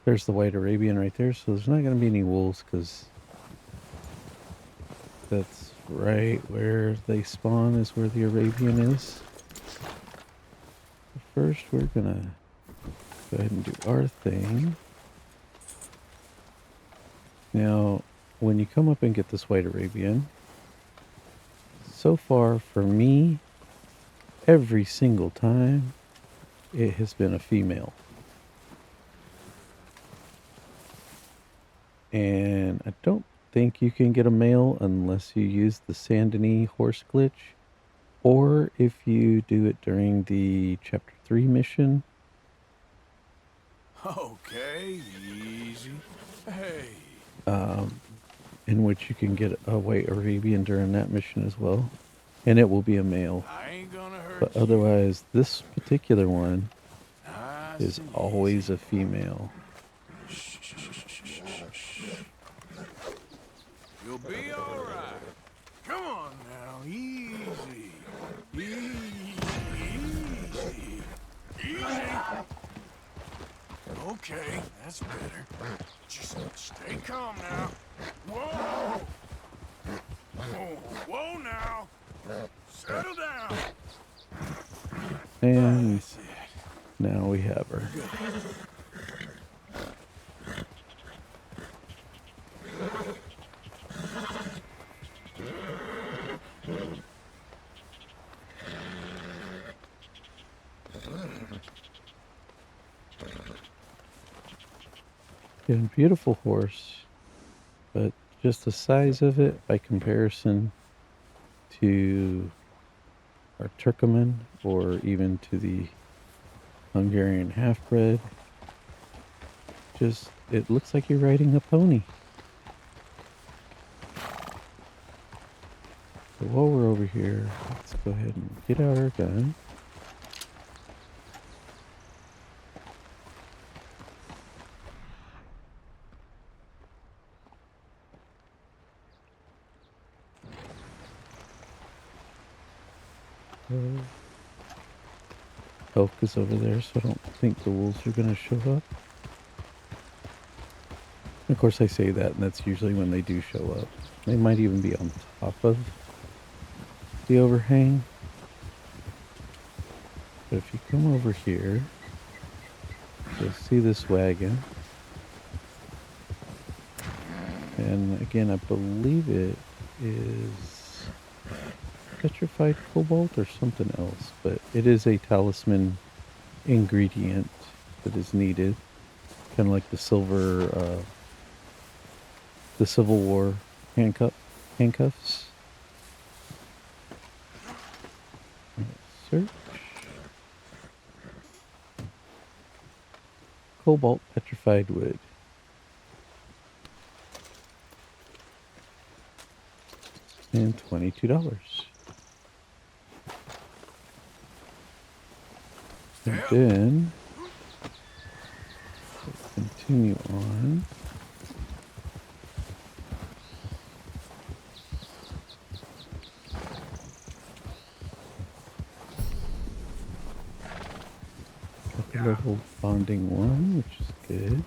Speaker 1: There's the white Arabian right there, so there's not going to be any wolves because that's right where they spawn is where the Arabian is. But first we're going to go ahead and do our thing. Now, when you come up and get this white Arabian, so far for me, every single time, it has been a female. And I don't think you can get a male unless you use the Sandini horse glitch, or if you do it during the Chapter 3 mission.
Speaker 8: Okay, easy. Hey.
Speaker 1: In which you can get a white Arabian during that mission as well. And it will be a male.
Speaker 8: I ain't gonna hurt
Speaker 1: but otherwise, this particular one is always a female.
Speaker 8: You'll be alright. Come on now, easy. Easy. Okay, that's better. Just stay calm now. Whoa! Whoa now! Settle down!
Speaker 1: And now we have her. A beautiful horse, but just the size of it by comparison to our Turkoman or even to the Hungarian half-bred, just it looks like you're riding a pony. So while we're over here, let's go ahead and get out our gun. Elk is over there, so I don't think the wolves are going to show up. Of course, I say that, and that's usually when they do show up. They might even be on top of the overhang. But if you come over here, you'll see this wagon. And again, I believe it is petrified cobalt or something else, but it is a talisman ingredient that is needed, kind of like the silver, the Civil War handcuffs. Search cobalt petrified wood. And $22. And then continue on. a little bonding one, which is good.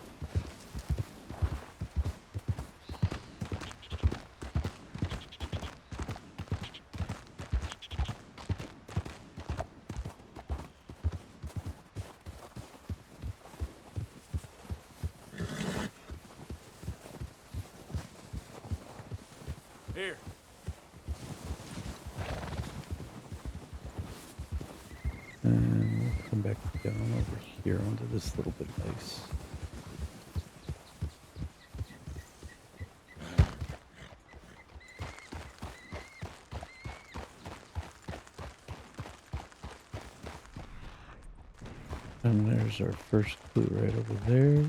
Speaker 6: Here.
Speaker 1: And we'll come back down over here onto this little bit of ice. And there's our first clue right over there.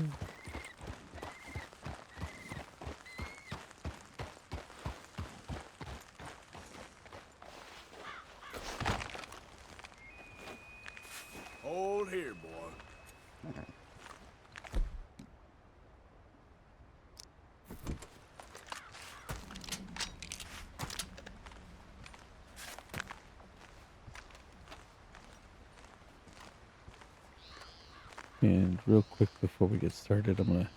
Speaker 8: Hold here, boy.
Speaker 1: And real quick before we get started, I'm going to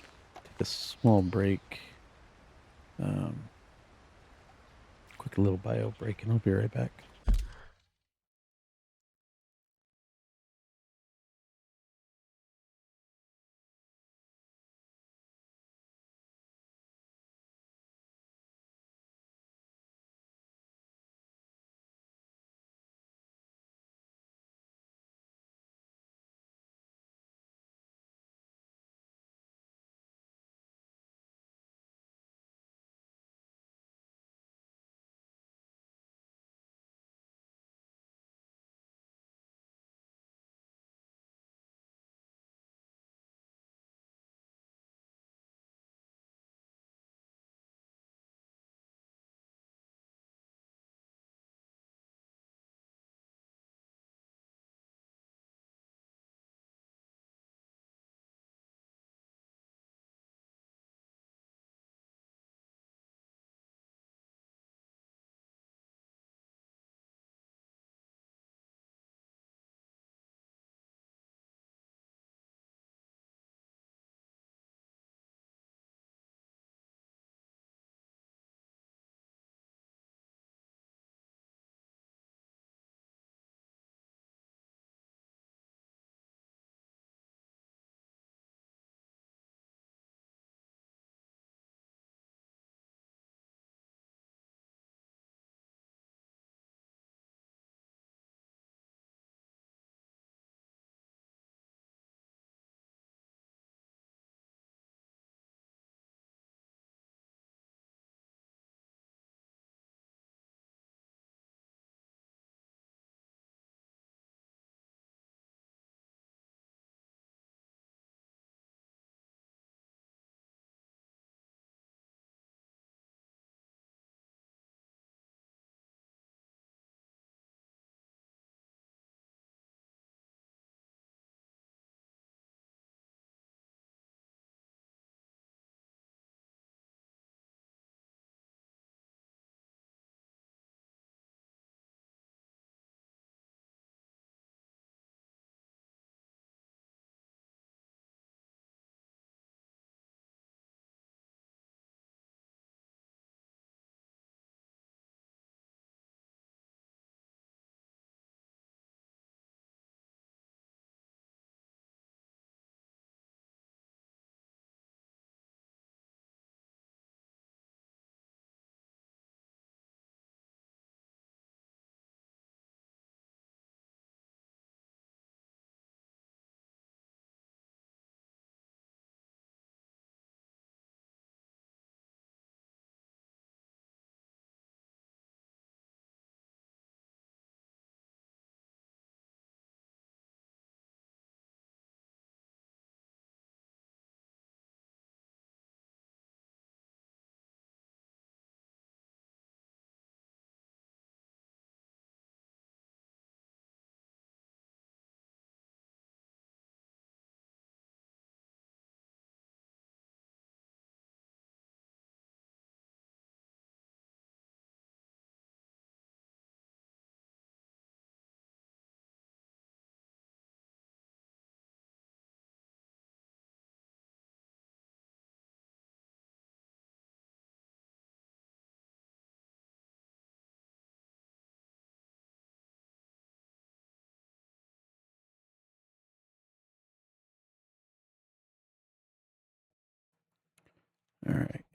Speaker 1: take a small break. Quick little bio break, and I'll be right back.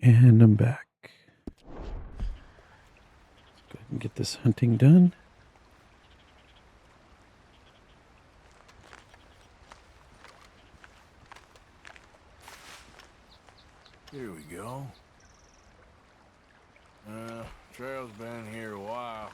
Speaker 1: And I'm back. Let's go ahead and get this hunting done.
Speaker 8: Here we go. Trail's been here a while.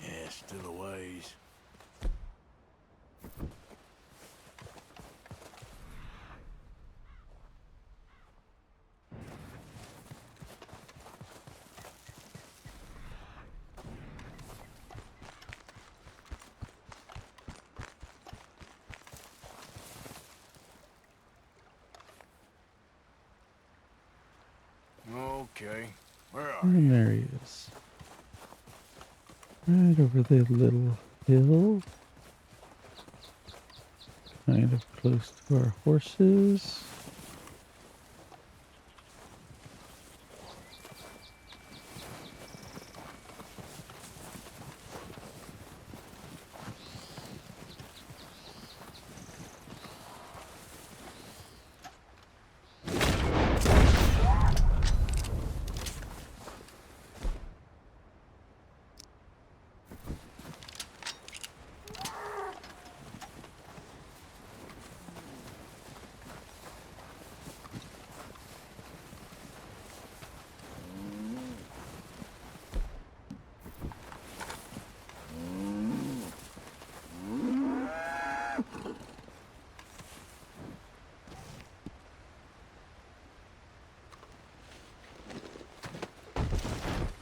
Speaker 8: Yeah, still a ways. Okay, where are
Speaker 1: And there he is. Right over the little hill. Kind of close to our horses.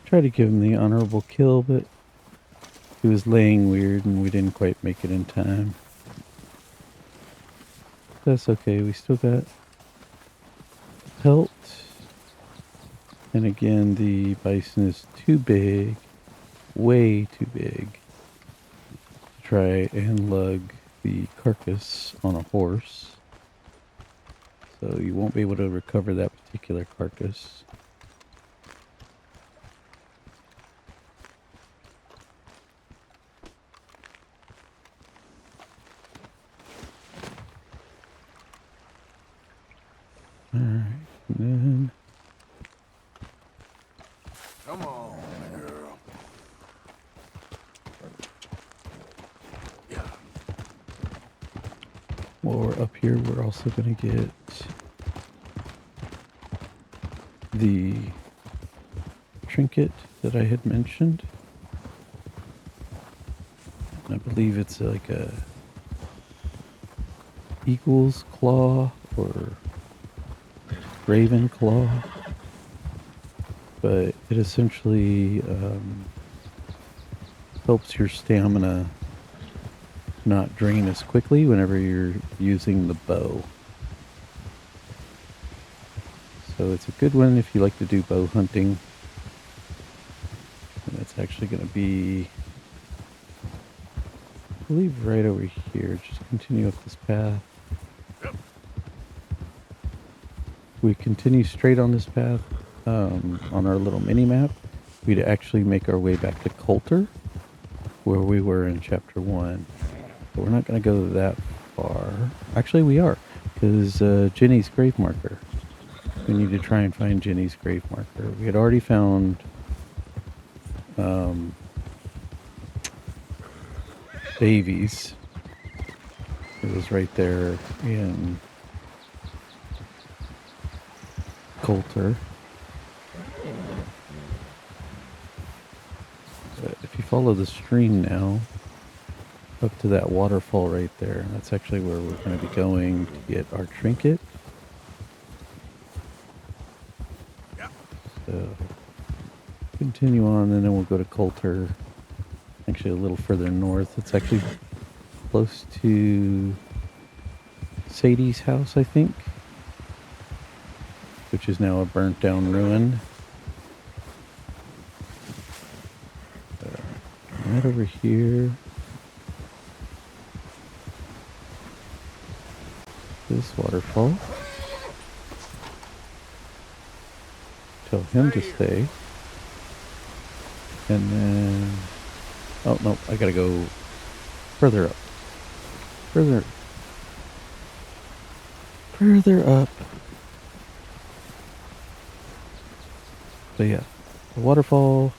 Speaker 1: Tried to give him the honorable kill, but he was laying weird and we didn't quite make it in time. That's okay, we still got pelt. And again, the bison is too big, way too big, to try and lug the carcass on a horse. So you won't be able to recover that particular carcass. Alright, and then...
Speaker 8: Come on, girl.
Speaker 1: While we're up here, we're also going to get the trinket that I had mentioned. I believe it's like a eagle's claw or raven claw, but it essentially helps your stamina not drain as quickly whenever you're using the bow. So it's a good one if you like to do bow hunting. And that's actually going to be, I believe, right over here. Just continue up this path. We continue straight on this path on our little mini map. We'd actually make our way back to Colter, where we were in chapter 1. But we're not going to go that far. Actually, we are, because Jenny's grave marker. We need to try and find Jenny's grave marker. We had already found Davies. It was right there in Colter. But if you follow the stream now, up to that waterfall right there, that's actually where we're going to be going to get our trinket. So, continue on, and then we'll go to Colter. Actually, a little further north. It's actually close to Sadie's house, I think, which is now a burnt down ruin. Right over here. this waterfall. Tell him to stay. And then... Oh, no, I gotta go further up. Further up. So yeah, the waterfall,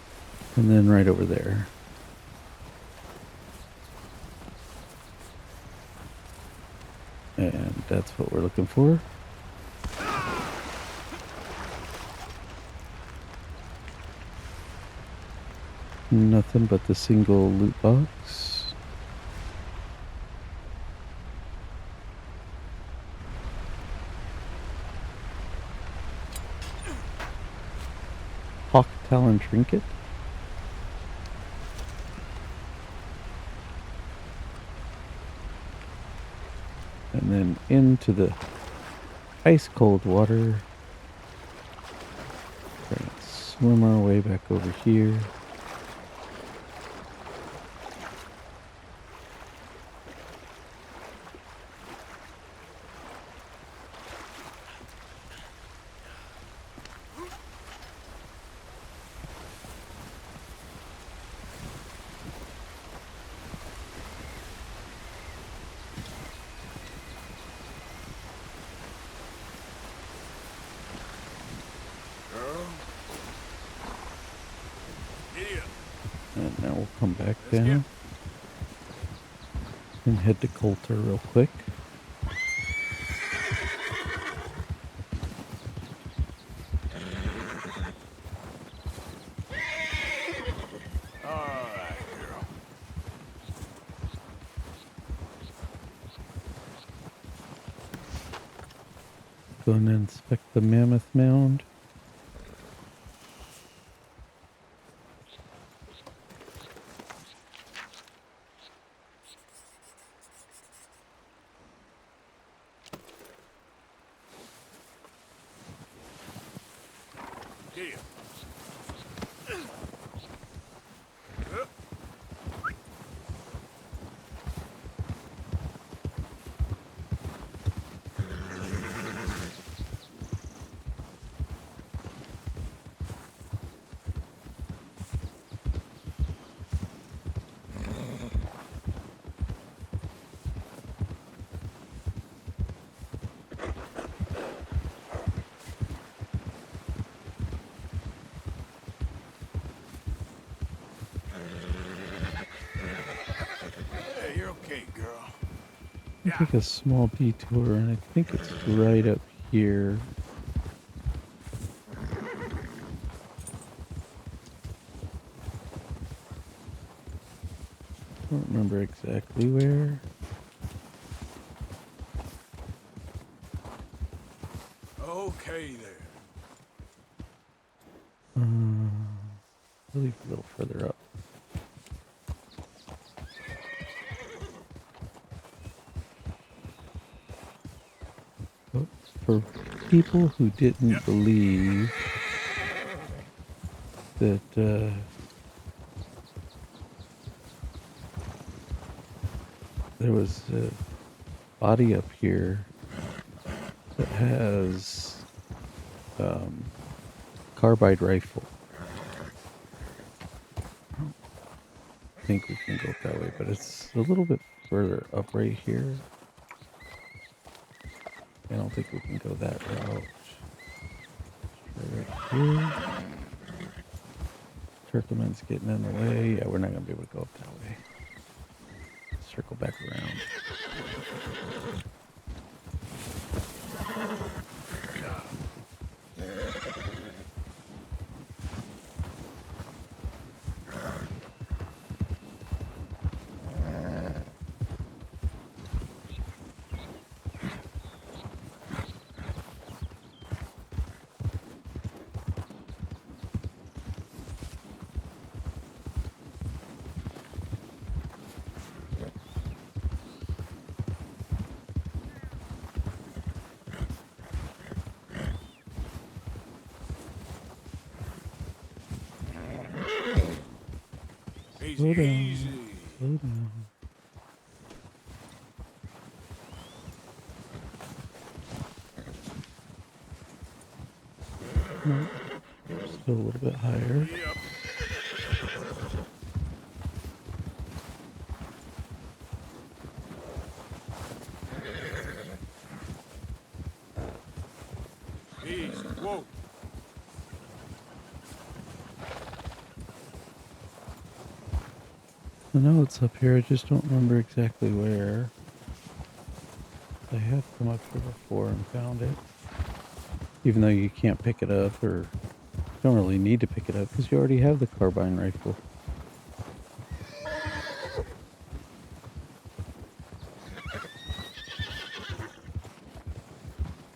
Speaker 1: and then right over there. And that's what we're looking for. Nothing but the single loot box. Hawk Talon Trinket. And then into the ice cold water. Try and swim our way back over here. And now we'll come back down and head to Colter real quick.
Speaker 8: Alright, girl.
Speaker 1: Go and inspect the mammoth mound.
Speaker 8: Here. Hey, you're okay, girl.
Speaker 1: I'll take a small detour, and I think it's right up here. I don't remember exactly where.
Speaker 8: Okay there.
Speaker 1: I believe a little further up. But for people who didn't believe that there was a body up here that has carbide rifle. I think we can go that way, but it's a little bit further up right here. I don't think we can go that route. Right here. Turkleman's getting in the way. Yeah, we're not going to be able to go up that way. Circle back around. Slow down. Slow down. No, still a little bit higher.
Speaker 6: Yep. Easy. Whoa.
Speaker 1: I know it's up here, I just don't remember exactly where. I have come up here before and found it. Even though you can't pick it up, or don't really need to pick it up because you already have the carbine rifle.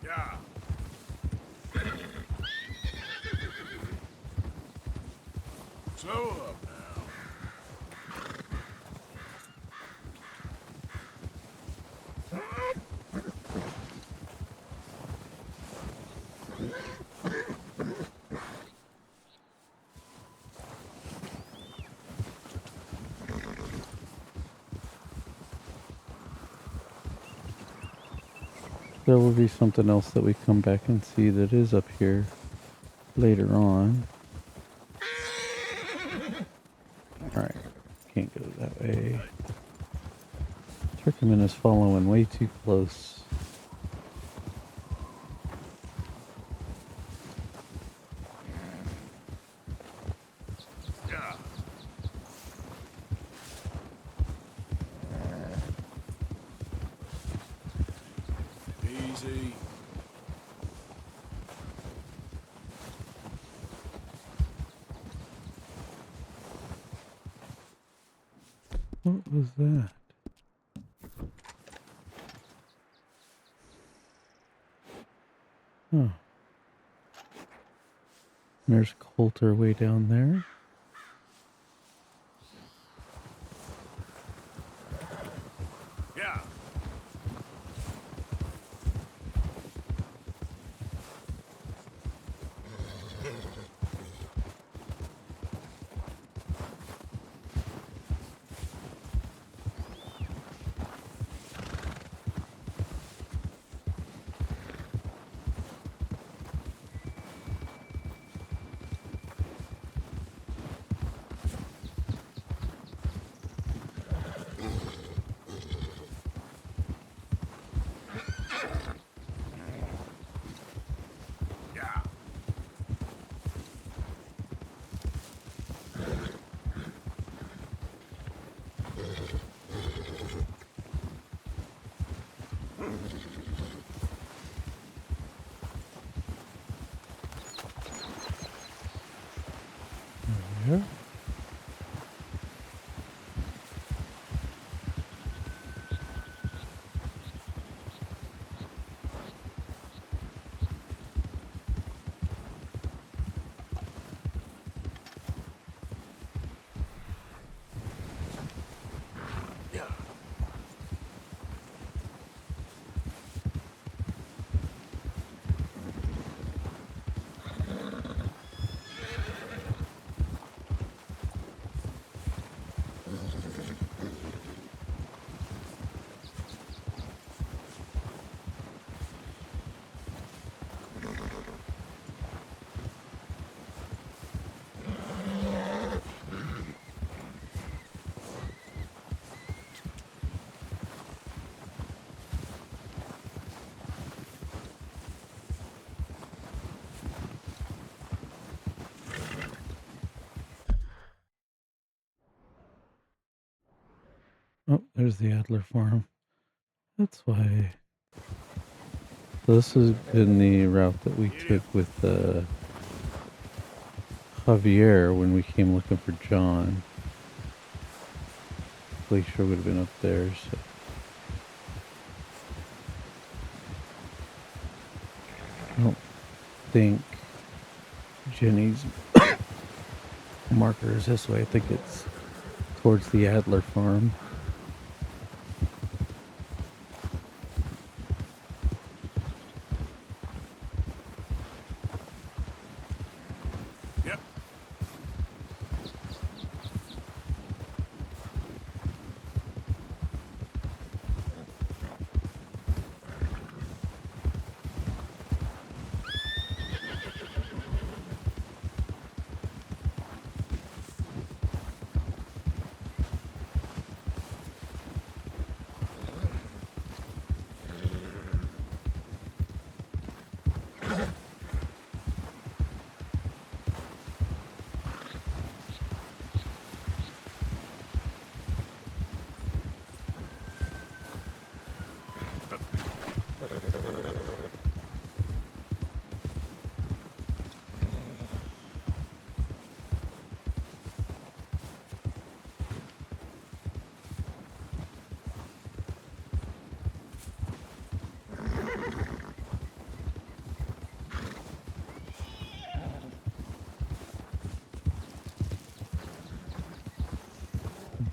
Speaker 6: Yeah. Slow up now.
Speaker 1: There will be something else that we come back and see that is up here later on. Alright, can't go that way. Turkeyman is following way too close.
Speaker 6: Yeah. Easy.
Speaker 1: What was that? Huh. There's Colter way down there.
Speaker 6: Yeah. Yeah.
Speaker 1: There. Oh, there's the Adler farm. That's why. So this has been the route that we took with Javier when we came looking for John. Glacier would have been up there, so. I don't think Jenny's marker is this way. I think it's towards the Adler farm.
Speaker 6: Yep.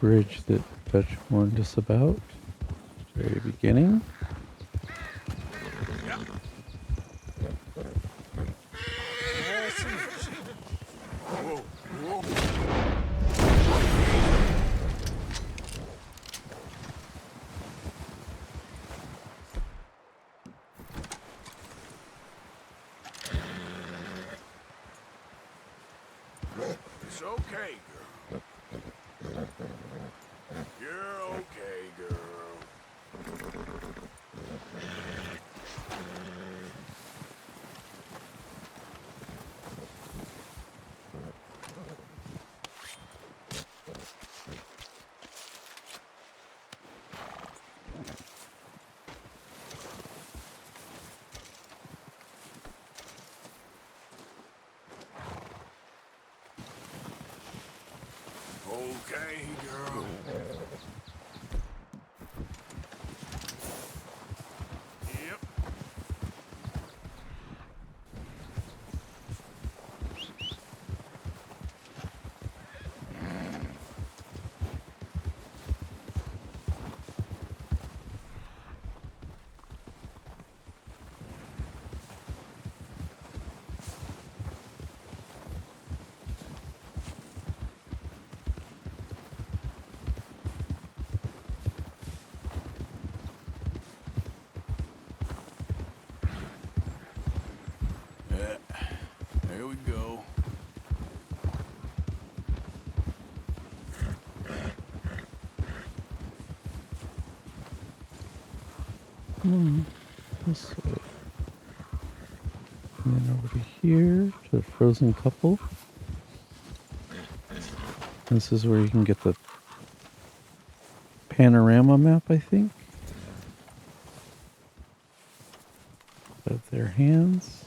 Speaker 1: bridge that Dutch warned us about. Very beginning.
Speaker 8: Whoa, whoa. It's okay, girl. You're okay, girl. Okay, girl. Yep. There we go.
Speaker 1: This way. And then over to here to the frozen couple. This is where you can get the panorama map, I think, of their hands.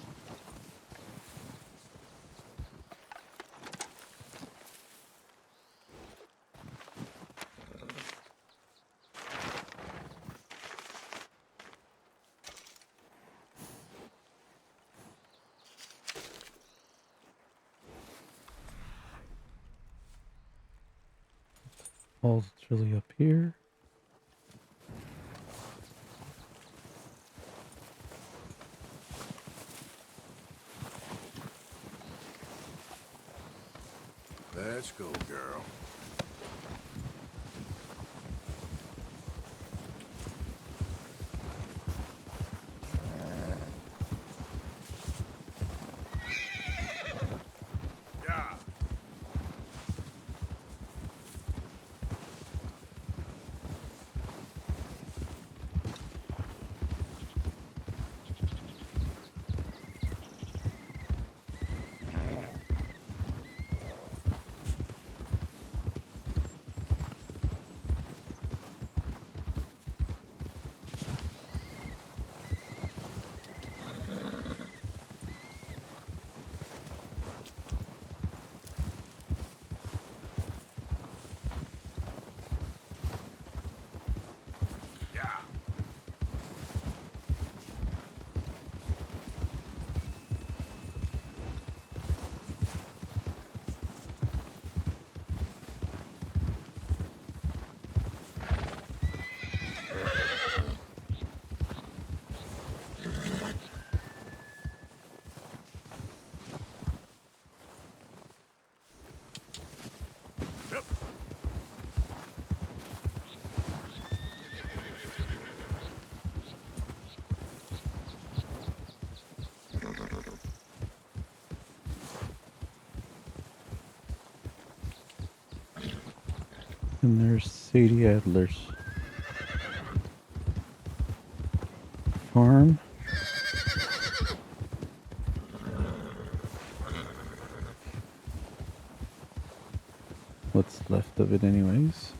Speaker 1: All it's really up here.
Speaker 8: Let's go, girl. Yeah.
Speaker 1: And there's Sadie Adler's farm. What's left of it anyways.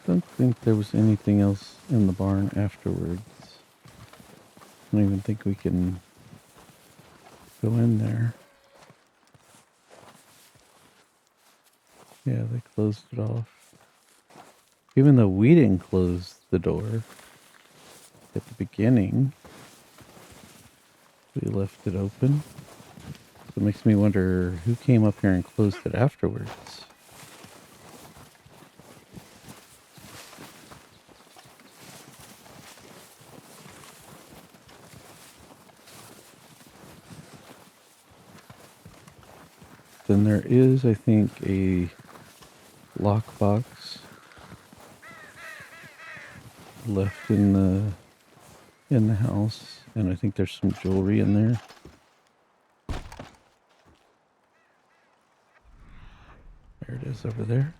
Speaker 1: Don't think there was anything else in the barn afterwards. I don't even think we can go in there. Yeah, they closed it off. Even though we didn't close the door at the beginning, we left it open. So it makes me wonder who came up here and closed it afterwards. Then there is, I think, a lockbox left in the house, and I think there's some jewelry in there. There it is over there.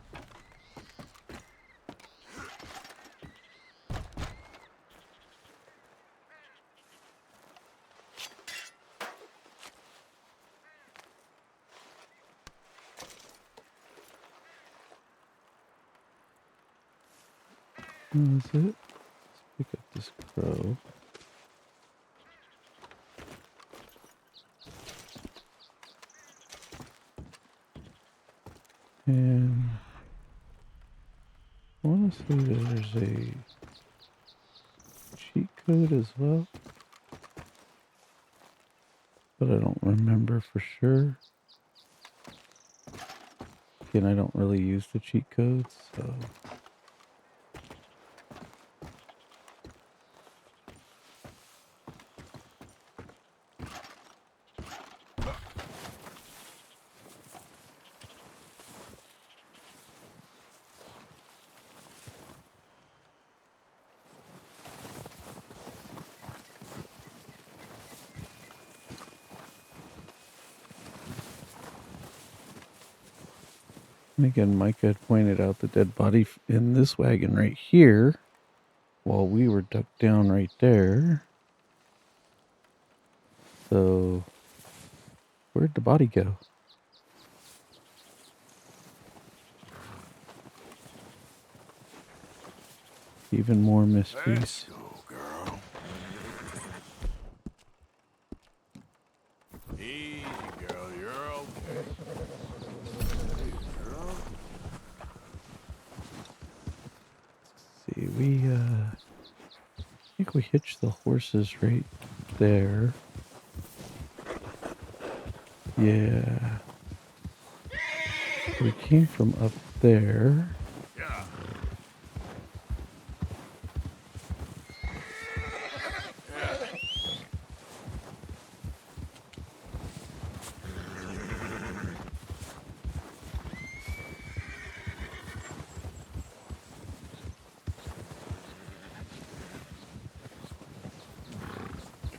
Speaker 1: What is it? Let's pick up this crow. And I want to say there's a cheat code as well, but I don't remember for sure. Again, I don't really use the cheat codes, so... And again, Micah had pointed out the dead body in this wagon right here, while we were ducked down right there. So, where'd the body go? Even more mysteries.
Speaker 8: Let's go, girl. Easy, girl. You're okay. Girl.
Speaker 1: See, we, I think we hitched the horses right there. Yeah. We came from up there.
Speaker 8: Yeah.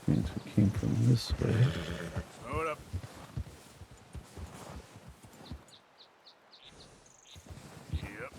Speaker 1: Means we came from this way.
Speaker 8: Hold up. Yep.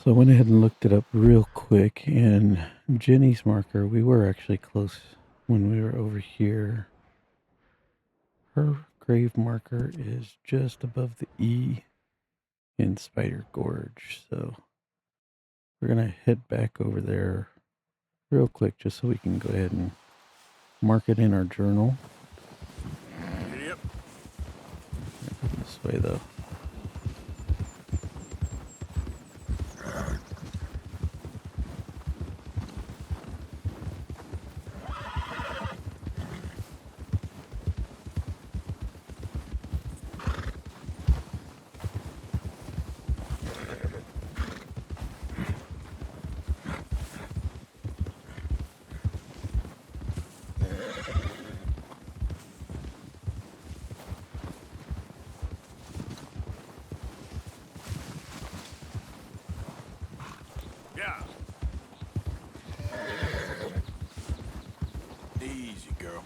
Speaker 1: So I went ahead and looked it up real quick, and Jenny's marker, we were actually close when we were over here. Her grave marker is just above the E in Spider Gorge, so we're going to head back over there real quick just so we can go ahead and mark it in our journal.
Speaker 8: Yep.
Speaker 1: This way, though.
Speaker 8: girl.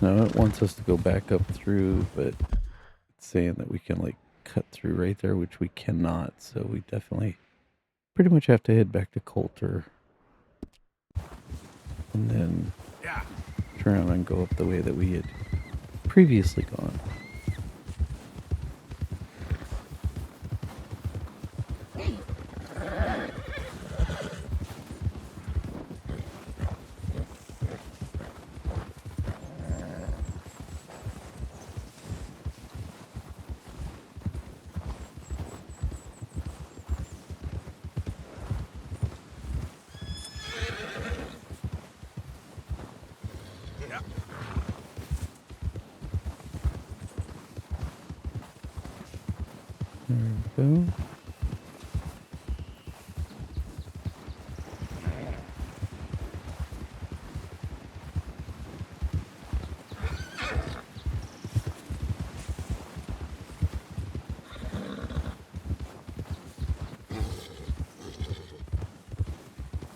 Speaker 1: No, it wants us to go back up through, but it's saying that we can like cut through right there, which we cannot. So we definitely pretty much have to head back to Colter and then turn around and go up the way that we had previously gone. There we go.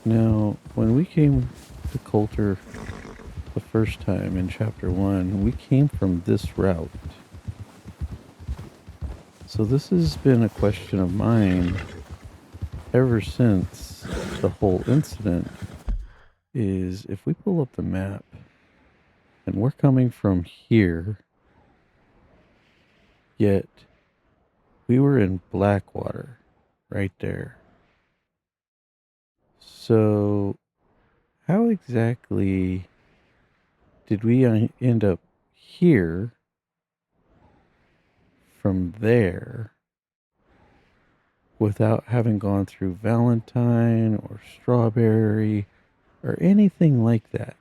Speaker 1: Now, when we came to Colter the first time in Chapter 1, we came from this route. So this has been a question of mine ever since the whole incident, is if we pull up the map and we're coming from here, yet we were in Blackwater right there. So how exactly did we end up here from there without having gone through Valentine or Strawberry or anything like that?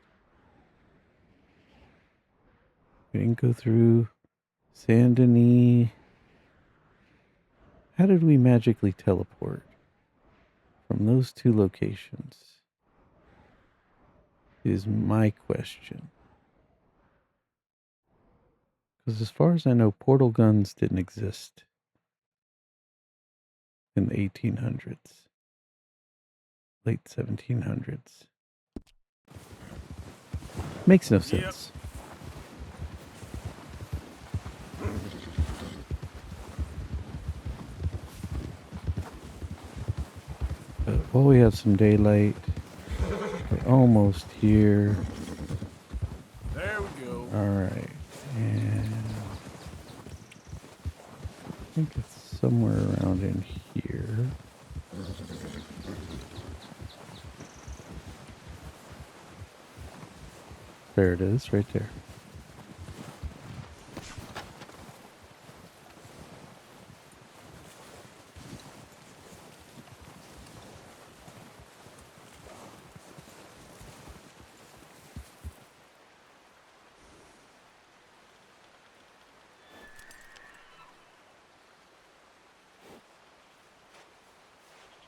Speaker 1: We didn't go through Saint Denis. How did we magically teleport from those two locations? Is my question. Because as far as I know, portal guns didn't exist in the 1800s, late 1700s. Makes no sense. But while we have some daylight, we're almost here.
Speaker 8: There we go.
Speaker 1: Alright, and I think it's somewhere around in here. There it is, right there.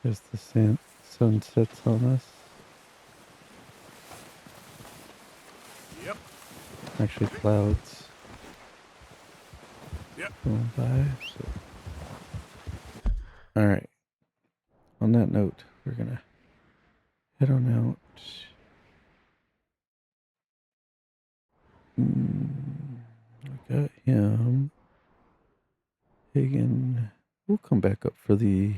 Speaker 1: As the sun sets on us.
Speaker 8: Yep.
Speaker 1: Actually, clouds.
Speaker 8: Yep.
Speaker 1: Going by. So. All right. On that note, we're gonna head on out. I got him. Hagen. We'll come back up for the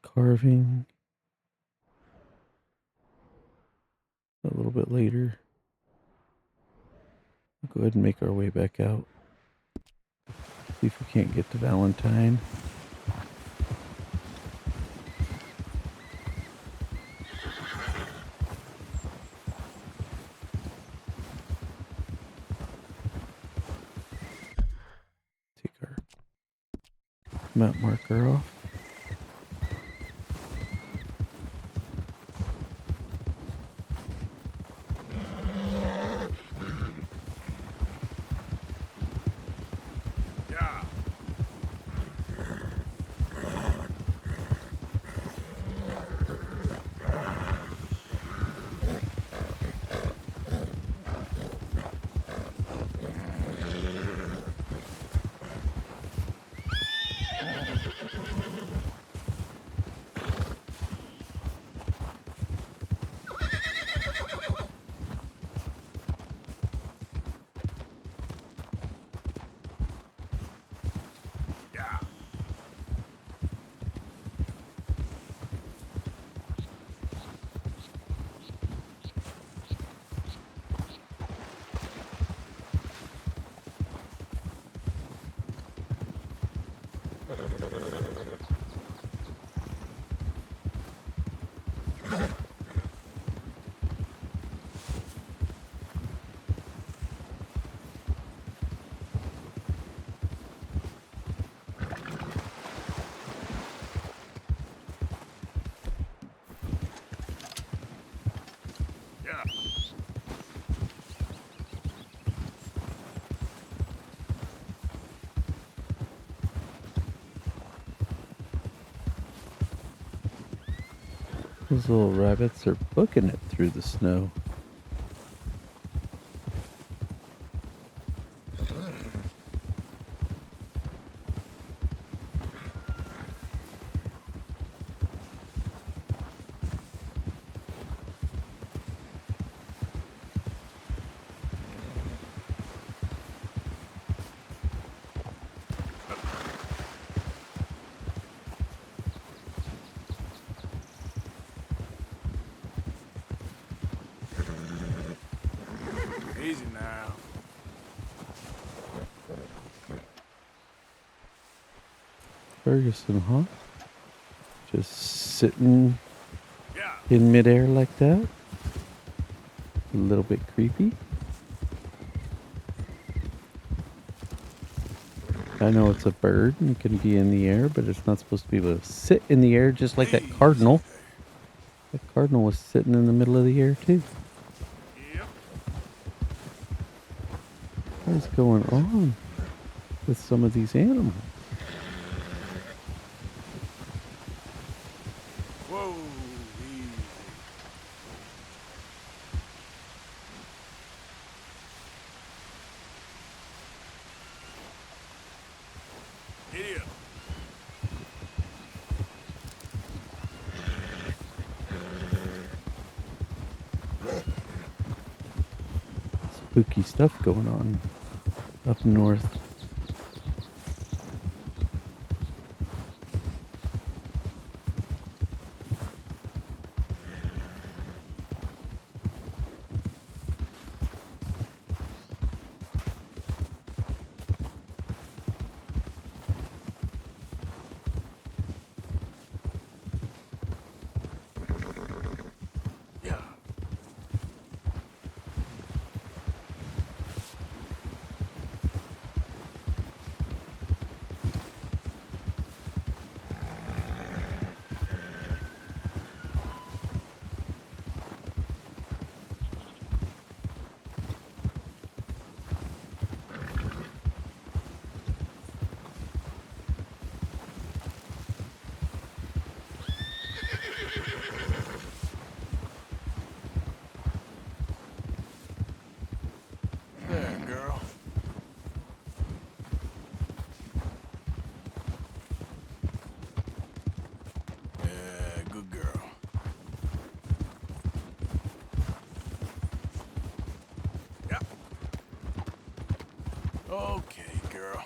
Speaker 1: carving a little bit later. We'll go ahead and make our way back out. See if we can't get to Valentine. Take our map marker off. Those little rabbits are booking it through the snow.
Speaker 8: Easy now.
Speaker 1: Ferguson, huh? Just sitting in midair like that. A little bit creepy. I know it's a bird and can be in the air, but it's not supposed to be able to sit in the air just like that cardinal. That cardinal was sitting in the middle of the air too. What is going on with some of these animals?
Speaker 8: Whoa, easy. Idiot.
Speaker 1: Spooky stuff going on up north.
Speaker 8: There, girl. Yeah, good girl. Yeah. Okay, girl.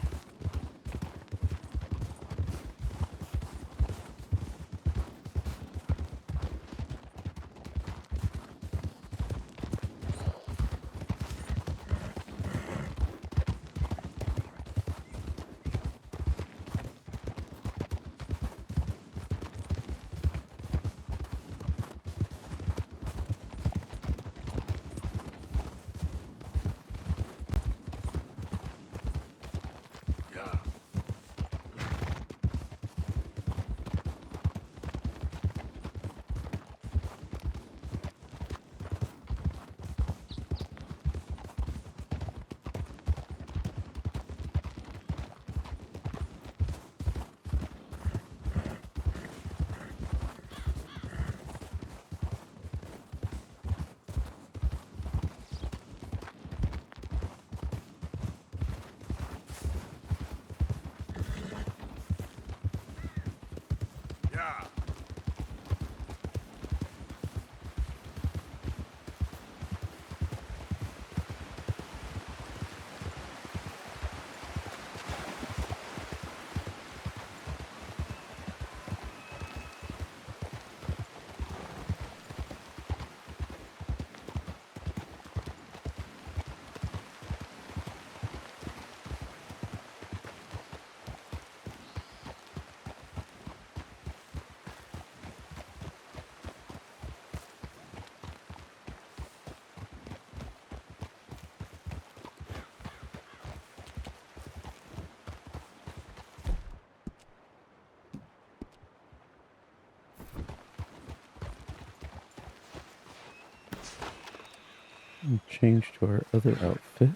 Speaker 1: And change to our other outfit.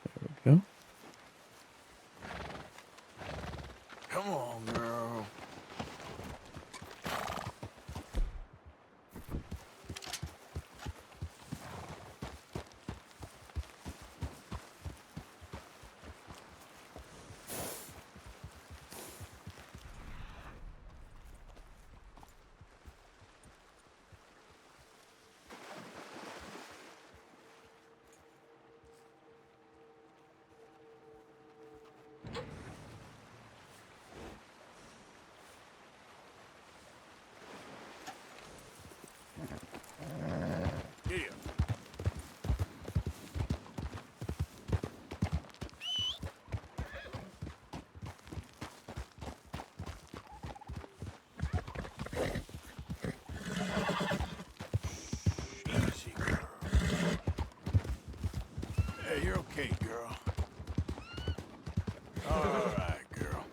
Speaker 1: There we go.
Speaker 8: Come on, girl. Yeah. Easy, girl. Hey, you're okay, girl. All right, girl.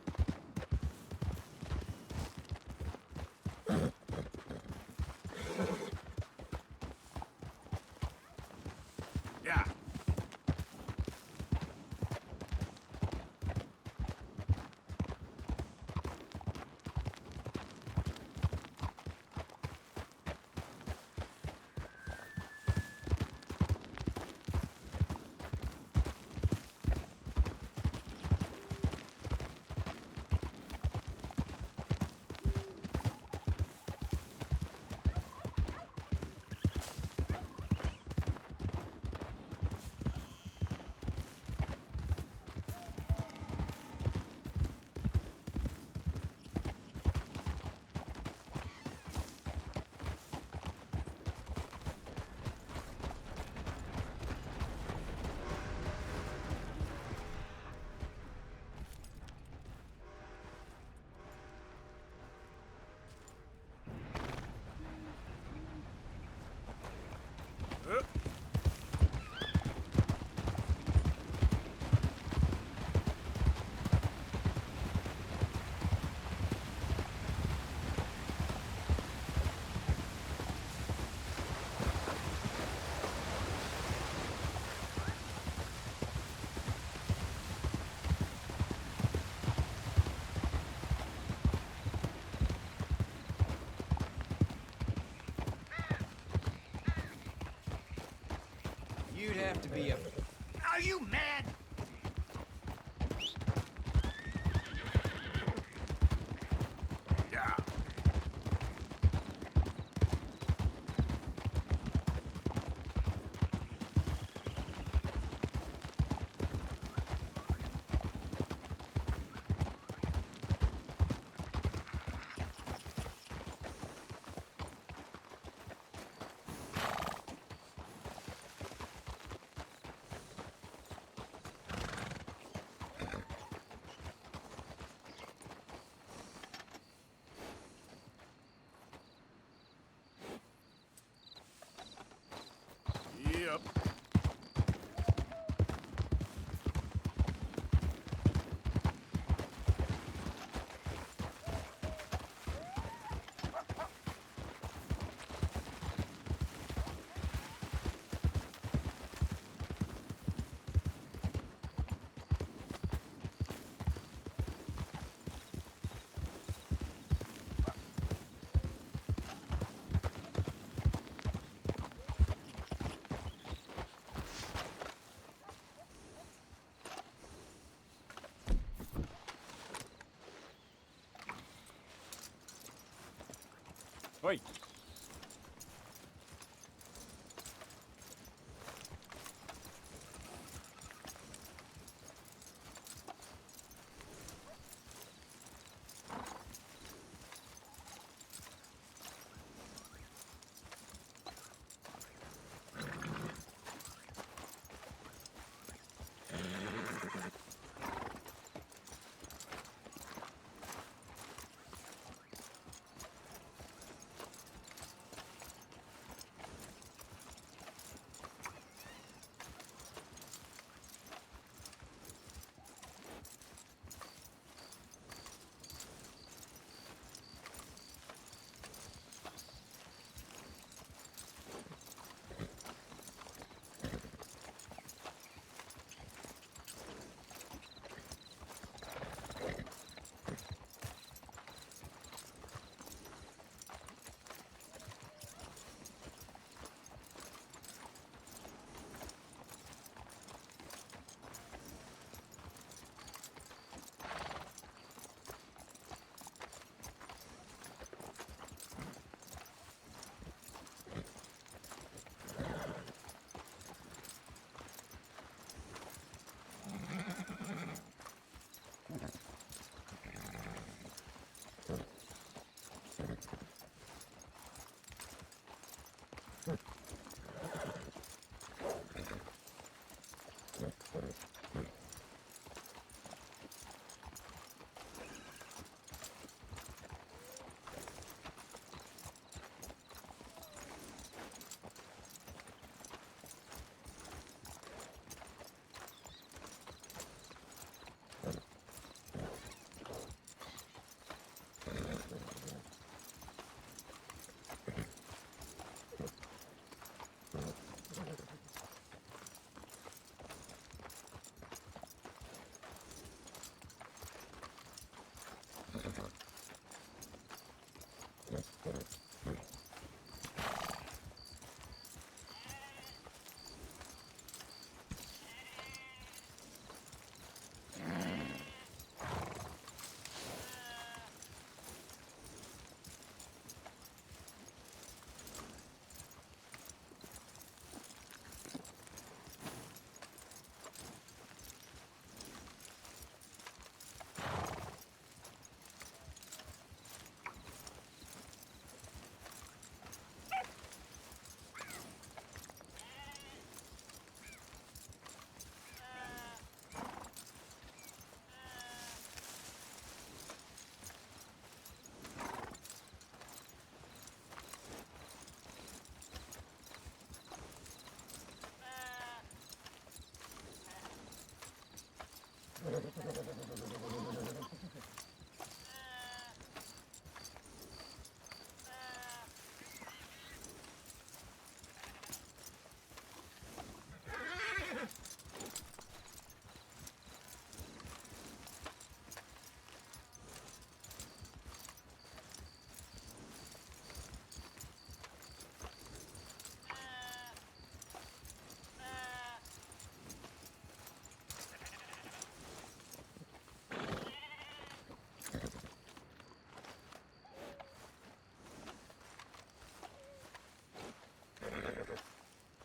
Speaker 8: Yeah.
Speaker 5: You'd have to be a...
Speaker 16: Are you mad?
Speaker 8: Yeah. Yep. Wait.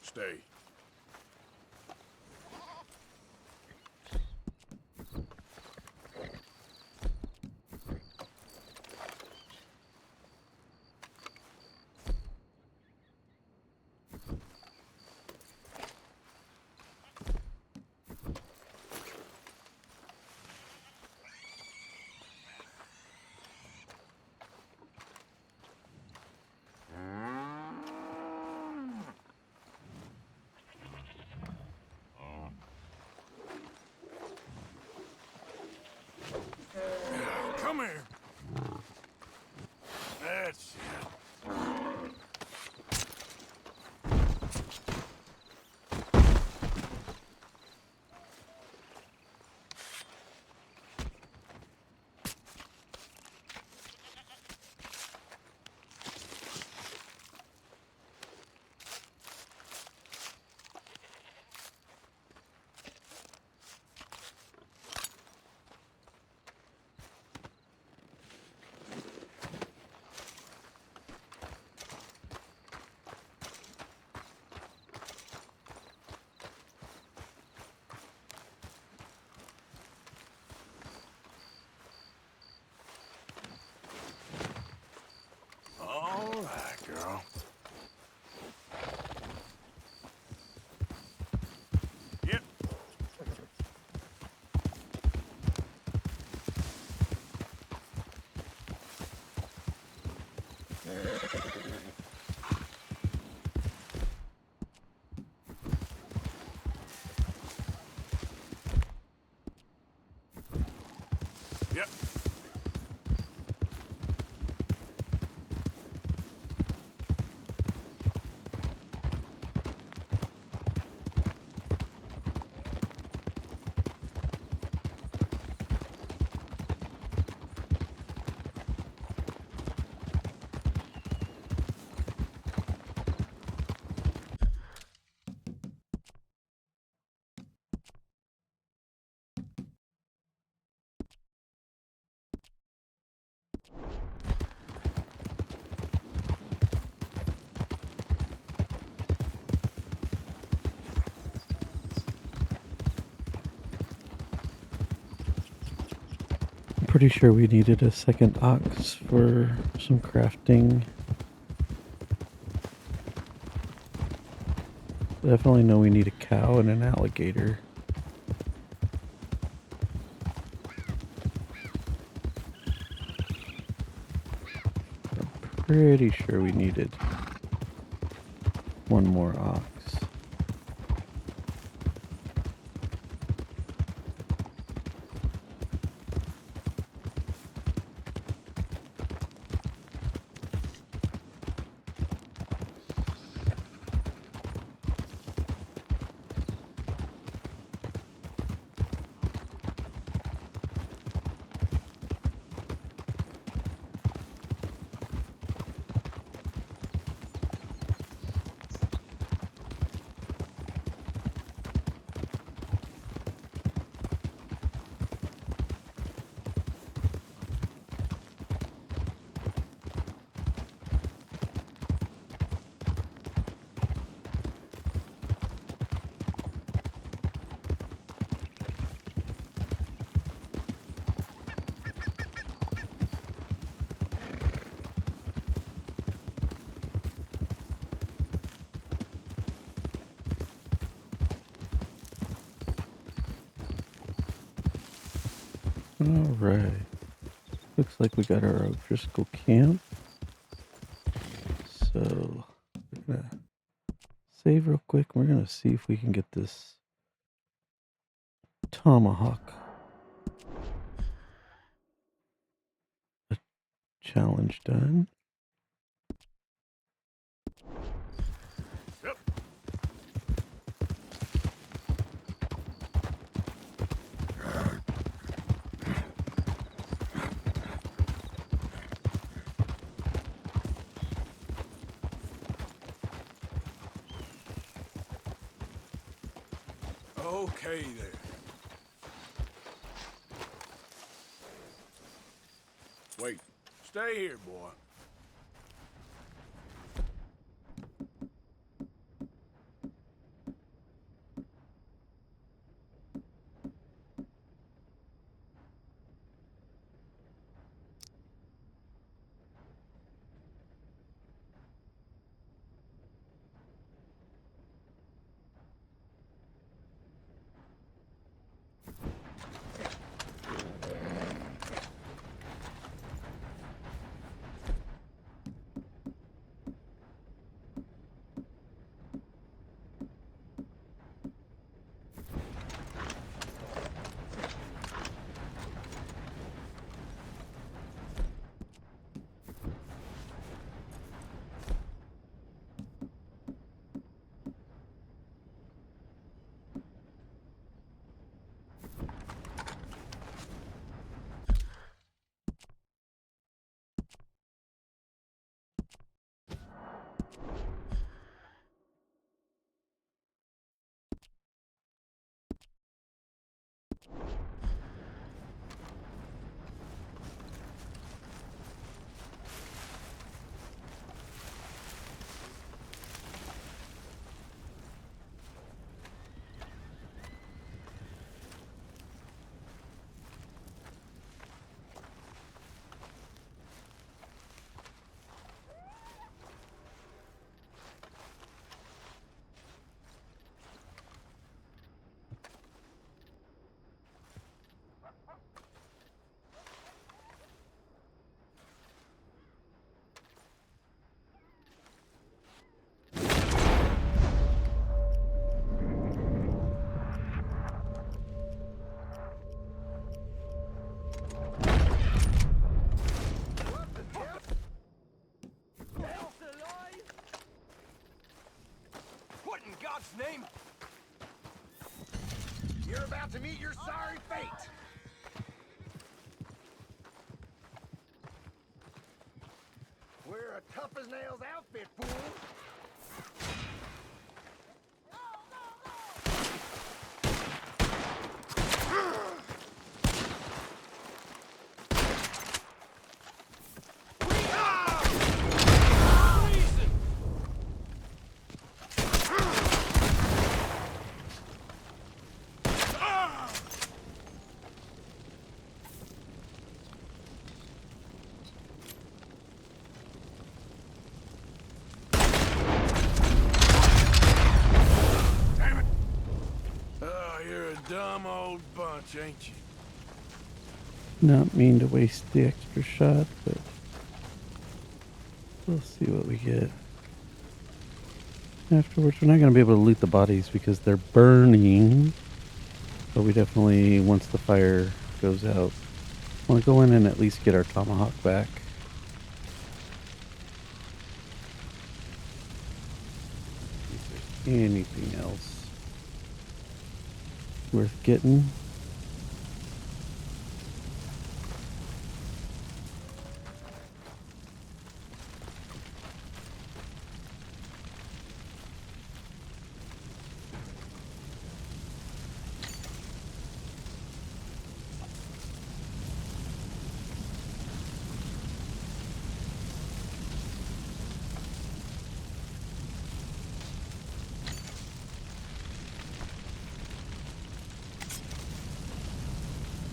Speaker 8: Stay. Come here. That's it. All right, girl. Yep. Yep.
Speaker 1: Pretty sure we needed a second ox for some crafting. Definitely know we need a cow and an alligator. I'm pretty sure we needed one more ox. Alright. Looks like we got our O'Driscoll camp. So, we're gonna save real quick. We're gonna see if we can get this tomahawk challenge done.
Speaker 8: Okay there. Wait, stay here, boy.
Speaker 11: Name? You're about to meet your sorry fate. We're a tough as nails outfit, fool.
Speaker 8: Dumb old bunch, ain't you?
Speaker 1: Not mean to waste the extra shot, but we'll see what we get. Afterwards, we're not going to be able to loot the bodies because they're burning. But we definitely, once the fire goes out, want to go in and at least get our tomahawk back. See if there's anything else worth getting.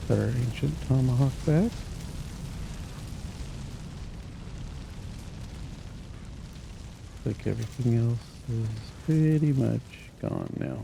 Speaker 1: Got our ancient tomahawk back. Like everything else is pretty much gone now.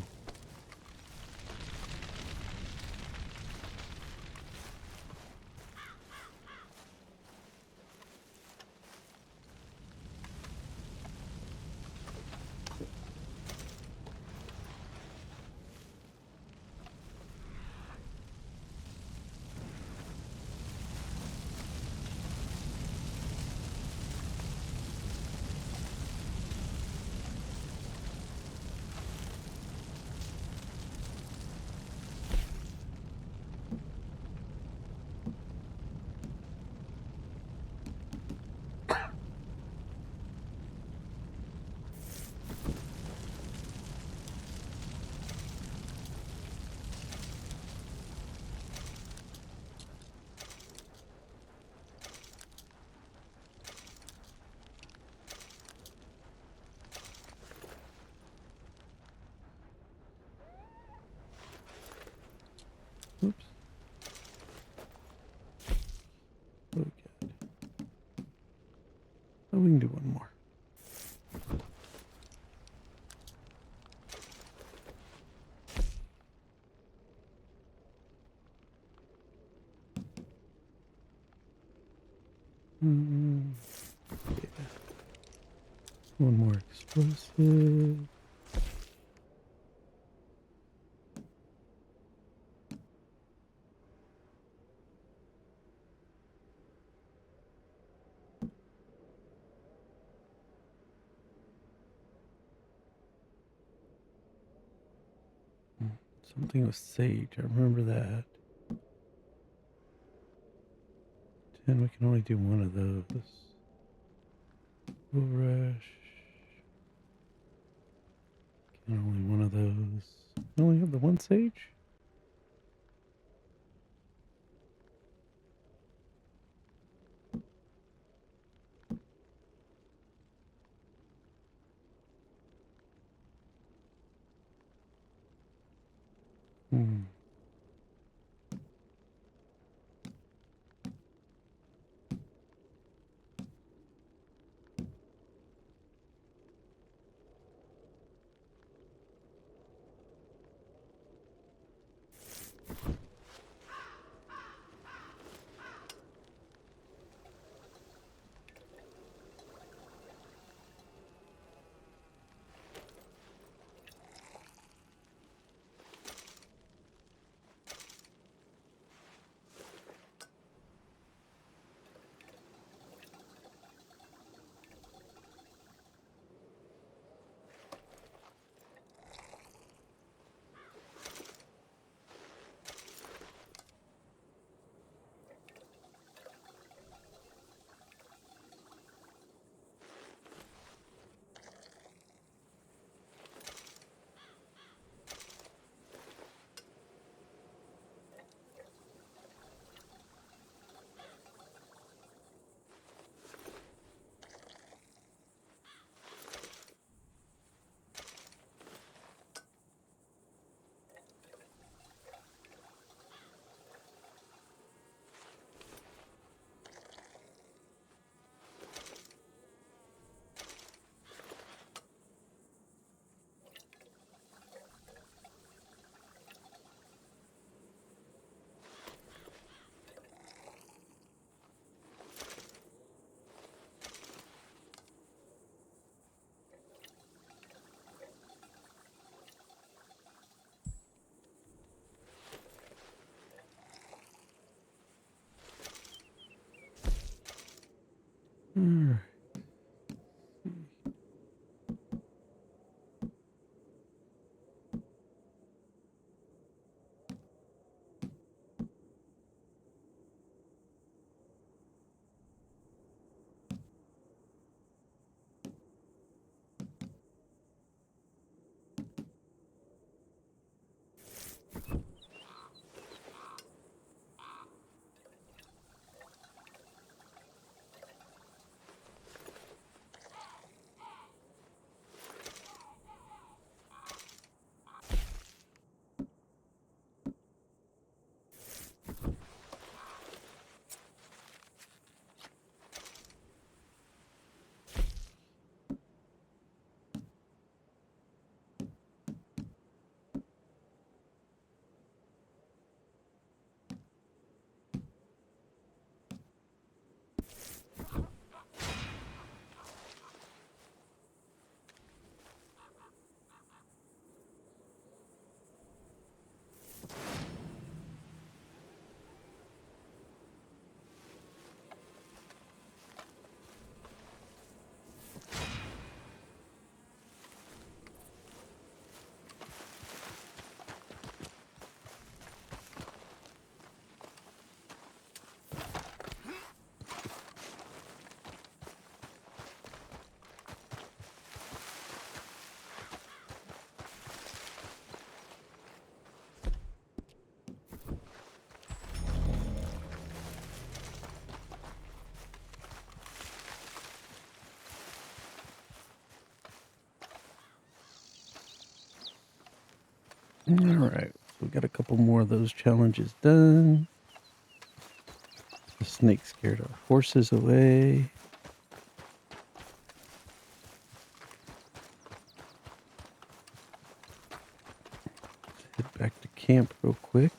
Speaker 1: we can do one more. Yeah. One more explosive. Something with sage, I remember that. 10, we can only do one of those. Bull rush. Can only one of those. I only have the one sage? Hmm. Alright. Alright, so we got a couple more of those challenges done. The snake scared our horses away. back to camp real quick.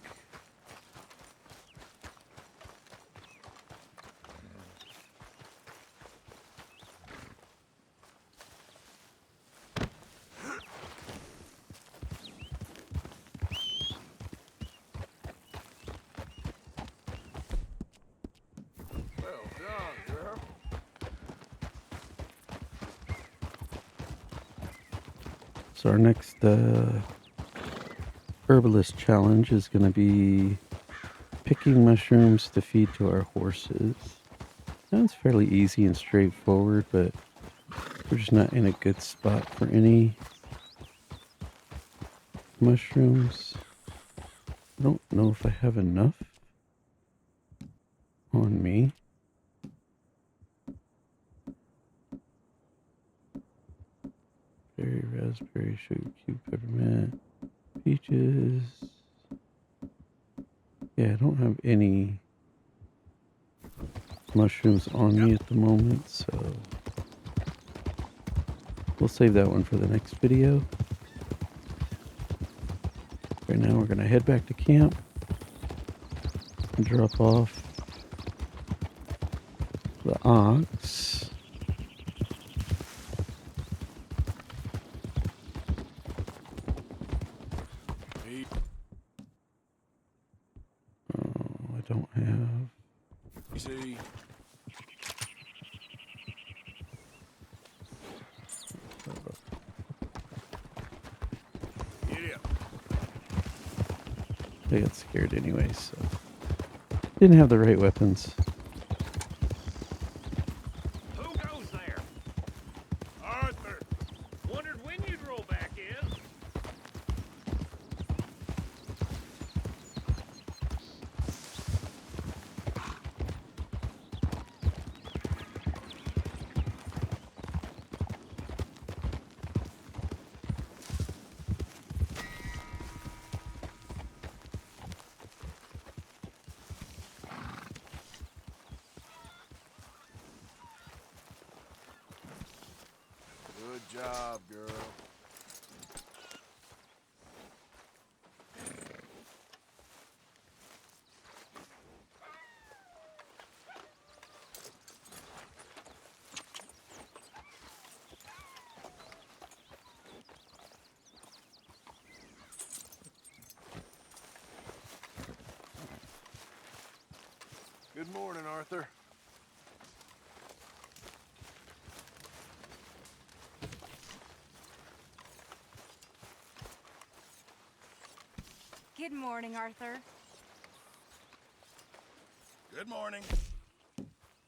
Speaker 11: Well done, girl.
Speaker 1: So our next herbalist challenge is going to be picking mushrooms to feed to our horses. Sounds fairly easy and straightforward, but we're just not in a good spot for any mushrooms. I don't know if I have enough on me. Berry, raspberry, sugar cube, peppermint, peaches. Yeah, I don't have any mushrooms on me at the moment, so we'll save that one for the next video. Right now we're going to head back to camp and drop off the ox. Oh, I don't have.
Speaker 8: You see,
Speaker 1: I got scared anyway, so didn't have the right weapons.
Speaker 6: Who goes there? Arthur. Wondered when you'd roll back in.
Speaker 8: good job, girl. Good morning, Arthur.
Speaker 12: Good morning, Arthur.
Speaker 3: Good morning.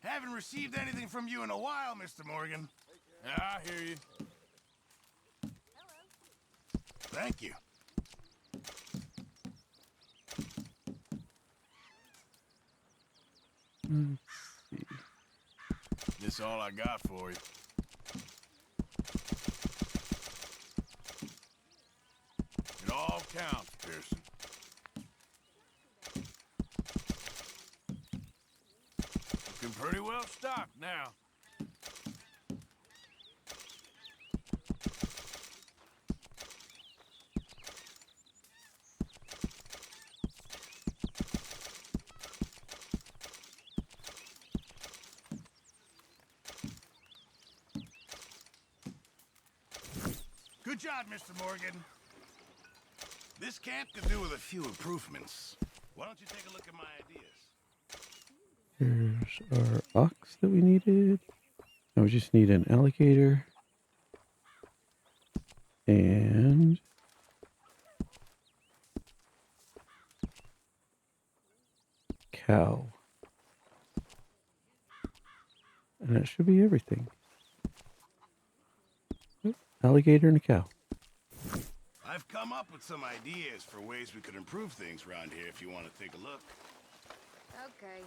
Speaker 3: Haven't received anything from you in a while, Mr. Morgan.
Speaker 8: Yeah, I hear you.
Speaker 3: Thank you. This all I got for you. It all counts, Pearson. Looking pretty well stocked now. Good job, Mr. Morgan. This camp could do with a few improvements. Why don't you take a look at my ideas?
Speaker 1: Here's our ox that we needed. Now we just need an alligator. And cow. And that should be everything. Alligator and a cow.
Speaker 3: I've come up with some ideas for ways we could improve things around here if you want to take a look.
Speaker 13: Okay,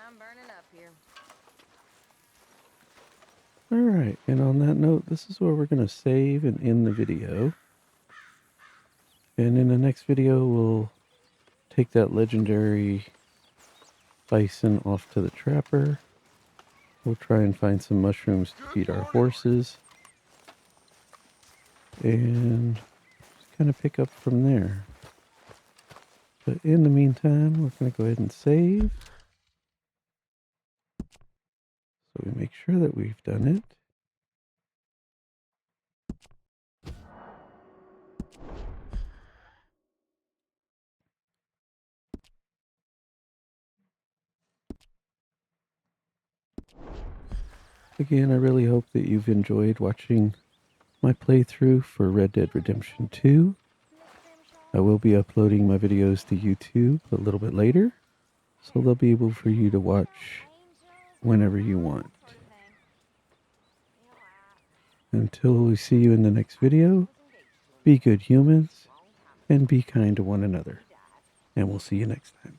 Speaker 13: I'm burning up here.
Speaker 1: Alright, and on that note, this is where we're going to save and end the video. And in the next video, we'll take that legendary bison off to the trapper. We'll try and find some mushrooms to feed our horses. And just kind of pick up from there. But in the meantime, we're going to go ahead and save. So we make sure that we've done it. Again, I really hope that you've enjoyed watching my playthrough for Red Dead Redemption 2. I will be uploading my videos to YouTube a little bit later, so they'll be able for you to watch whenever you want. Until we see you in the next video, be good humans and be kind to one another. And we'll see you next time.